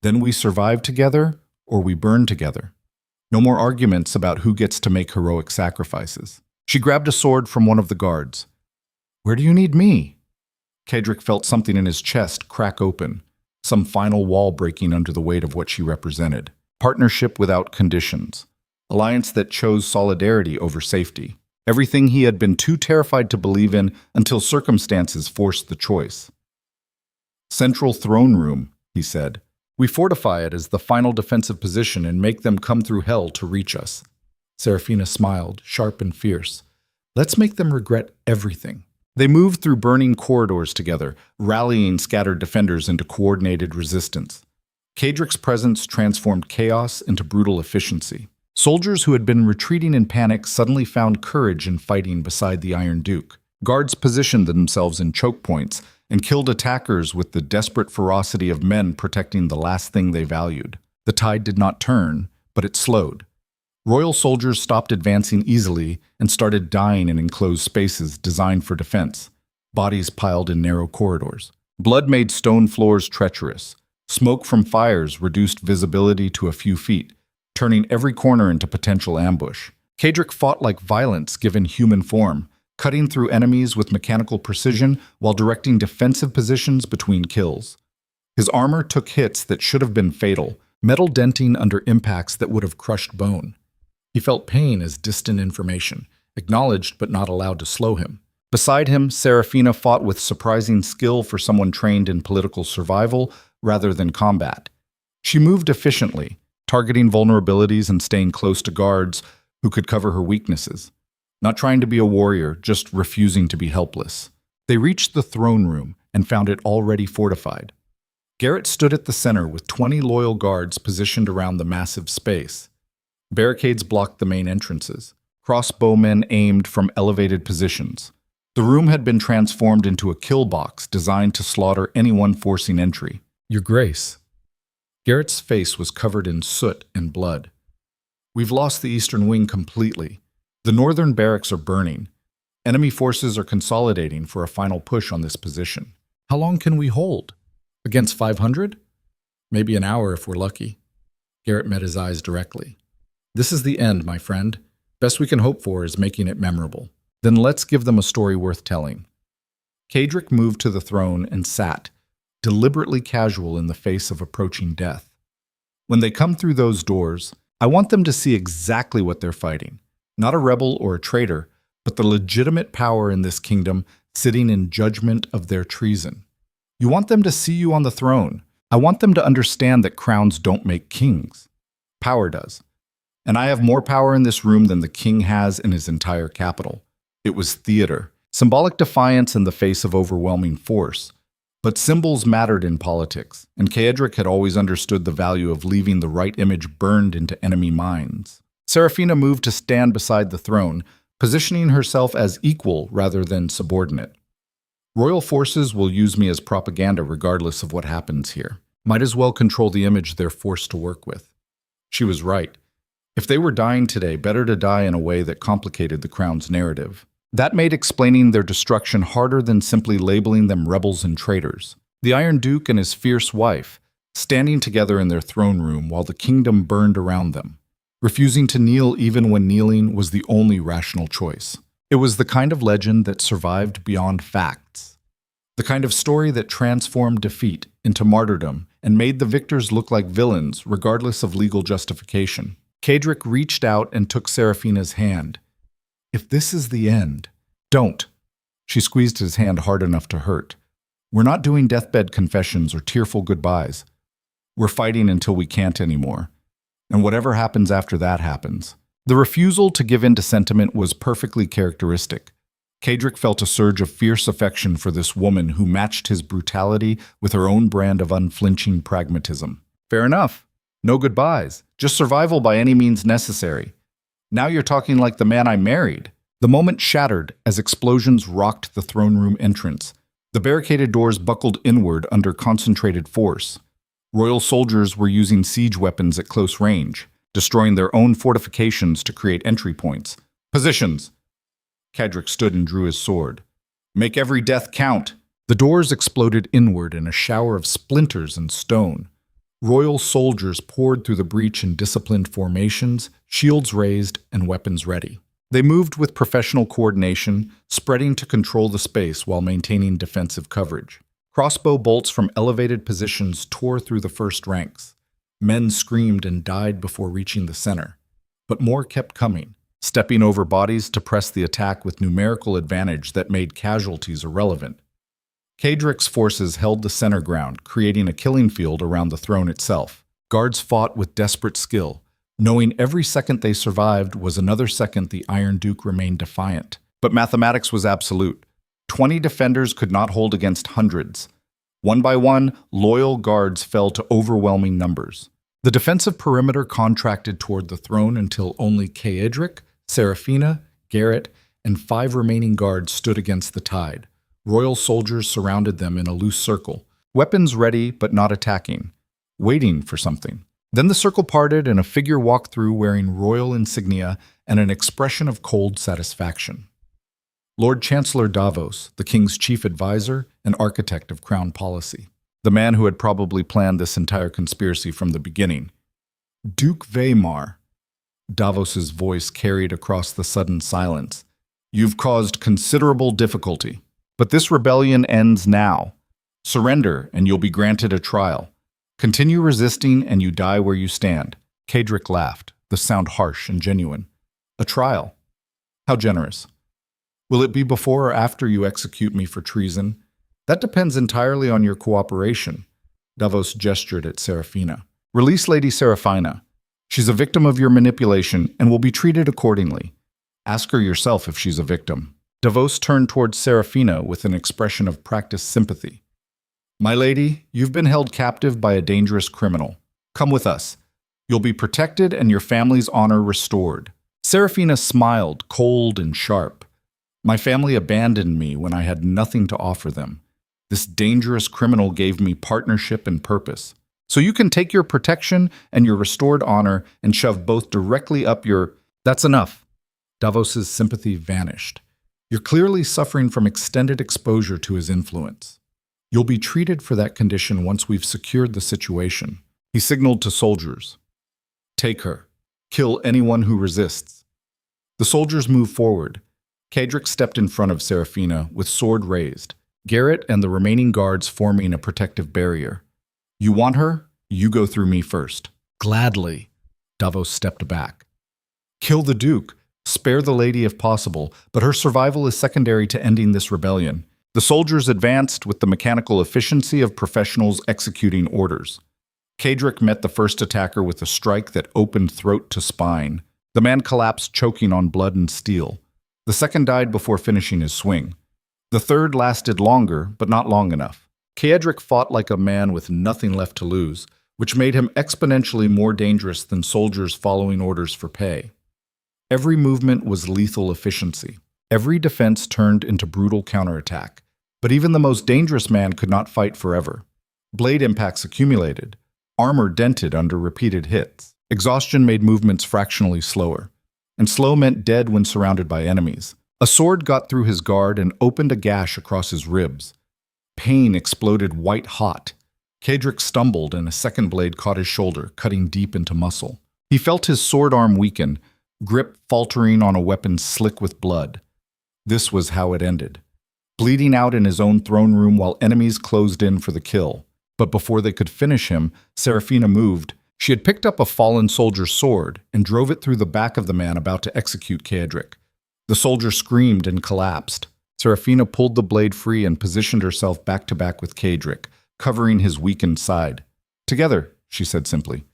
[SPEAKER 1] Then we survive together, or we burn together. No more arguments about who gets to make heroic sacrifices. She grabbed a sword from one of the guards. Where do you need me? Kedrick felt something in his chest crack open, some final wall breaking under the weight of what she represented. Partnership without conditions. Alliance that chose solidarity over safety. Everything he had been too terrified to believe in until circumstances forced the choice. Central throne room, he said. We fortify it as the final defensive position and make them come through hell to reach us. Seraphina smiled, sharp and fierce. Let's make them regret everything. They moved through burning corridors together, rallying scattered defenders into coordinated resistance. Kedrick's presence transformed chaos into brutal efficiency. Soldiers who had been retreating in panic suddenly found courage in fighting beside the Iron Duke. Guards positioned themselves in choke points and killed attackers with the desperate ferocity of men protecting the last thing they valued. The tide did not turn, but it slowed. Royal soldiers stopped advancing easily and started dying in enclosed spaces designed for defense, bodies piled in narrow corridors. Blood made stone floors treacherous. Smoke from fires reduced visibility to a few feet, turning every corner into potential ambush. Cadric fought like violence given human form, cutting through enemies with mechanical precision while directing defensive positions between kills. His armor took hits that should have been fatal, metal denting under impacts that would have crushed bone. He felt pain as distant information, acknowledged but not allowed to slow him. Beside him, Saraphina fought with surprising skill for someone trained in political survival rather than combat. She moved efficiently, targeting vulnerabilities and staying close to guards who could cover her weaknesses. Not trying to be a warrior, just refusing to be helpless. They reached the throne room and found it already fortified. Garrett stood at the center with 20 loyal guards positioned around the massive space. Barricades blocked the main entrances. Crossbowmen aimed from elevated positions. The room had been transformed into a kill box designed to slaughter anyone forcing entry. Your Grace. Garrett's face was covered in soot and blood. We've lost the eastern wing completely. The northern barracks are burning. Enemy forces are consolidating for a final push on this position. How long can we hold? Against 500? Maybe an hour if we're lucky. Garrett met his eyes directly. This is the end, my friend. Best we can hope for is making it memorable. Then let's give them a story worth telling. Cadric moved to the throne and sat, deliberately casual in the face of approaching death. When they come through those doors, I want them to see exactly what they're fighting. Not a rebel or a traitor, but the legitimate power in this kingdom sitting in judgment of their treason. You want them to see you on the throne. I want them to understand that crowns don't make kings. Power does. And I have more power in this room than the king has in his entire capital. It was theater, symbolic defiance in the face of overwhelming force. But symbols mattered in politics, and Cadric had always understood the value of leaving the right image burned into enemy minds. Saraphina moved to stand beside the throne, positioning herself as equal rather than subordinate. Royal forces will use me as propaganda regardless of what happens here. Might as well control the image they're forced to work with. She was right. If they were dying today, better to die in a way that complicated the crown's narrative. That made explaining their destruction harder than simply labeling them rebels and traitors. The Iron Duke and his fierce wife, standing together in their throne room while the kingdom burned around them. Refusing to kneel even when kneeling was the only rational choice. It was the kind of legend that survived beyond facts. The kind of story that transformed defeat into martyrdom and made the victors look like villains regardless of legal justification. Cadric reached out and took Saraphina's hand. If this is the end, don't. She squeezed his hand hard enough to hurt. We're not doing deathbed confessions or tearful goodbyes. We're fighting until we can't anymore. And whatever happens after that happens. The refusal to give in to sentiment was perfectly characteristic. Cadric felt a surge of fierce affection for this woman who matched his brutality with her own brand of unflinching pragmatism. Fair enough. No goodbyes. Just survival by any means necessary. Now you're talking like the man I married. The moment shattered as explosions rocked the throne room entrance. The barricaded doors buckled inward under concentrated force. Royal soldiers were using siege weapons at close range, destroying their own fortifications to create entry points. Positions! Cadric stood and drew his sword. Make every death count! The doors exploded inward in a shower of splinters and stone. Royal soldiers poured through the breach in disciplined formations, shields raised and weapons ready. They moved with professional coordination, spreading to control the space while maintaining defensive coverage. Crossbow bolts from elevated positions tore through the first ranks. Men screamed and died before reaching the center. But more kept coming, stepping over bodies to press the attack with numerical advantage that made casualties irrelevant. Cadric's forces held the center ground, creating a killing field around the throne itself. Guards fought with desperate skill, knowing every second they survived was another second the Iron Duke remained defiant. But mathematics was absolute. 20 defenders could not hold against hundreds. One by one, loyal guards fell to overwhelming numbers. The defensive perimeter contracted toward the throne until only Cadric, Saraphina, Garrett, and 5 remaining guards stood against the tide. Royal soldiers surrounded them in a loose circle, weapons ready but not attacking, waiting for something. Then the circle parted and a figure walked through wearing royal insignia and an expression of cold satisfaction. Lord Chancellor Davos, the king's chief advisor and architect of crown policy. The man who had probably planned this entire conspiracy from the beginning. Duke Vaemar, Davos's voice carried across the sudden silence. You've caused considerable difficulty, but this rebellion ends now. Surrender and you'll be granted a trial. Continue resisting and you die where you stand. Cedric laughed, the sound harsh and genuine. A trial? How generous. Will it be before or after you execute me for treason? That depends entirely on your cooperation. Davos gestured at Saraphina. Release Lady Saraphina. She's a victim of your manipulation and will be treated accordingly. Ask her yourself if she's a victim. Davos turned towards Saraphina with an expression of practiced sympathy. My lady, you've been held captive by a dangerous criminal. Come with us. You'll be protected and your family's honor restored. Saraphina smiled, cold and sharp. My family abandoned me when I had nothing to offer them. This dangerous criminal gave me partnership and purpose. So you can take your protection and your restored honor and shove both directly up your... That's enough. Davos's sympathy vanished. You're clearly suffering from extended exposure to his influence. You'll be treated for that condition once we've secured the situation. He signaled to soldiers. Take her. Kill anyone who resists. The soldiers moved forward. Cedric stepped in front of Saraphina with sword raised, Garrett and the remaining guards forming a protective barrier. You want her? You go through me first. Gladly. Davos stepped back. Kill the Duke. Spare the lady if possible, but her survival is secondary to ending this rebellion. The soldiers advanced with the mechanical efficiency of professionals executing orders. Cedric met the first attacker with a strike that opened throat to spine. The man collapsed, choking on blood and steel. The second died before finishing his swing. The third lasted longer, but not long enough. Cedric fought like a man with nothing left to lose, which made him exponentially more dangerous than soldiers following orders for pay. Every movement was lethal efficiency. Every defense turned into brutal counterattack. But even the most dangerous man could not fight forever. Blade impacts accumulated. Armor dented under repeated hits. Exhaustion made movements fractionally slower. And slow meant dead when surrounded by enemies. A sword got through his guard and opened a gash across his ribs. Pain exploded white-hot. Cedric stumbled and a second blade caught his shoulder, cutting deep into muscle. He felt his sword arm weaken, grip faltering on a weapon slick with blood. This was how it ended. Bleeding out in his own throne room while enemies closed in for the kill. But before they could finish him, Saraphina moved. She had picked up a fallen soldier's sword and drove it through the back of the man about to execute Cedric. The soldier screamed and collapsed. Saraphina pulled the blade free and positioned herself back-to-back with Cedric, covering his weakened side. Together, she said simply.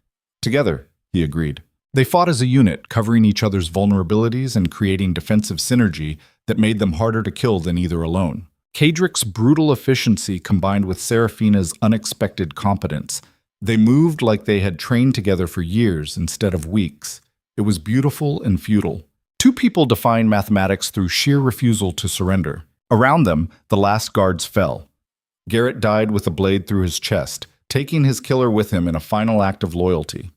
[SPEAKER 1] Together, he agreed. They fought as a unit, covering each other's vulnerabilities and creating defensive synergy that made them harder to kill than either alone. Cedric's brutal efficiency combined with Saraphina's unexpected competence. They moved like they had trained together for years instead of weeks. It was beautiful and futile. Two people defined mathematics through sheer refusal to surrender. Around them, the last guards fell. Garrett died with a blade through his chest, taking his killer with him in a final act of loyalty.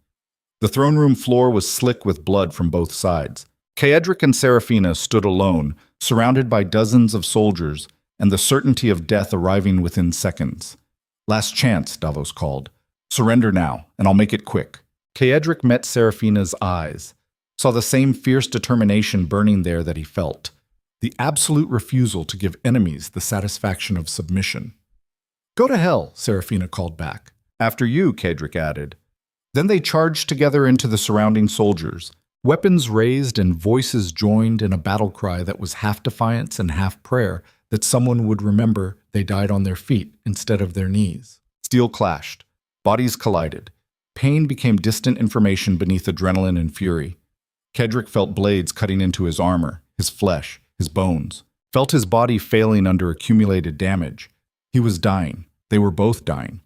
[SPEAKER 1] The throne room floor was slick with blood from both sides. Cedric and Saraphina stood alone, surrounded by dozens of soldiers, and the certainty of death arriving within seconds. Last chance, Davos called. Surrender now, and I'll make it quick. Cedric met Saraphina's eyes, saw the same fierce determination burning there that he felt. The absolute refusal to give enemies the satisfaction of submission. Go to hell, Saraphina called back. After you, Cedric added. Then they charged together into the surrounding soldiers, weapons raised and voices joined in a battle cry that was half defiance and half prayer that someone would remember they died on their feet instead of their knees. Steel clashed. Bodies collided. Pain became distant information beneath adrenaline and fury. Cedric felt blades cutting into his armor, his flesh, his bones. Felt his body failing under accumulated damage. He was dying. They were both dying.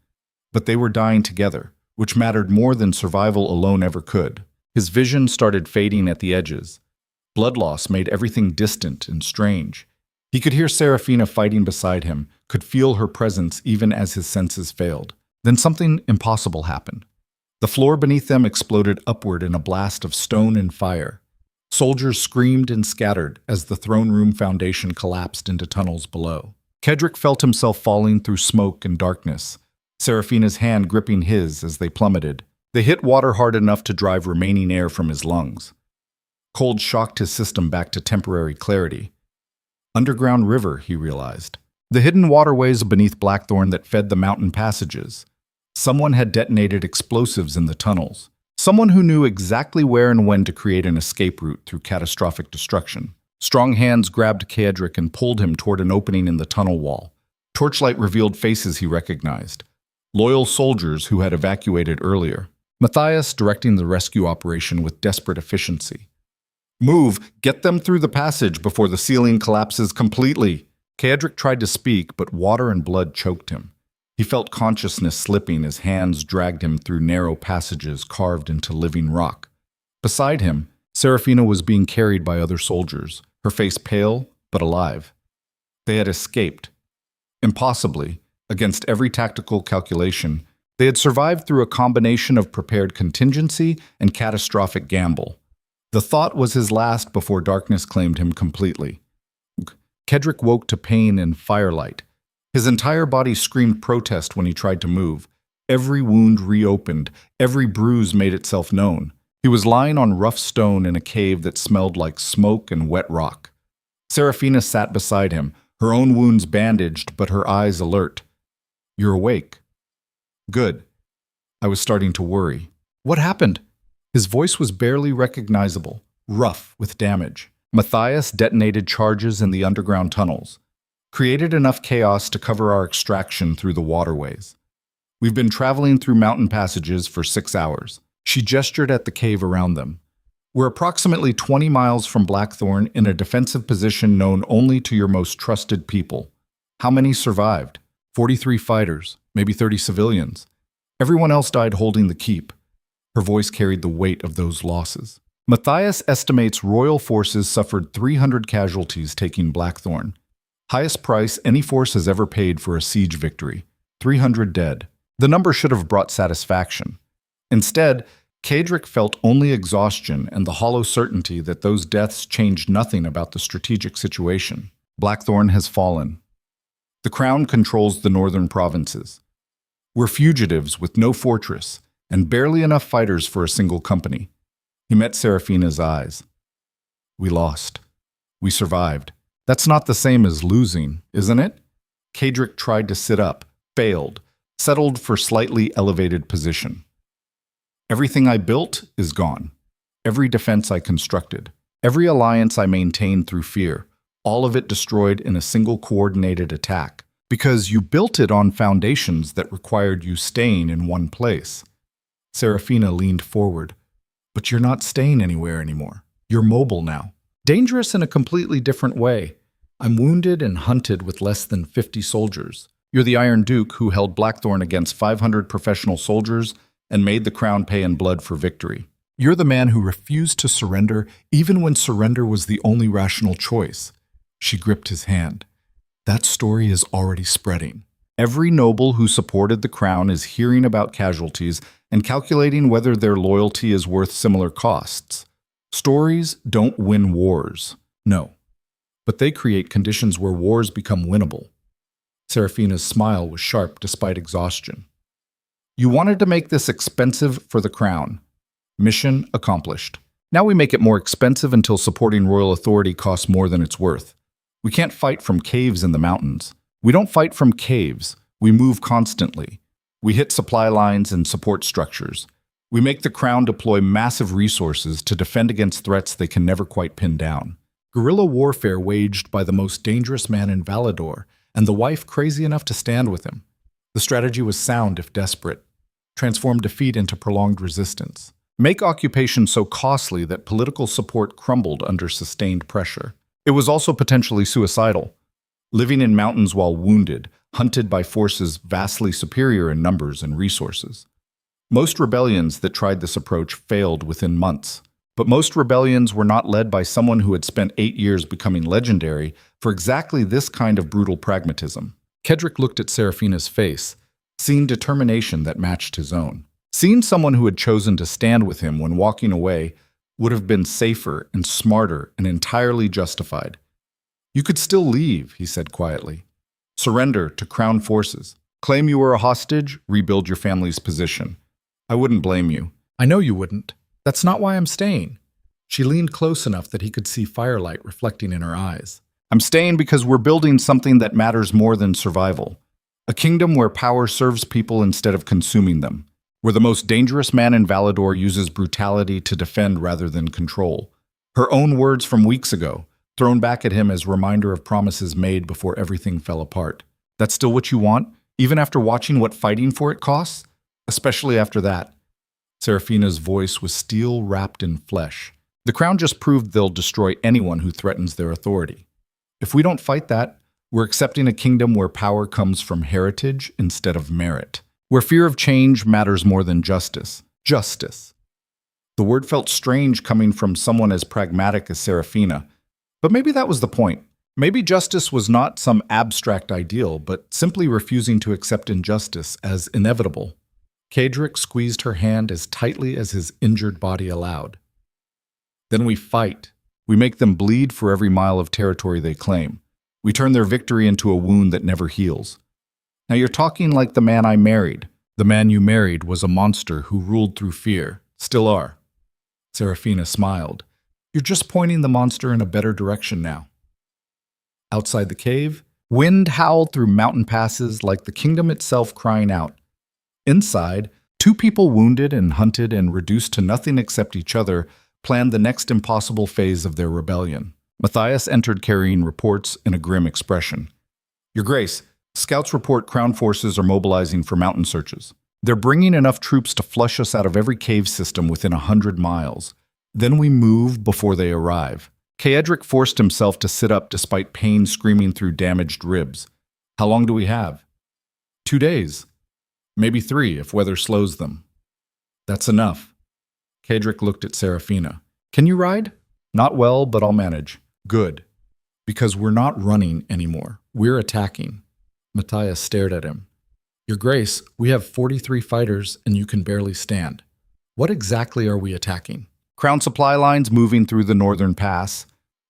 [SPEAKER 1] But they were dying together, which mattered more than survival alone ever could. His vision started fading at the edges. Blood loss made everything distant and strange. He could hear Saraphina fighting beside him, could feel her presence even as his senses failed. Then something impossible happened. The floor beneath them exploded upward in a blast of stone and fire. Soldiers screamed and scattered as the throne room foundation collapsed into tunnels below. Cedric felt himself falling through smoke and darkness, Saraphina's hand gripping his as they plummeted. They hit water hard enough to drive remaining air from his lungs. Cold shocked his system back to temporary clarity. Underground river, he realized. The hidden waterways beneath Blackthorne that fed the mountain passages. Someone had detonated explosives in the tunnels. Someone who knew exactly where and when to create an escape route through catastrophic destruction. Strong hands grabbed Cedric and pulled him toward an opening in the tunnel wall. Torchlight revealed faces he recognized. Loyal soldiers who had evacuated earlier. Matthias directing the rescue operation with desperate efficiency. "Move! Get them through the passage before the ceiling collapses completely!" Cedric tried to speak, but water and blood choked him. He felt consciousness slipping as hands dragged him through narrow passages carved into living rock. Beside him, Saraphina was being carried by other soldiers, her face pale but alive. They had escaped. Impossibly, against every tactical calculation, they had survived through a combination of prepared contingency and catastrophic gamble. The thought was his last before darkness claimed him completely. Cedric woke to pain and firelight. His entire body screamed protest when he tried to move. Every wound reopened, every bruise made itself known. He was lying on rough stone in a cave that smelled like smoke and wet rock. Saraphina sat beside him, her own wounds bandaged but her eyes alert. "You're awake." "Good." I was starting to worry. "What happened?" His voice was barely recognizable, rough with damage. Matthias detonated charges in the underground tunnels. Created enough chaos to cover our extraction through the waterways. We've been traveling through mountain passages for 6 hours. She gestured at the cave around them. We're approximately 20 miles from Blackthorne in a defensive position known only to your most trusted people. How many survived? 43 fighters, maybe 30 civilians. Everyone else died holding the keep. Her voice carried the weight of those losses. Matthias estimates royal forces suffered 300 casualties taking Blackthorne. Highest price any force has ever paid for a siege victory. 300 dead. The number should have brought satisfaction. Instead, Cedric felt only exhaustion and the hollow certainty that those deaths changed nothing about the strategic situation. Blackthorne has fallen. The crown controls the northern provinces. We're fugitives with no fortress and barely enough fighters for a single company. He met Saraphina's eyes. We lost. We survived. That's not the same as losing, isn't it? Cedric tried to sit up, failed, settled for slightly elevated position. Everything I built is gone. Every defense I constructed. Every alliance I maintained through fear. All of it destroyed in a single coordinated attack. Because you built it on foundations that required you staying in one place. Saraphina leaned forward. But you're not staying anywhere anymore. You're mobile now. Dangerous in a completely different way. I'm wounded and hunted with less than 50 soldiers. You're the Iron Duke who held Blackthorne against 500 professional soldiers and made the crown pay in blood for victory. You're the man who refused to surrender even when surrender was the only rational choice. She gripped his hand. That story is already spreading. Every noble who supported the crown is hearing about casualties and calculating whether their loyalty is worth similar costs. Stories don't win wars. No. But they create conditions where wars become winnable. Saraphina's smile was sharp despite exhaustion. You wanted to make this expensive for the crown. Mission accomplished. Now we make it more expensive until supporting royal authority costs more than it's worth. We can't fight from caves in the mountains. We don't fight from caves. We move constantly. We hit supply lines and support structures. We make the crown deploy massive resources to defend against threats they can never quite pin down. Guerrilla warfare waged by the most dangerous man in Valador, and the wife crazy enough to stand with him. The strategy was sound if desperate. Transform defeat into prolonged resistance. Make occupation so costly that political support crumbled under sustained pressure. It was also potentially suicidal. Living in mountains while wounded, hunted by forces vastly superior in numbers and resources. Most rebellions that tried this approach failed within months. But most rebellions were not led by someone who had spent 8 years becoming legendary for exactly this kind of brutal pragmatism. Cedric looked at Saraphina's face, seeing determination that matched his own. Seeing someone who had chosen to stand with him when walking away would have been safer and smarter and entirely justified. You could still leave, he said quietly. Surrender to Crown forces. Claim you were a hostage, rebuild your family's position. I wouldn't blame you. I know you wouldn't. That's not why I'm staying. She leaned close enough that he could see firelight reflecting in her eyes. I'm staying because we're building something that matters more than survival. A kingdom where power serves people instead of consuming them. Where the most dangerous man in Valador uses brutality to defend rather than control. Her own words from weeks ago, thrown back at him as a reminder of promises made before everything fell apart. That's still what you want, even after watching what fighting for it costs? Especially after that. Saraphina's voice was steel wrapped in flesh. The Crown just proved they'll destroy anyone who threatens their authority. If we don't fight that, we're accepting a kingdom where power comes from heritage instead of merit. Where fear of change matters more than justice. Justice. The word felt strange coming from someone as pragmatic as Saraphina, but maybe that was the point. Maybe justice was not some abstract ideal, but simply refusing to accept injustice as inevitable. Cedric squeezed her hand as tightly as his injured body allowed. Then we fight. We make them bleed for every mile of territory they claim. We turn their victory into a wound that never heals. Now you're talking like the man I married. The man you married was a monster who ruled through fear. Still are. Saraphina smiled. You're just pointing the monster in a better direction now. Outside the cave, wind howled through mountain passes like the kingdom itself crying out. Inside, two people wounded and hunted and reduced to nothing except each other planned the next impossible phase of their rebellion. Matthias entered carrying reports in a grim expression. Your Grace, scouts report Crown forces are mobilizing for mountain searches. They're bringing enough troops to flush us out of every cave system within 100 miles. Then we move before they arrive. Cedric forced himself to sit up despite pain screaming through damaged ribs. How long do we have? 2 days. Maybe 3 if weather slows them. That's enough. Cedric looked at Saraphina. Can you ride? Not well, but I'll manage. Good. Because we're not running anymore. We're attacking. Matthias stared at him. Your Grace, we have 43 fighters and you can barely stand. What exactly are we attacking? Crown supply lines moving through the northern pass.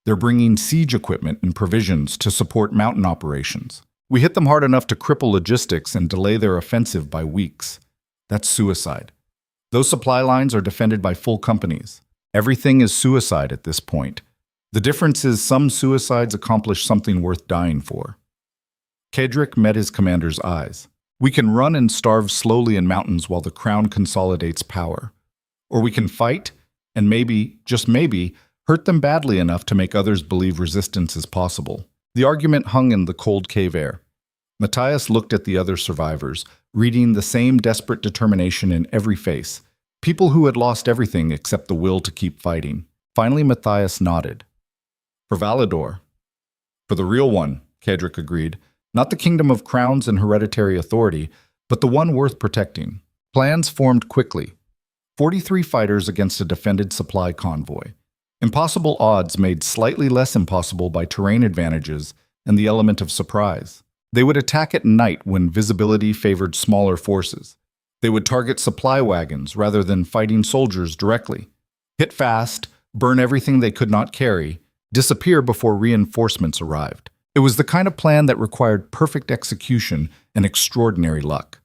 [SPEAKER 1] They're bringing siege equipment and provisions to support mountain operations. We hit them hard enough to cripple logistics and delay their offensive by weeks. That's suicide. Those supply lines are defended by full companies. Everything is suicide at this point. The difference is some suicides accomplish something worth dying for. Cedric met his commander's eyes. We can run and starve slowly in mountains while the Crown consolidates power. Or we can fight and maybe, just maybe, hurt them badly enough to make others believe resistance is possible. The argument hung in the cold cave air. Matthias looked at the other survivors, reading the same desperate determination in every face. People who had lost everything except the will to keep fighting. Finally, Matthias nodded. For Valador. For the real one, Cedric agreed. Not the kingdom of crowns and hereditary authority, but the one worth protecting. Plans formed quickly. 43 fighters against a defended supply convoy. Impossible odds made slightly less impossible by terrain advantages and the element of surprise. They would attack at night when visibility favored smaller forces. They would target supply wagons rather than fighting soldiers directly. Hit fast, burn everything they could not carry, disappear before reinforcements arrived. It was the kind of plan that required perfect execution and extraordinary luck.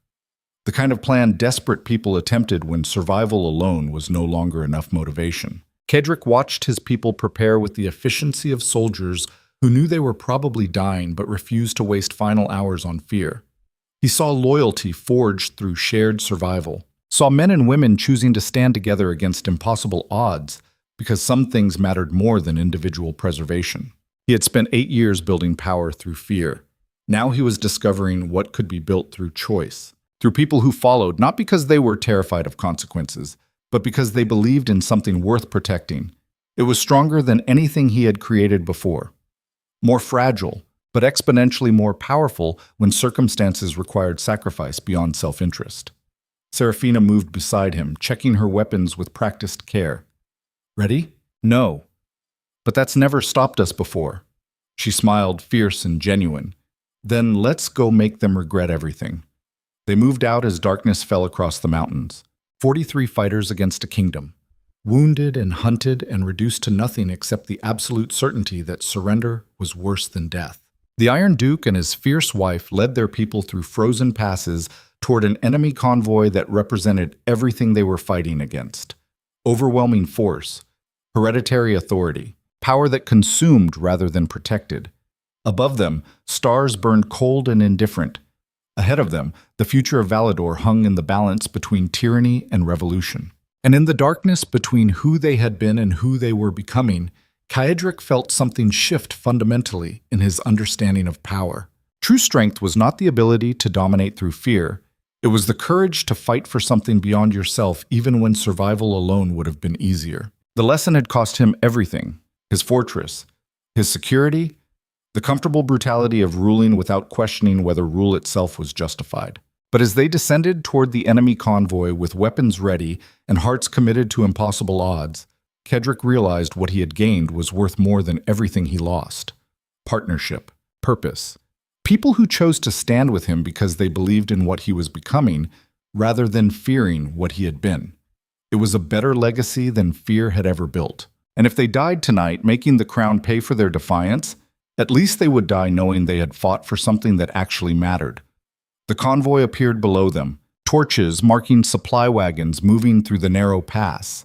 [SPEAKER 1] The kind of plan desperate people attempted when survival alone was no longer enough motivation. Cedric watched his people prepare with the efficiency of soldiers who knew they were probably dying but refused to waste final hours on fear. He saw loyalty forged through shared survival, saw men and women choosing to stand together against impossible odds because some things mattered more than individual preservation. He had spent 8 years building power through fear. Now he was discovering what could be built through choice, through people who followed not because they were terrified of consequences, but because they believed in something worth protecting. It was stronger than anything he had created before. More fragile, but exponentially more powerful when circumstances required sacrifice beyond self-interest. Saraphina moved beside him, checking her weapons with practiced care. Ready? No. But that's never stopped us before. She smiled, fierce and genuine. Then let's go make them regret everything. They moved out as darkness fell across the mountains. 43 fighters against a kingdom, wounded and hunted and reduced to nothing except the absolute certainty that surrender was worse than death. The Iron Duke and his fierce wife led their people through frozen passes toward an enemy convoy that represented everything they were fighting against. Overwhelming force, hereditary authority, power that consumed rather than protected. Above them, stars burned cold and indifferent. Ahead of them, the future of Valador hung in the balance between tyranny and revolution. And in the darkness between who they had been and who they were becoming, Caedric felt something shift fundamentally in his understanding of power. True strength was not the ability to dominate through fear. It was the courage to fight for something beyond yourself even when survival alone would have been easier. The lesson had cost him everything: his fortress, his security, the comfortable brutality of ruling without questioning whether rule itself was justified. But as they descended toward the enemy convoy with weapons ready and hearts committed to impossible odds, Caedric realized what he had gained was worth more than everything he lost: partnership, purpose, people who chose to stand with him because they believed in what he was becoming rather than fearing what he had been. It was a better legacy than fear had ever built. And if they died tonight, making the crown pay for their defiance, at least they would die knowing they had fought for something that actually mattered. The convoy appeared below them, torches marking supply wagons moving through the narrow pass.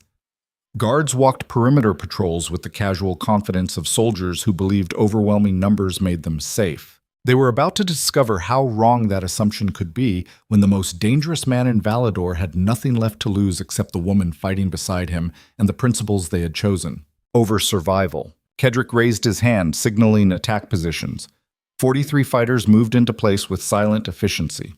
[SPEAKER 1] Guards walked perimeter patrols with the casual confidence of soldiers who believed overwhelming numbers made them safe. They were about to discover how wrong that assumption could be when the most dangerous man in Valador had nothing left to lose except the woman fighting beside him and the principles they had chosen. Over survival. Caedric raised his hand, signaling attack positions. 43 fighters moved into place with silent efficiency.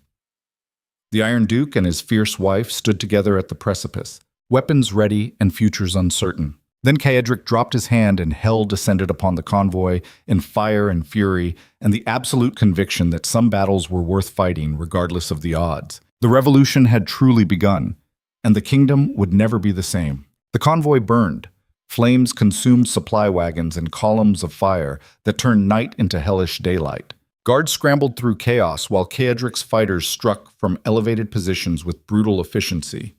[SPEAKER 1] The Iron Duke and his fierce wife stood together at the precipice, weapons ready and futures uncertain. Then Caedric dropped his hand and hell descended upon the convoy in fire and fury and the absolute conviction that some battles were worth fighting regardless of the odds. The revolution had truly begun, and the kingdom would never be the same. The convoy burned. Flames consumed supply wagons and columns of fire that turned night into hellish daylight. Guards scrambled through chaos while Caedric's fighters struck from elevated positions with brutal efficiency.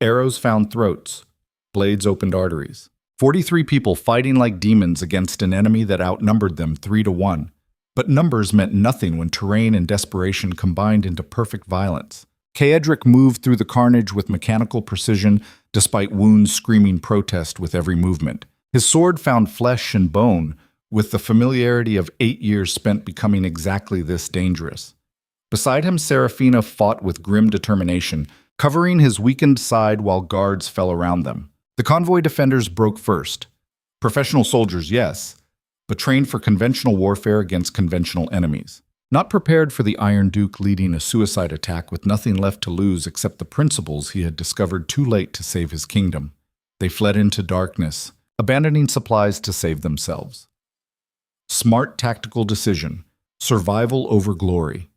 [SPEAKER 1] Arrows found throats. Blades opened arteries. 43 people fighting like demons against an enemy that outnumbered them 3-1. But numbers meant nothing when terrain and desperation combined into perfect violence. Caedric moved through the carnage with mechanical precision, despite wounds screaming protest with every movement. His sword found flesh and bone, with the familiarity of 8 years spent becoming exactly this dangerous. Beside him, Saraphina fought with grim determination, covering his weakened side while guards fell around them. The convoy defenders broke first. Professional soldiers, yes, but trained for conventional warfare against conventional enemies. Not prepared for the Iron Duke leading a suicide attack with nothing left to lose except the principles he had discovered too late to save his kingdom. They fled into darkness, abandoning supplies to save themselves. Smart tactical decision. Survival over glory.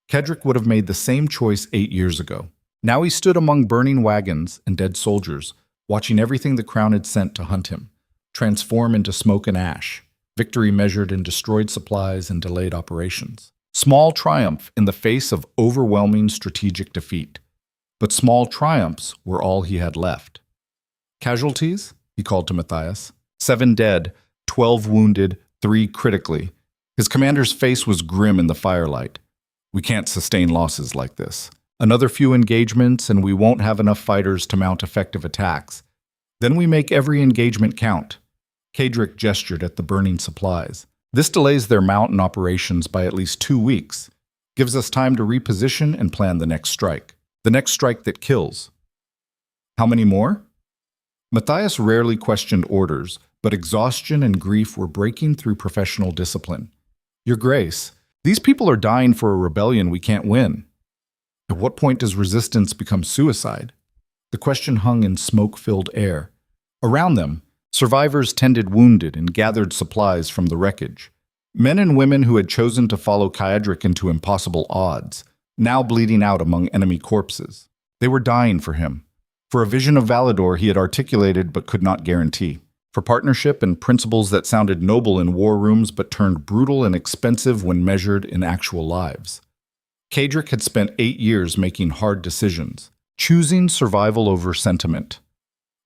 [SPEAKER 1] Caedric would have made the same choice 8 years ago. Now he stood among burning wagons and dead soldiers, watching everything the crown had sent to hunt him transform into smoke and ash, victory measured in destroyed supplies and delayed operations. Small triumph in the face of overwhelming strategic defeat. But small triumphs were all he had left. Casualties? He called to Matthias. 7 dead, 12 wounded, 3 critically. His commander's face was grim in the firelight. We can't sustain losses like this. Another few engagements and we won't have enough fighters to mount effective attacks. Then we make every engagement count. Caedric gestured at the burning supplies. This delays their mountain operations by at least 2 weeks. Gives us time to reposition and plan the next strike. The next strike that kills. How many more? Matthias rarely questioned orders, but exhaustion and grief were breaking through professional discipline. Your Grace, these people are dying for a rebellion we can't win. At what point does resistance become suicide? The question hung in smoke-filled air. Around them, survivors tended wounded and gathered supplies from the wreckage. Men and women who had chosen to follow Caedric into impossible odds, now bleeding out among enemy corpses. They were dying for him, for a vision of Valador he had articulated but could not guarantee, for partnership and principles that sounded noble in war rooms but turned brutal and expensive when measured in actual lives. Caedric had spent 8 years making hard decisions, choosing survival over sentiment,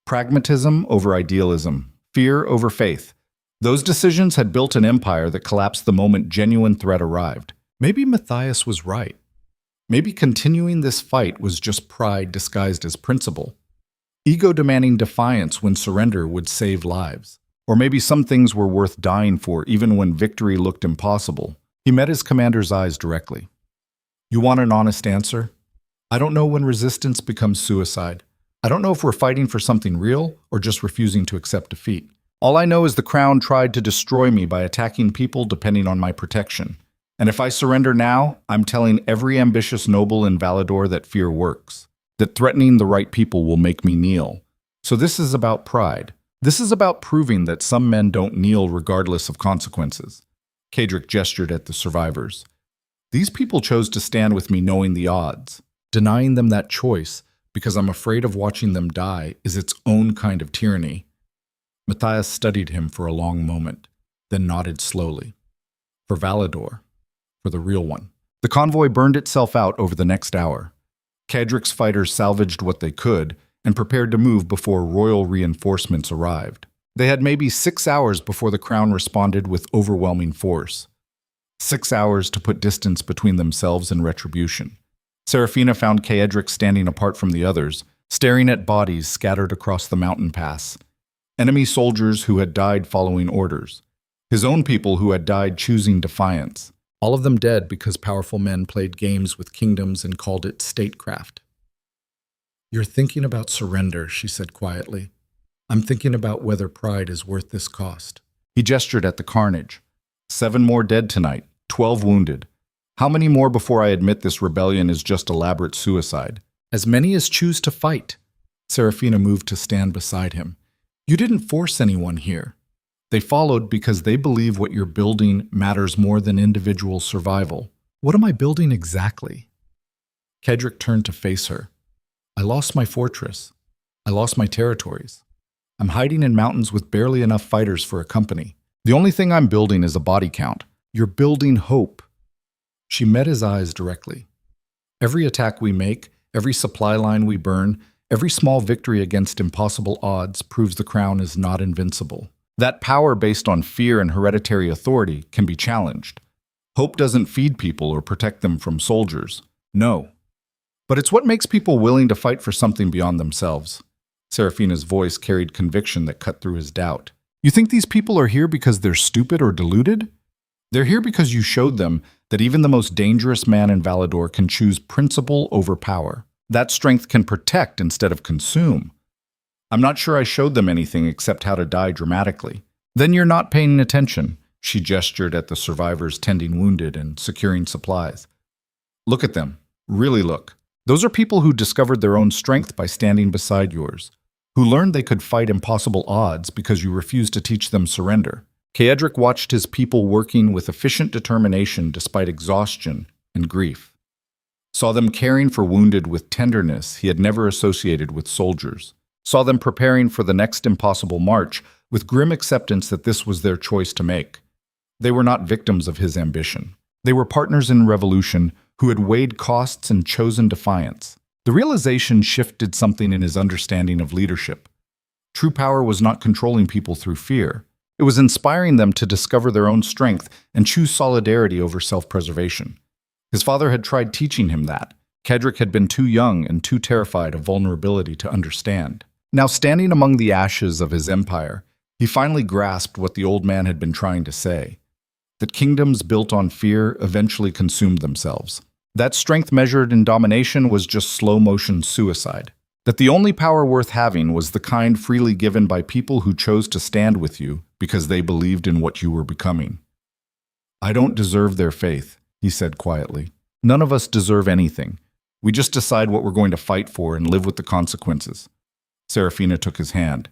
[SPEAKER 1] pragmatism over idealism, fear over faith. Those decisions had built an empire that collapsed the moment genuine threat arrived. Maybe Matthias was right. Maybe continuing this fight was just pride disguised as principle. Ego demanding defiance when surrender would save lives. Or maybe some things were worth dying for even when victory looked impossible. He met his commander's eyes directly. You want an honest answer? I don't know when resistance becomes suicide. I don't know if we're fighting for something real or just refusing to accept defeat. All I know is the crown tried to destroy me by attacking people depending on my protection. And if I surrender now, I'm telling every ambitious noble in Valador that fear works, that threatening the right people will make me kneel. So this is about pride. This is about proving that some men don't kneel regardless of consequences. Cedric gestured at the survivors. These people chose to stand with me knowing the odds. Denying them that choice, because I'm afraid of watching them die, is its own kind of tyranny. Matthias studied him for a long moment, then nodded slowly. For Valador. For the real one. The convoy burned itself out over the next hour. Cedric's fighters salvaged what they could and prepared to move before royal reinforcements arrived. They had maybe 6 hours before the crown responded with overwhelming force. 6 hours to put distance between themselves and retribution. Saraphina found Cedric standing apart from the others, staring at bodies scattered across the mountain pass. Enemy soldiers who had died following orders. His own people who had died choosing defiance. All of them dead because powerful men played games with kingdoms and called it statecraft. You're thinking about surrender, she said quietly. I'm thinking about whether pride is worth this cost. He gestured at the carnage. 7 more dead tonight, 12 wounded. How many more before I admit this rebellion is just elaborate suicide? As many as choose to fight. Saraphina moved to stand beside him. You didn't force anyone here. They followed because they believe what you're building matters more than individual survival. What am I building exactly? Cedric turned to face her. I lost my fortress. I lost my territories. I'm hiding in mountains with barely enough fighters for a company. The only thing I'm building is a body count. You're building hope. She met his eyes directly. Every attack we make, every supply line we burn, every small victory against impossible odds proves the crown is not invincible. That power based on fear and hereditary authority can be challenged. Hope doesn't feed people or protect them from soldiers. No. But it's what makes people willing to fight for something beyond themselves. Seraphina's voice carried conviction that cut through his doubt. You think these people are here because they're stupid or deluded? They're here because you showed them that even the most dangerous man in Valador can choose principle over power. That strength can protect instead of consume. I'm not sure I showed them anything except how to die dramatically. Then you're not paying attention, she gestured at the survivors tending wounded and securing supplies. Look at them. Really look. Those are people who discovered their own strength by standing beside yours, who learned they could fight impossible odds because you refused to teach them surrender. Cedric watched his people working with efficient determination despite exhaustion and grief. Saw them caring for wounded with tenderness he had never associated with soldiers. Saw them preparing for the next impossible march with grim acceptance that this was their choice to make. They were not victims of his ambition. They were partners in revolution who had weighed costs and chosen defiance. The realization shifted something in his understanding of leadership. True power was not controlling people through fear. It was inspiring them to discover their own strength and choose solidarity over self-preservation. His father had tried teaching him that. Cedric had been too young and too terrified of vulnerability to understand. Now standing among the ashes of his empire, he finally grasped what the old man had been trying to say. That kingdoms built on fear eventually consumed themselves. That strength measured in domination was just slow-motion suicide. That the only power worth having was the kind freely given by people who chose to stand with you because they believed in what you were becoming. I don't deserve their faith, he said quietly. None of us deserve anything. We just decide what we're going to fight for and live with the consequences. Saraphina took his hand.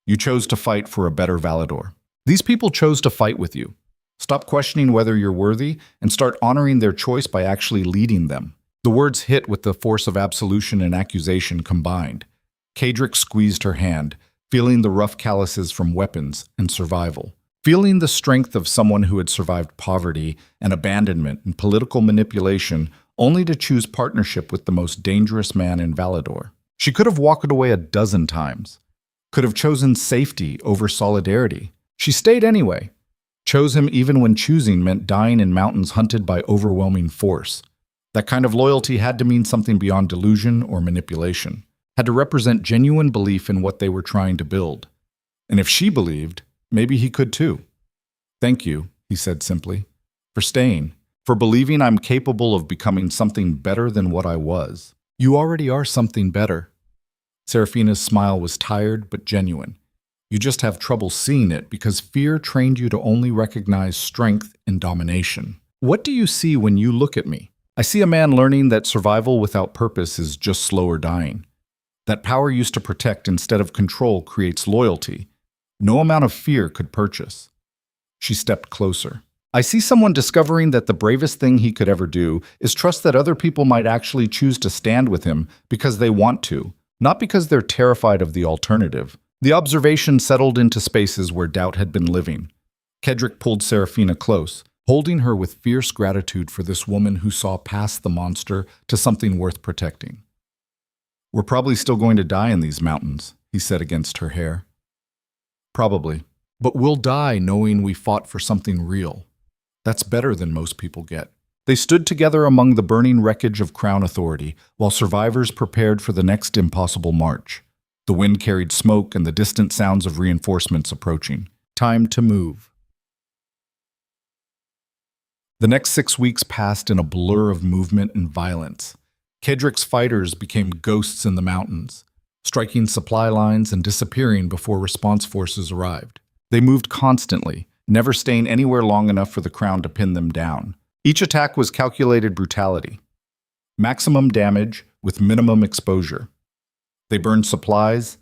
[SPEAKER 1] You chose to fight for a better Valador. These people chose to fight with you. Stop questioning whether you're worthy and start honoring their choice by actually leading them. The words hit with the force of absolution and accusation combined. Cedric squeezed her hand, feeling the rough calluses from weapons and survival. Feeling the strength of someone who had survived poverty and abandonment and political manipulation, only to choose partnership with the most dangerous man in Valador. She could have walked away a dozen times, could have chosen safety over solidarity. She stayed anyway, chose him even when choosing meant dying in mountains hunted by overwhelming force. That kind of loyalty had to mean something beyond delusion or manipulation, had to represent genuine belief in what they were trying to build. And if she believed, maybe he could too. "Thank you," he said simply, "for staying, for believing I'm capable of becoming something better than what I was." "You already are something better." Saraphina's smile was tired but genuine. "You just have trouble seeing it because fear trained you to only recognize strength and domination. What do you see when you look at me? I see a man learning that survival without purpose is just slower dying. That power used to protect instead of control creates loyalty. No amount of fear could purchase." She stepped closer. "I see someone discovering that the bravest thing he could ever do is trust that other people might actually choose to stand with him because they want to, not because they're terrified of the alternative." The observation settled into spaces where doubt had been living. Cedric pulled Saraphina close, holding her with fierce gratitude for this woman who saw past the monster to something worth protecting. "We're probably still going to die in these mountains," he said against her hair. "Probably. But we'll die knowing we fought for something real. That's better than most people get." They stood together among the burning wreckage of Crown authority, while survivors prepared for the next impossible march. The wind carried smoke and the distant sounds of reinforcements approaching. Time to move. The next 6 weeks passed in a blur of movement and violence. Cedric's fighters became ghosts in the mountains, striking supply lines and disappearing before response forces arrived. They moved constantly, never staying anywhere long enough for the Crown to pin them down. Each attack was calculated brutality. Maximum damage with minimum exposure. They burned supplies,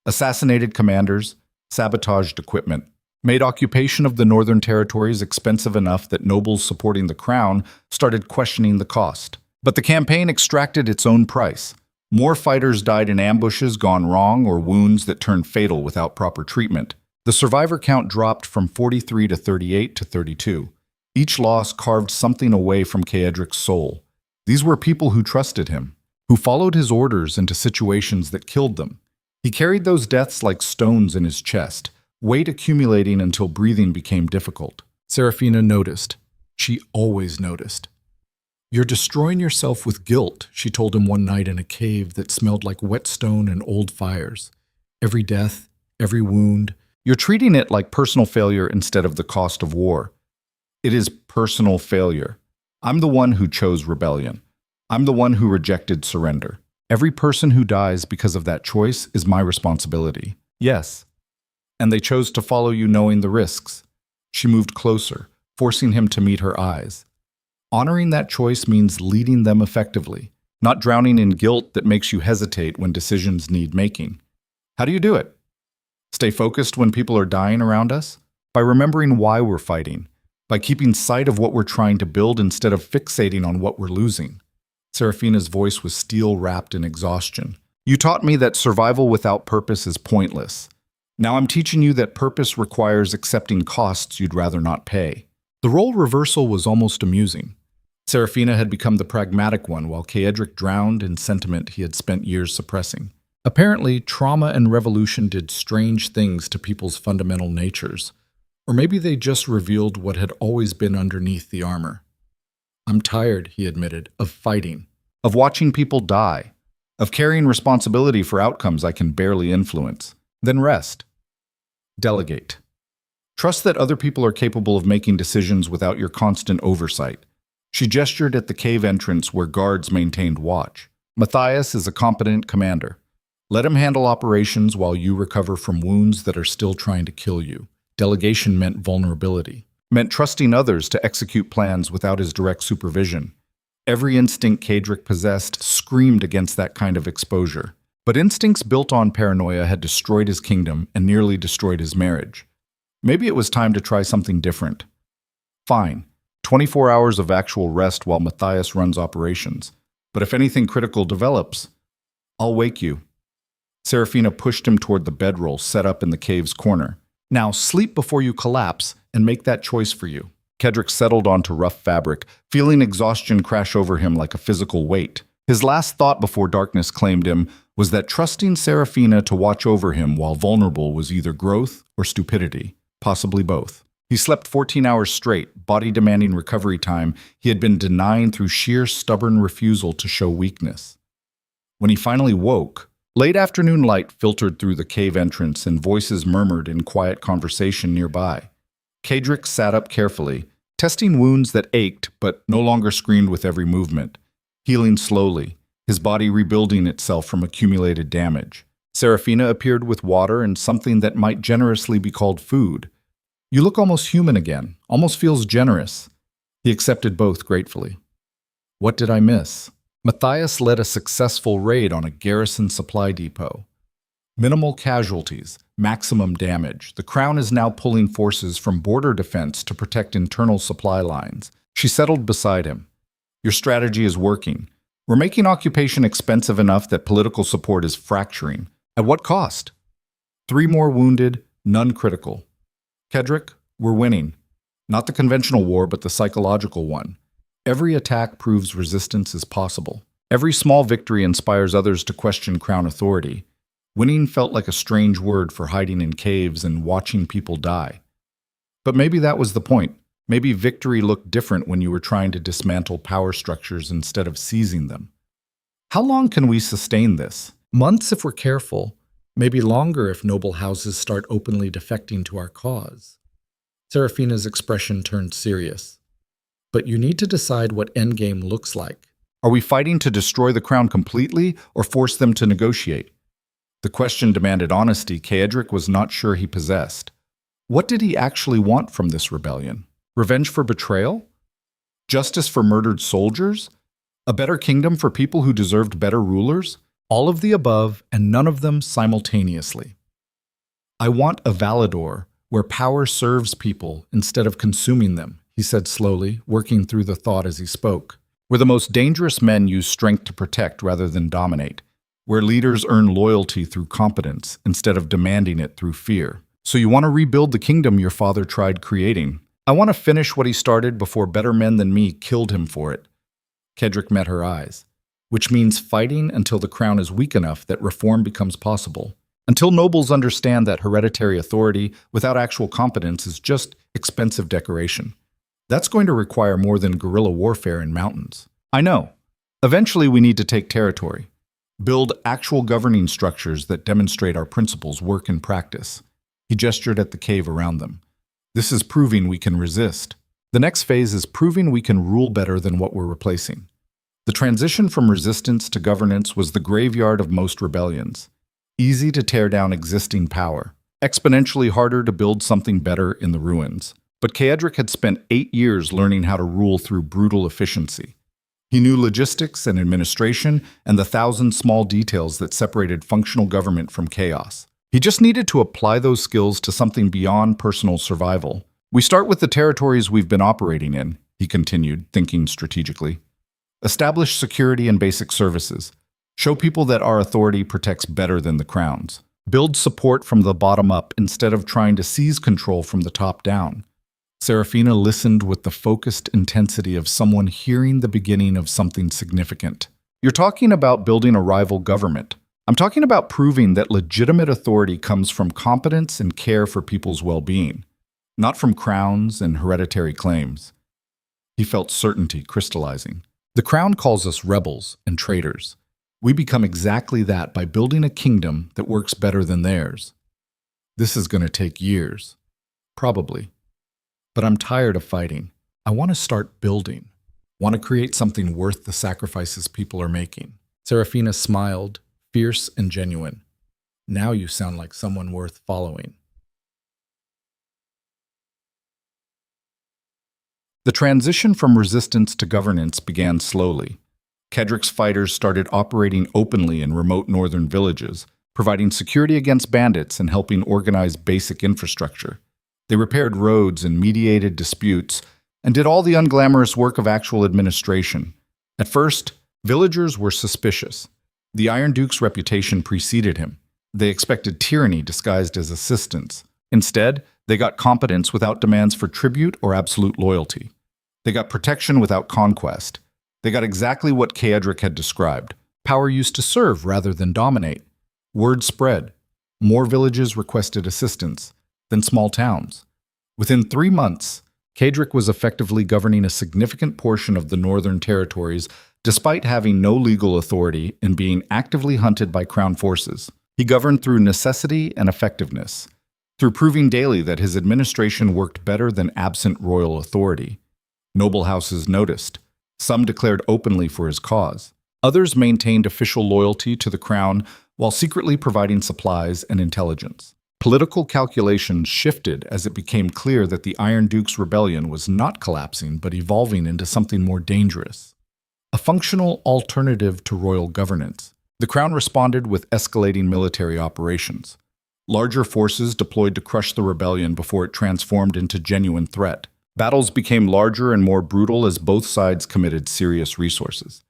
[SPEAKER 1] assassinated commanders, sabotaged equipment, made occupation of the northern territories expensive enough that nobles supporting the crown started questioning the cost. But the campaign extracted its own price. More fighters died in ambushes gone wrong or wounds that turned fatal without proper treatment. The survivor count dropped from 43 to 38 to 32. Each loss carved something away from Cedric's soul. These were people who trusted him, who followed his orders into situations that killed them. He carried those deaths like stones in his chest, weight accumulating until breathing became difficult. Saraphina noticed. She always noticed. "You're destroying yourself with guilt," she told him one night in a cave that smelled like whetstone and old fires. "Every death, every wound, you're treating it like personal failure instead of the cost of war." "It is personal failure. I'm the one who chose rebellion. I'm the one who rejected surrender. Every person who dies because of that choice is my responsibility." "Yes. And they chose to follow you knowing the risks." She moved closer, forcing him to meet her eyes. Honoring that choice means leading them effectively, not drowning in guilt that makes you hesitate when decisions need making. How do you do it? Stay focused when people are dying around us? By remembering why we're fighting, by keeping sight of what we're trying to build instead of fixating on what we're losing. Saraphina's voice was steel-wrapped in exhaustion. "You taught me that survival without purpose is pointless. Now I'm teaching you that purpose requires accepting costs you'd rather not pay." The role reversal was almost amusing. Saraphina had become the pragmatic one, while Cedric drowned in sentiment he had spent years suppressing. Apparently, trauma and revolution did strange things to people's fundamental natures. Or maybe they just revealed what had always been underneath the armor. "I'm tired," he admitted, "of fighting, of watching people die, of carrying responsibility for outcomes I can barely influence." Then rest. Delegate. Trust that other people are capable of making decisions without your constant oversight. She gestured at the cave entrance where guards maintained watch. "Matthias is a competent commander. Let him handle operations while you recover from wounds that are still trying to kill you." Delegation meant vulnerability, meant trusting others to execute plans without his direct supervision. Every instinct Cedric possessed screamed against that kind of exposure. But instincts built on paranoia had destroyed his kingdom and nearly destroyed his marriage. Maybe it was time to try something different. Fine, 24 hours of actual rest while Matthias runs operations. But if anything critical develops, I'll wake you. Saraphina pushed him toward the bedroll set up in the cave's corner. "Now sleep before you collapse and make that choice for you." Kedrick settled onto rough fabric, feeling exhaustion crash over him like a physical weight. His last thought before darkness claimed him was that trusting Saraphina to watch over him while vulnerable was either growth or stupidity, possibly both. He slept 14 hours straight, body demanding recovery time he had been denying through sheer stubborn refusal to show weakness. When he finally woke, late afternoon light filtered through the cave entrance and voices murmured in quiet conversation nearby. Kedrick sat up carefully, testing wounds that ached but no longer screamed with every movement, healing slowly, his body rebuilding itself from accumulated damage. Saraphina appeared with water and something that might generously be called food. "You look almost human again, almost feels generous." He accepted both gratefully. What did I miss? Matthias led a successful raid on a garrison supply depot. Minimal casualties, maximum damage. The Crown is now pulling forces from border defense to protect internal supply lines. She settled beside him. "Your strategy is working. We're making occupation expensive enough that political support is fracturing. At what cost? 3 more wounded, none critical. Kedrick, we're winning. Not the conventional war, but the psychological one. Every attack proves resistance is possible. Every small victory inspires others to question Crown authority. Winning felt like a strange word for hiding in caves and watching people die. But maybe that was the point. Maybe victory looked different when you were trying to dismantle power structures instead of seizing them. How long can we sustain this? Months if we're careful. Maybe longer if noble houses start openly defecting to our cause." Seraphina's expression turned serious. "But you need to decide what endgame looks like. Are we fighting to destroy the Crown completely or force them to negotiate?" The question demanded honesty Kedrick was not sure he possessed. What did he actually want from this rebellion? Revenge for betrayal? Justice for murdered soldiers? A better kingdom for people who deserved better rulers? All of the above, and none of them simultaneously. "I want a Valador, where power serves people instead of consuming them," he said slowly, working through the thought as he spoke. "Where the most dangerous men use strength to protect rather than dominate. Where leaders earn loyalty through competence instead of demanding it through fear. So you want to rebuild the kingdom your father tried creating. I want to finish what he started before better men than me killed him for it." Kedrick met her eyes. "Which means fighting until the Crown is weak enough that reform becomes possible. Until nobles understand that hereditary authority without actual competence is just expensive decoration. That's going to require more than guerrilla warfare in mountains. I know. Eventually we need to take territory. Build actual governing structures that demonstrate our principles work in practice." He gestured at the cave around them. "This is proving we can resist. The next phase is proving we can rule better than what we're replacing." The transition from resistance to governance was the graveyard of most rebellions. Easy to tear down existing power, exponentially harder to build something better in the ruins. But Kedrick had spent 8 years learning how to rule through brutal efficiency. He knew logistics and administration and the 1,000 small details that separated functional government from chaos. He just needed to apply those skills to something beyond personal survival. "We start with the territories we've been operating in," he continued, thinking strategically. "Establish security and basic services. Show people that our authority protects better than the Crown's. Build support from the bottom up instead of trying to seize control from the top down." Saraphina listened with the focused intensity of someone hearing the beginning of something significant. "You're talking about building a rival government. I'm talking about proving that legitimate authority comes from competence and care for people's well-being, not from crowns and hereditary claims." He felt certainty crystallizing. "The Crown calls us rebels and traitors. We become exactly that by building a kingdom that works better than theirs. This is going to take years. Probably. But I'm tired of fighting. I want to start building. Want to create something worth the sacrifices people are making." Saraphina smiled, fierce and genuine. "Now you sound like someone worth following." The transition from resistance to governance began slowly. Kedrick's fighters started operating openly in remote northern villages, providing security against bandits and helping organize basic infrastructure. They repaired roads and mediated disputes, and did all the unglamorous work of actual administration. At first, villagers were suspicious. The Iron Duke's reputation preceded him. They expected tyranny disguised as assistance. Instead, they got competence without demands for tribute or absolute loyalty. They got protection without conquest. They got exactly what Ceadric had described. Power used to serve rather than dominate. Word spread. More villages requested assistance than small towns. Within 3 months, Ceadric was effectively governing a significant portion of the northern territories despite having no legal authority and being actively hunted by crown forces. He governed through necessity and effectiveness, through proving daily that his administration worked better than absent royal authority. Noble houses noticed. Some declared openly for his cause. Others maintained official loyalty to the crown while secretly providing supplies and intelligence. Political calculations shifted as it became clear that the Iron Duke's rebellion was not collapsing but evolving into something more dangerous. A functional alternative to royal governance. The crown responded with escalating military operations. Larger forces deployed to crush the rebellion before it transformed into genuine threat. Battles became larger and more brutal as both sides committed serious resources.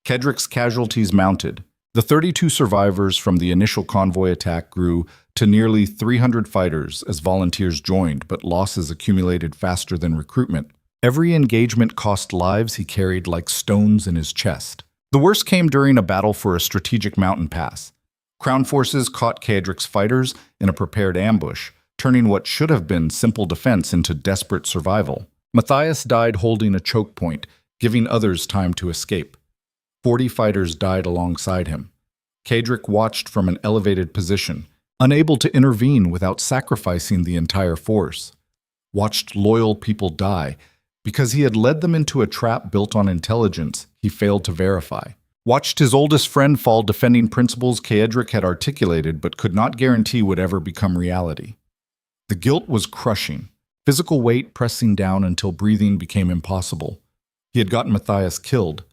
[SPEAKER 1] Ceadric's casualties mounted. The 32 survivors from the initial convoy attack grew to nearly 300 fighters as volunteers joined, but losses accumulated faster than recruitment. Every engagement cost lives he carried like stones in his chest. The worst came during a battle for a strategic mountain pass. Crown forces caught Ceadric's fighters in a prepared ambush, turning what should have been simple defense into desperate survival. Matthias died holding a choke point, giving others time to escape. 40 fighters died alongside him. Ceadric watched from an elevated position, unable to intervene without sacrificing the entire force. Watched loyal people die because he had led them into a trap built on intelligence he failed to verify. Watched his oldest friend fall defending principles Ceadric had articulated but could not guarantee would ever become reality. The guilt was crushing, physical weight pressing down until breathing became impossible. He had gotten Matthias killed,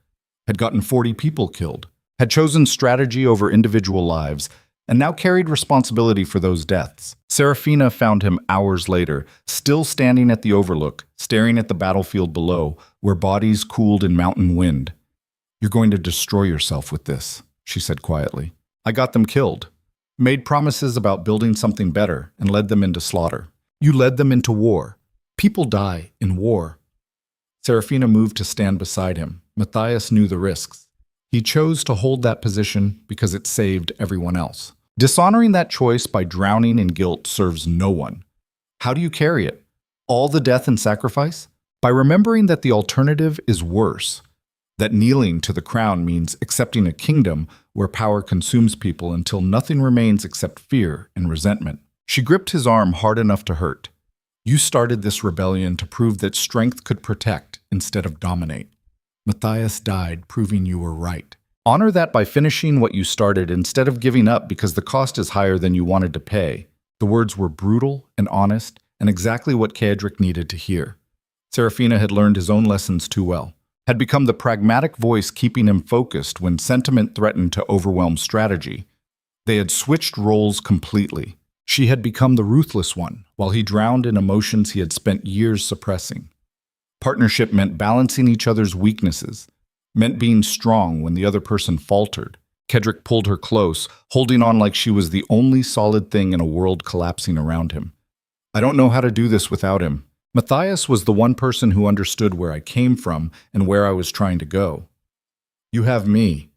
[SPEAKER 1] had gotten 40 people killed, had chosen strategy over individual lives, and now carried responsibility for those deaths. Saraphina found him hours later, still standing at the overlook, staring at the battlefield below, where bodies cooled in mountain wind. "You're going to destroy yourself with this," she said quietly. "I got them killed, made promises about building something better, and led them into slaughter. You led them into war. People die in war." Saraphina moved to stand beside him. Matthias knew the risks. He chose to hold that position because it saved everyone else. Dishonoring that choice by drowning in guilt serves no one. How do you carry it? All the death and sacrifice? By remembering that the alternative is worse. That kneeling to the crown means accepting a kingdom where power consumes people until nothing remains except fear and resentment. She gripped his arm hard enough to hurt. "You started this rebellion to prove that strength could protect instead of dominate. Matthias died, proving you were right. Honor that by finishing what you started instead of giving up because the cost is higher than you wanted to pay." The words were brutal and honest, and exactly what Ceadric needed to hear. Saraphina had learned his own lessons too well, had become the pragmatic voice keeping him focused when sentiment threatened to overwhelm strategy. They had switched roles completely. She had become the ruthless one, while he drowned in emotions he had spent years suppressing. Partnership meant balancing each other's weaknesses, meant being strong when the other person faltered. Ceadric pulled her close, holding on like she was the only solid thing in a world collapsing around him. "I don't know how to do this without him. Matthias was the one person who understood where I came from and where I was trying to go. You have me."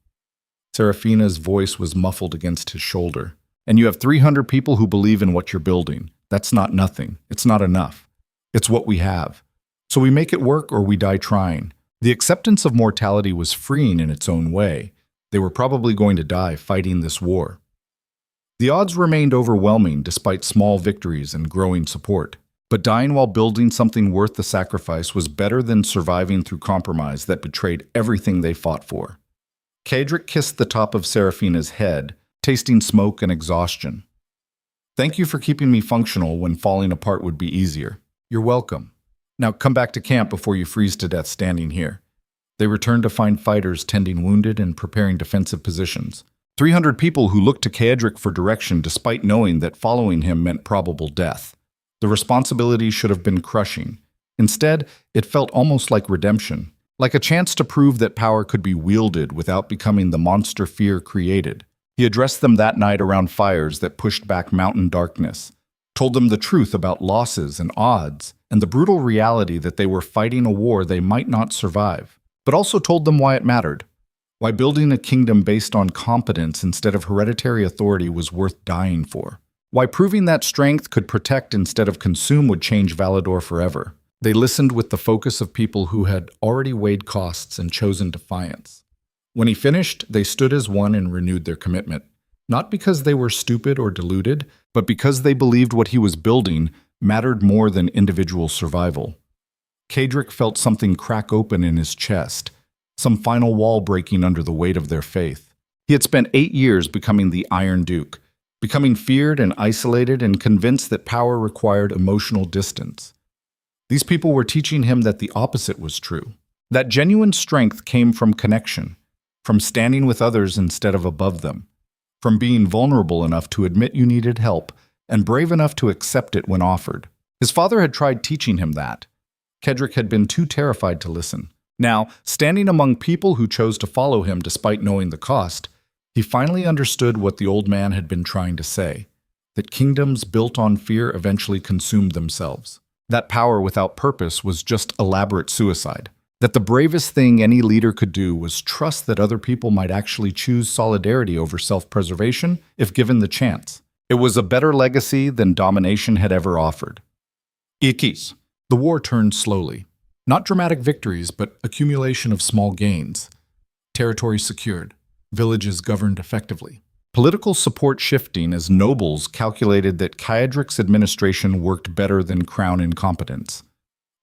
[SPEAKER 1] Saraphina's voice was muffled against his shoulder. "And you have 300 people who believe in what you're building. That's not nothing. It's not enough. It's what we have. So we make it work or we die trying." The acceptance of mortality was freeing in its own way. They were probably going to die fighting this war. The odds remained overwhelming despite small victories and growing support. But dying while building something worth the sacrifice was better than surviving through compromise that betrayed everything they fought for. Ceadric kissed the top of Saraphina's head, tasting smoke and exhaustion. "Thank you for keeping me functional when falling apart would be easier." "You're welcome. Now come back to camp before you freeze to death standing here." They returned to find fighters tending wounded and preparing defensive positions. 300 people who looked to Ceadric for direction despite knowing that following him meant probable death. The responsibility should have been crushing. Instead, it felt almost like redemption, like a chance to prove that power could be wielded without becoming the monster fear created. He addressed them that night around fires that pushed back mountain darkness, told them the truth about losses and odds, and the brutal reality that they were fighting a war they might not survive, but also told them why it mattered, why building a kingdom based on competence instead of hereditary authority was worth dying for, why proving that strength could protect instead of consume would change Valador forever. They listened with the focus of people who had already weighed costs and chosen defiance. When he finished, they stood as one and renewed their commitment, not because they were stupid or deluded, but because they believed what he was building mattered more than individual survival. Cedric felt something crack open in his chest, some final wall breaking under the weight of their faith. He had spent 8 years becoming the Iron Duke, becoming feared and isolated and convinced that power required emotional distance. These people were teaching him that the opposite was true, that genuine strength came from connection, from standing with others instead of above them, from being vulnerable enough to admit you needed help and brave enough to accept it when offered. His father had tried teaching him that. Cedric had been too terrified to listen. Now, standing among people who chose to follow him despite knowing the cost, he finally understood what the old man had been trying to say, that kingdoms built on fear eventually consumed themselves, that power without purpose was just elaborate suicide, that the bravest thing any leader could do was trust that other people might actually choose solidarity over self-preservation if given the chance. It was a better legacy than domination had ever offered. Ikis. The war turned slowly. Not dramatic victories, but accumulation of small gains. Territory secured. Villages governed effectively. Political support shifting as nobles calculated that Cedric's administration worked better than crown incompetence.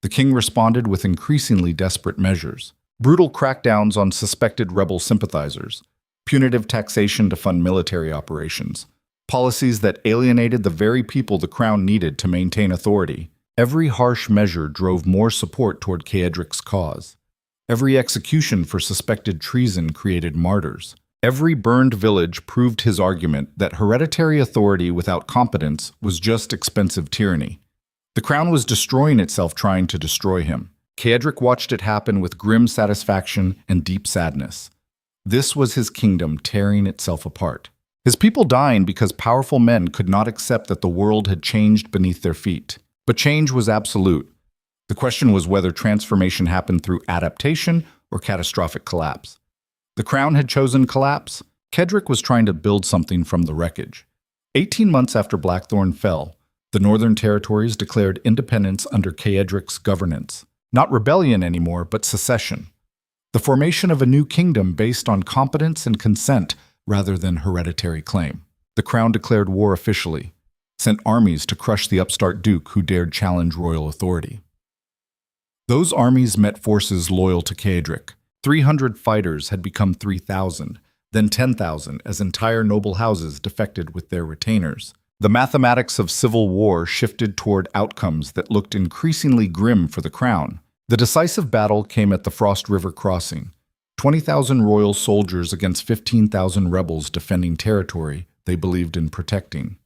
[SPEAKER 1] The king responded with increasingly desperate measures. Brutal crackdowns on suspected rebel sympathizers. Punitive taxation to fund military operations. Policies that alienated the very people the crown needed to maintain authority. Every harsh measure drove more support toward Cedric's cause. Every execution for suspected treason created martyrs. Every burned village proved his argument that hereditary authority without competence was just expensive tyranny. The crown was destroying itself trying to destroy him. Cedric watched it happen with grim satisfaction and deep sadness. This was his kingdom tearing itself apart. His people dying because powerful men could not accept that the world had changed beneath their feet. But change was absolute. The question was whether transformation happened through adaptation or catastrophic collapse. The crown had chosen collapse. Cedric was trying to build something from the wreckage. 18 months after Blackthorne fell, the northern territories declared independence under Cedric's governance. Not rebellion anymore, but secession. The formation of a new kingdom based on competence and consent rather than hereditary claim. The crown declared war officially, sent armies to crush the upstart duke who dared challenge royal authority. Those armies met forces loyal to Cedric. 300 fighters had become 3,000, then 10,000 as entire noble houses defected with their retainers. The mathematics of civil war shifted toward outcomes that looked increasingly grim for the crown. The decisive battle came at the Frost River crossing. 20,000 royal soldiers against 15,000 rebels defending territory they believed in protecting.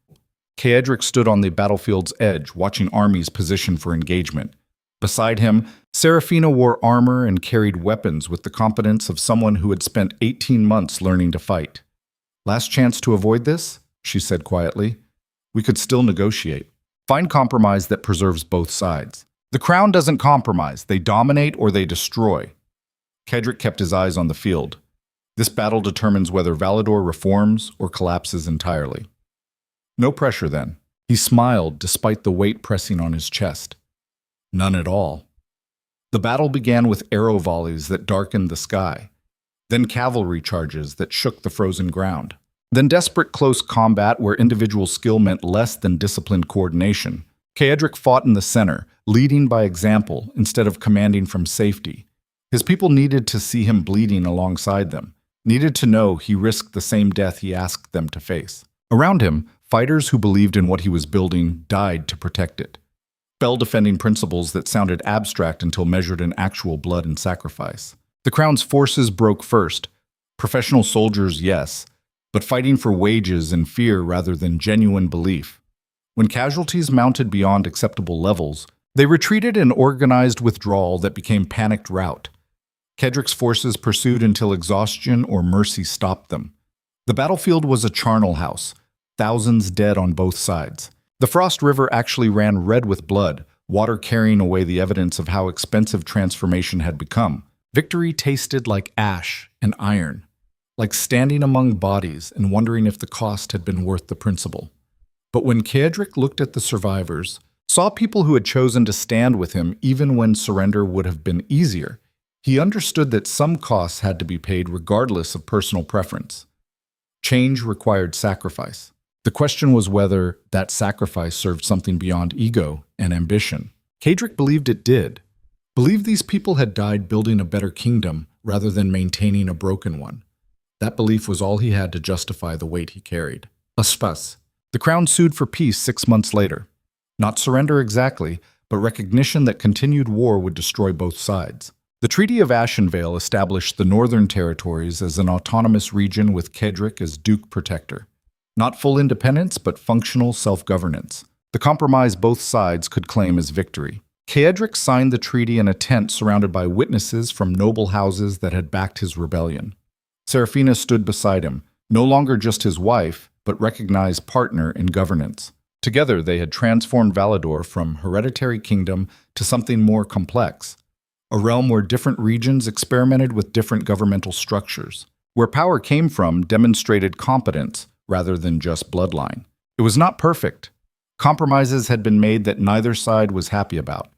[SPEAKER 1] Cedric stood on the battlefield's edge, watching armies position for engagement. Beside him, Saraphina wore armor and carried weapons with the competence of someone who had spent 18 months learning to fight. "Last chance to avoid this?" she said quietly. "We could still negotiate. Find compromise that preserves both sides. The crown doesn't compromise. They dominate or they destroy." Cedric kept his eyes on the field. This battle determines whether Valador reforms or collapses entirely. No pressure then. He smiled despite the weight pressing on his chest. None at all. The battle began with arrow volleys that darkened the sky, then cavalry charges that shook the frozen ground, then desperate close combat where individual skill meant less than disciplined coordination. Cedric fought in the center, leading by example instead of commanding from safety. His people needed to see him bleeding alongside them, needed to know he risked the same death he asked them to face. Around him, fighters who believed in what he was building died to protect it. Fell defending principles that sounded abstract until measured in actual blood and sacrifice. The crown's forces broke first. Professional soldiers, yes, but fighting for wages and fear rather than genuine belief. When casualties mounted beyond acceptable levels, they retreated in organized withdrawal that became panicked rout. Cedric's forces pursued until exhaustion or mercy stopped them. The battlefield was a charnel house, thousands dead on both sides. The Frost River actually ran red with blood, water carrying away the evidence of how expensive transformation had become. Victory tasted like ash and iron, like standing among bodies and wondering if the cost had been worth the principle. But when Cedric looked at the survivors, saw people who had chosen to stand with him even when surrender would have been easier, he understood that some costs had to be paid regardless of personal preference. Change required sacrifice. The question was whether that sacrifice served something beyond ego and ambition. Cedric believed it did. Believed these people had died building a better kingdom rather than maintaining a broken one. That belief was all he had to justify the weight he carried. Aspas. The Crown sued for peace 6 months later. Not surrender exactly, but recognition that continued war would destroy both sides. The Treaty of Ashenvale established the Northern Territories as an autonomous region with Cedric as Duke Protector. Not full independence, but functional self-governance. The compromise both sides could claim as victory. Cedric signed the treaty in a tent surrounded by witnesses from noble houses that had backed his rebellion. Saraphina stood beside him, no longer just his wife, but recognized partner in governance. Together they had transformed Valador from hereditary kingdom to something more complex. A realm where different regions experimented with different governmental structures. Where power came from demonstrated competence rather than just bloodline. It was not perfect. Compromises had been made that neither side was happy about.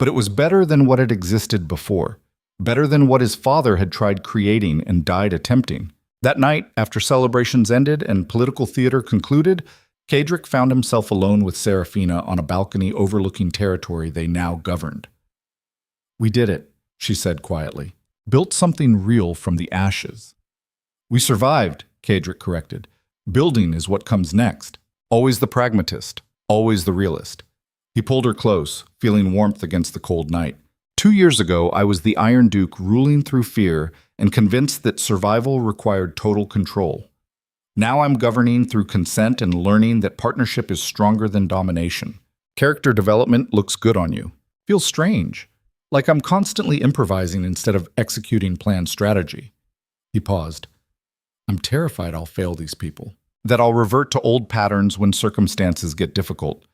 [SPEAKER 1] But it was better than what had existed before. Better than what his father had tried creating and died attempting. That night, after celebrations ended and political theater concluded, Cedric found himself alone with Saraphina on a balcony overlooking territory they now governed. "We did it," she said quietly. "Built something real from the ashes." "We survived," Cedric corrected. "Building is what comes next. Always the pragmatist, always the realist." He pulled her close, feeling warmth against the cold night. 2 years ago, I was the Iron Duke ruling through fear and convinced that survival required total control. Now I'm governing through consent and learning that partnership is stronger than domination. Character development looks good on you. Feels strange. Like I'm constantly improvising instead of executing planned strategy. He paused. I'm terrified I'll fail these people. That I'll revert to old patterns when circumstances get difficult.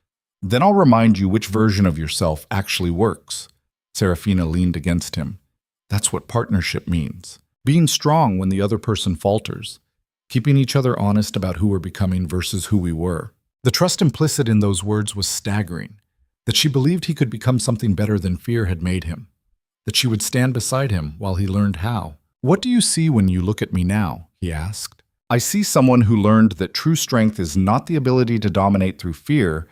[SPEAKER 1] Then I'll remind you which version of yourself actually works. Saraphina leaned against him. That's what partnership means. Being strong when the other person falters. Keeping each other honest about who we're becoming versus who we were. The trust implicit in those words was staggering. That she believed he could become something better than fear had made him. That she would stand beside him while he learned how. "What do you see when you look at me now?" he asked. "I see someone who learned that true strength is not the ability to dominate through fear,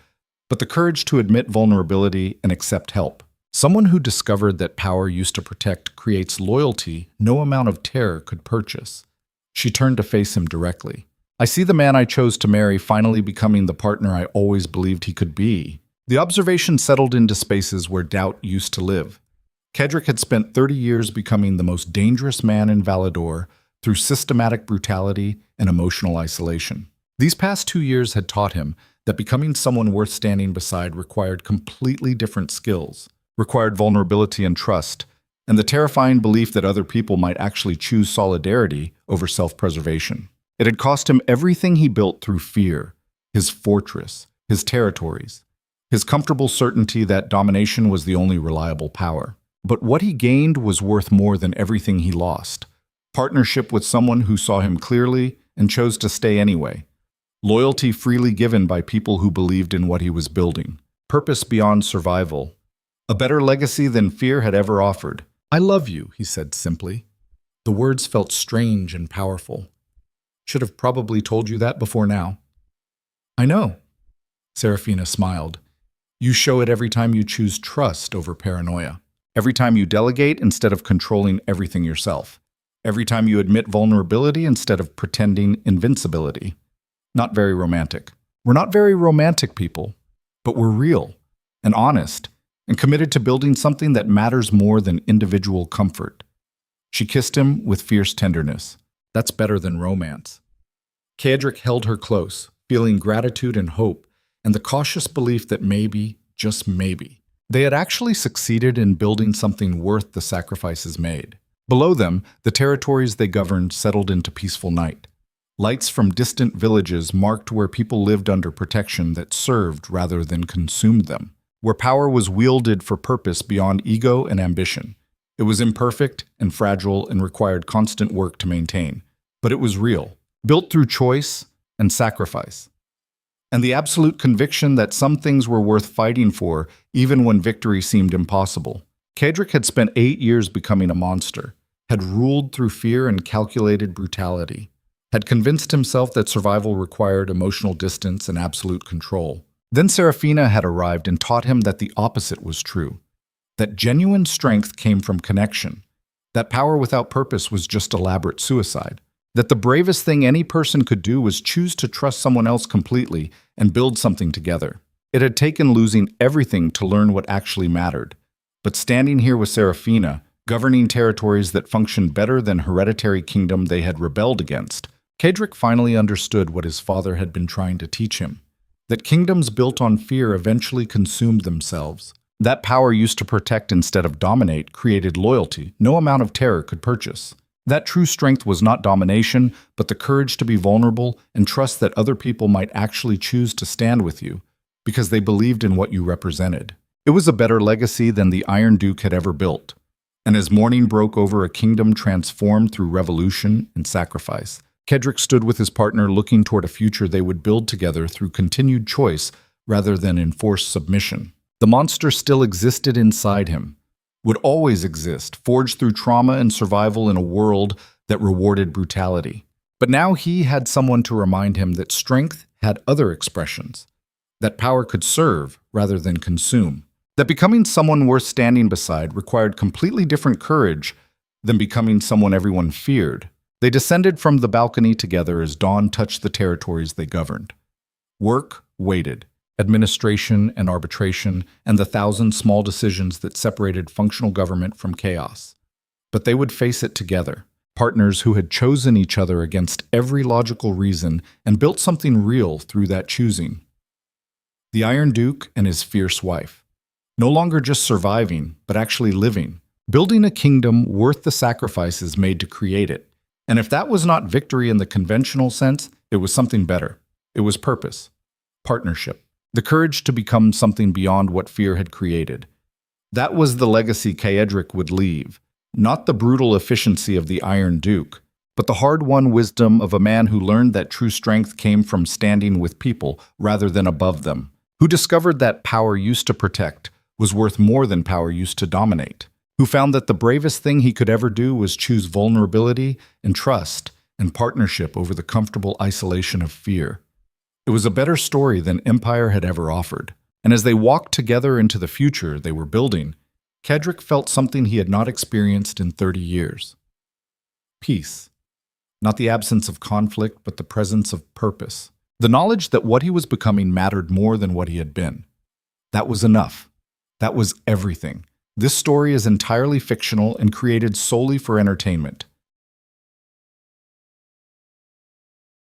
[SPEAKER 1] but the courage to admit vulnerability and accept help. Someone who discovered that power used to protect creates loyalty no amount of terror could purchase." She turned to face him directly. "I see the man I chose to marry finally becoming the partner I always believed he could be." The observation settled into spaces where doubt used to live. Cedric had spent 30 years becoming the most dangerous man in Valador through systematic brutality and emotional isolation. These past 2 years had taught him that becoming someone worth standing beside required completely different skills, required vulnerability and trust, and the terrifying belief that other people might actually choose solidarity over self-preservation. It had cost him everything he built through fear, his fortress, his territories, his comfortable certainty that domination was the only reliable power. But what he gained was worth more than everything he lost. Partnership with someone who saw him clearly and chose to stay anyway. Loyalty freely given by people who believed in what he was building. Purpose beyond survival. A better legacy than fear had ever offered. "I love you," he said simply. The words felt strange and powerful. "Should have probably told you that before now." "I know." Saraphina smiled. "You show it every time you choose trust over paranoia. Every time you delegate instead of controlling everything yourself. Every time you admit vulnerability instead of pretending invincibility. Not very romantic. We're not very romantic people, but we're real and honest and committed to building something that matters more than individual comfort." She kissed him with fierce tenderness. "That's better than romance." Cedric held her close, feeling gratitude and hope, and the cautious belief that maybe, just maybe, they had actually succeeded in building something worth the sacrifices made. Below them, the territories they governed settled into peaceful night. Lights from distant villages marked where people lived under protection that served rather than consumed them, where power was wielded for purpose beyond ego and ambition. It was imperfect and fragile and required constant work to maintain, but it was real, built through choice and sacrifice, and the absolute conviction that some things were worth fighting for even when victory seemed impossible. Cedric had spent 8 years becoming a monster, had ruled through fear and calculated brutality, had convinced himself that survival required emotional distance and absolute control. Then Saraphina had arrived and taught him that the opposite was true, that genuine strength came from connection, that power without purpose was just elaborate suicide, that the bravest thing any person could do was choose to trust someone else completely and build something together. It had taken losing everything to learn what actually mattered. But standing here with Saraphina, governing territories that functioned better than hereditary kingdom they had rebelled against, Cedric finally understood what his father had been trying to teach him. That kingdoms built on fear eventually consumed themselves. That power used to protect instead of dominate created loyalty no amount of terror could purchase. That true strength was not domination, but the courage to be vulnerable and trust that other people might actually choose to stand with you because they believed in what you represented. It was a better legacy than the Iron Duke had ever built. And as morning broke over a kingdom transformed through revolution and sacrifice, Cedric stood with his partner looking toward a future they would build together through continued choice rather than enforced submission. The monster still existed inside him, would always exist, forged through trauma and survival in a world that rewarded brutality. But now he had someone to remind him that strength had other expressions, that power could serve rather than consume, that becoming someone worth standing beside required completely different courage than becoming someone everyone feared. They descended from the balcony together as dawn touched the territories they governed. Work waited. Administration and arbitration, and the 1,000 small decisions that separated functional government from chaos. But they would face it together, partners who had chosen each other against every logical reason and built something real through that choosing. The Iron Duke and his fierce wife, no longer just surviving, but actually living, building a kingdom worth the sacrifices made to create it. And if that was not victory in the conventional sense, it was something better. It was purpose, partnership. The courage to become something beyond what fear had created. That was the legacy Cedric would leave, not the brutal efficiency of the Iron Duke, but the hard-won wisdom of a man who learned that true strength came from standing with people rather than above them, who discovered that power used to protect was worth more than power used to dominate, who found that the bravest thing he could ever do was choose vulnerability and trust and partnership over the comfortable isolation of fear. It was a better story than Empire had ever offered, and as they walked together into the future they were building, Cedric felt something he had not experienced in 30 years. Peace. Not the absence of conflict, but the presence of purpose. The knowledge that what he was becoming mattered more than what he had been. That was enough. That was everything. This story is entirely fictional and created solely for entertainment.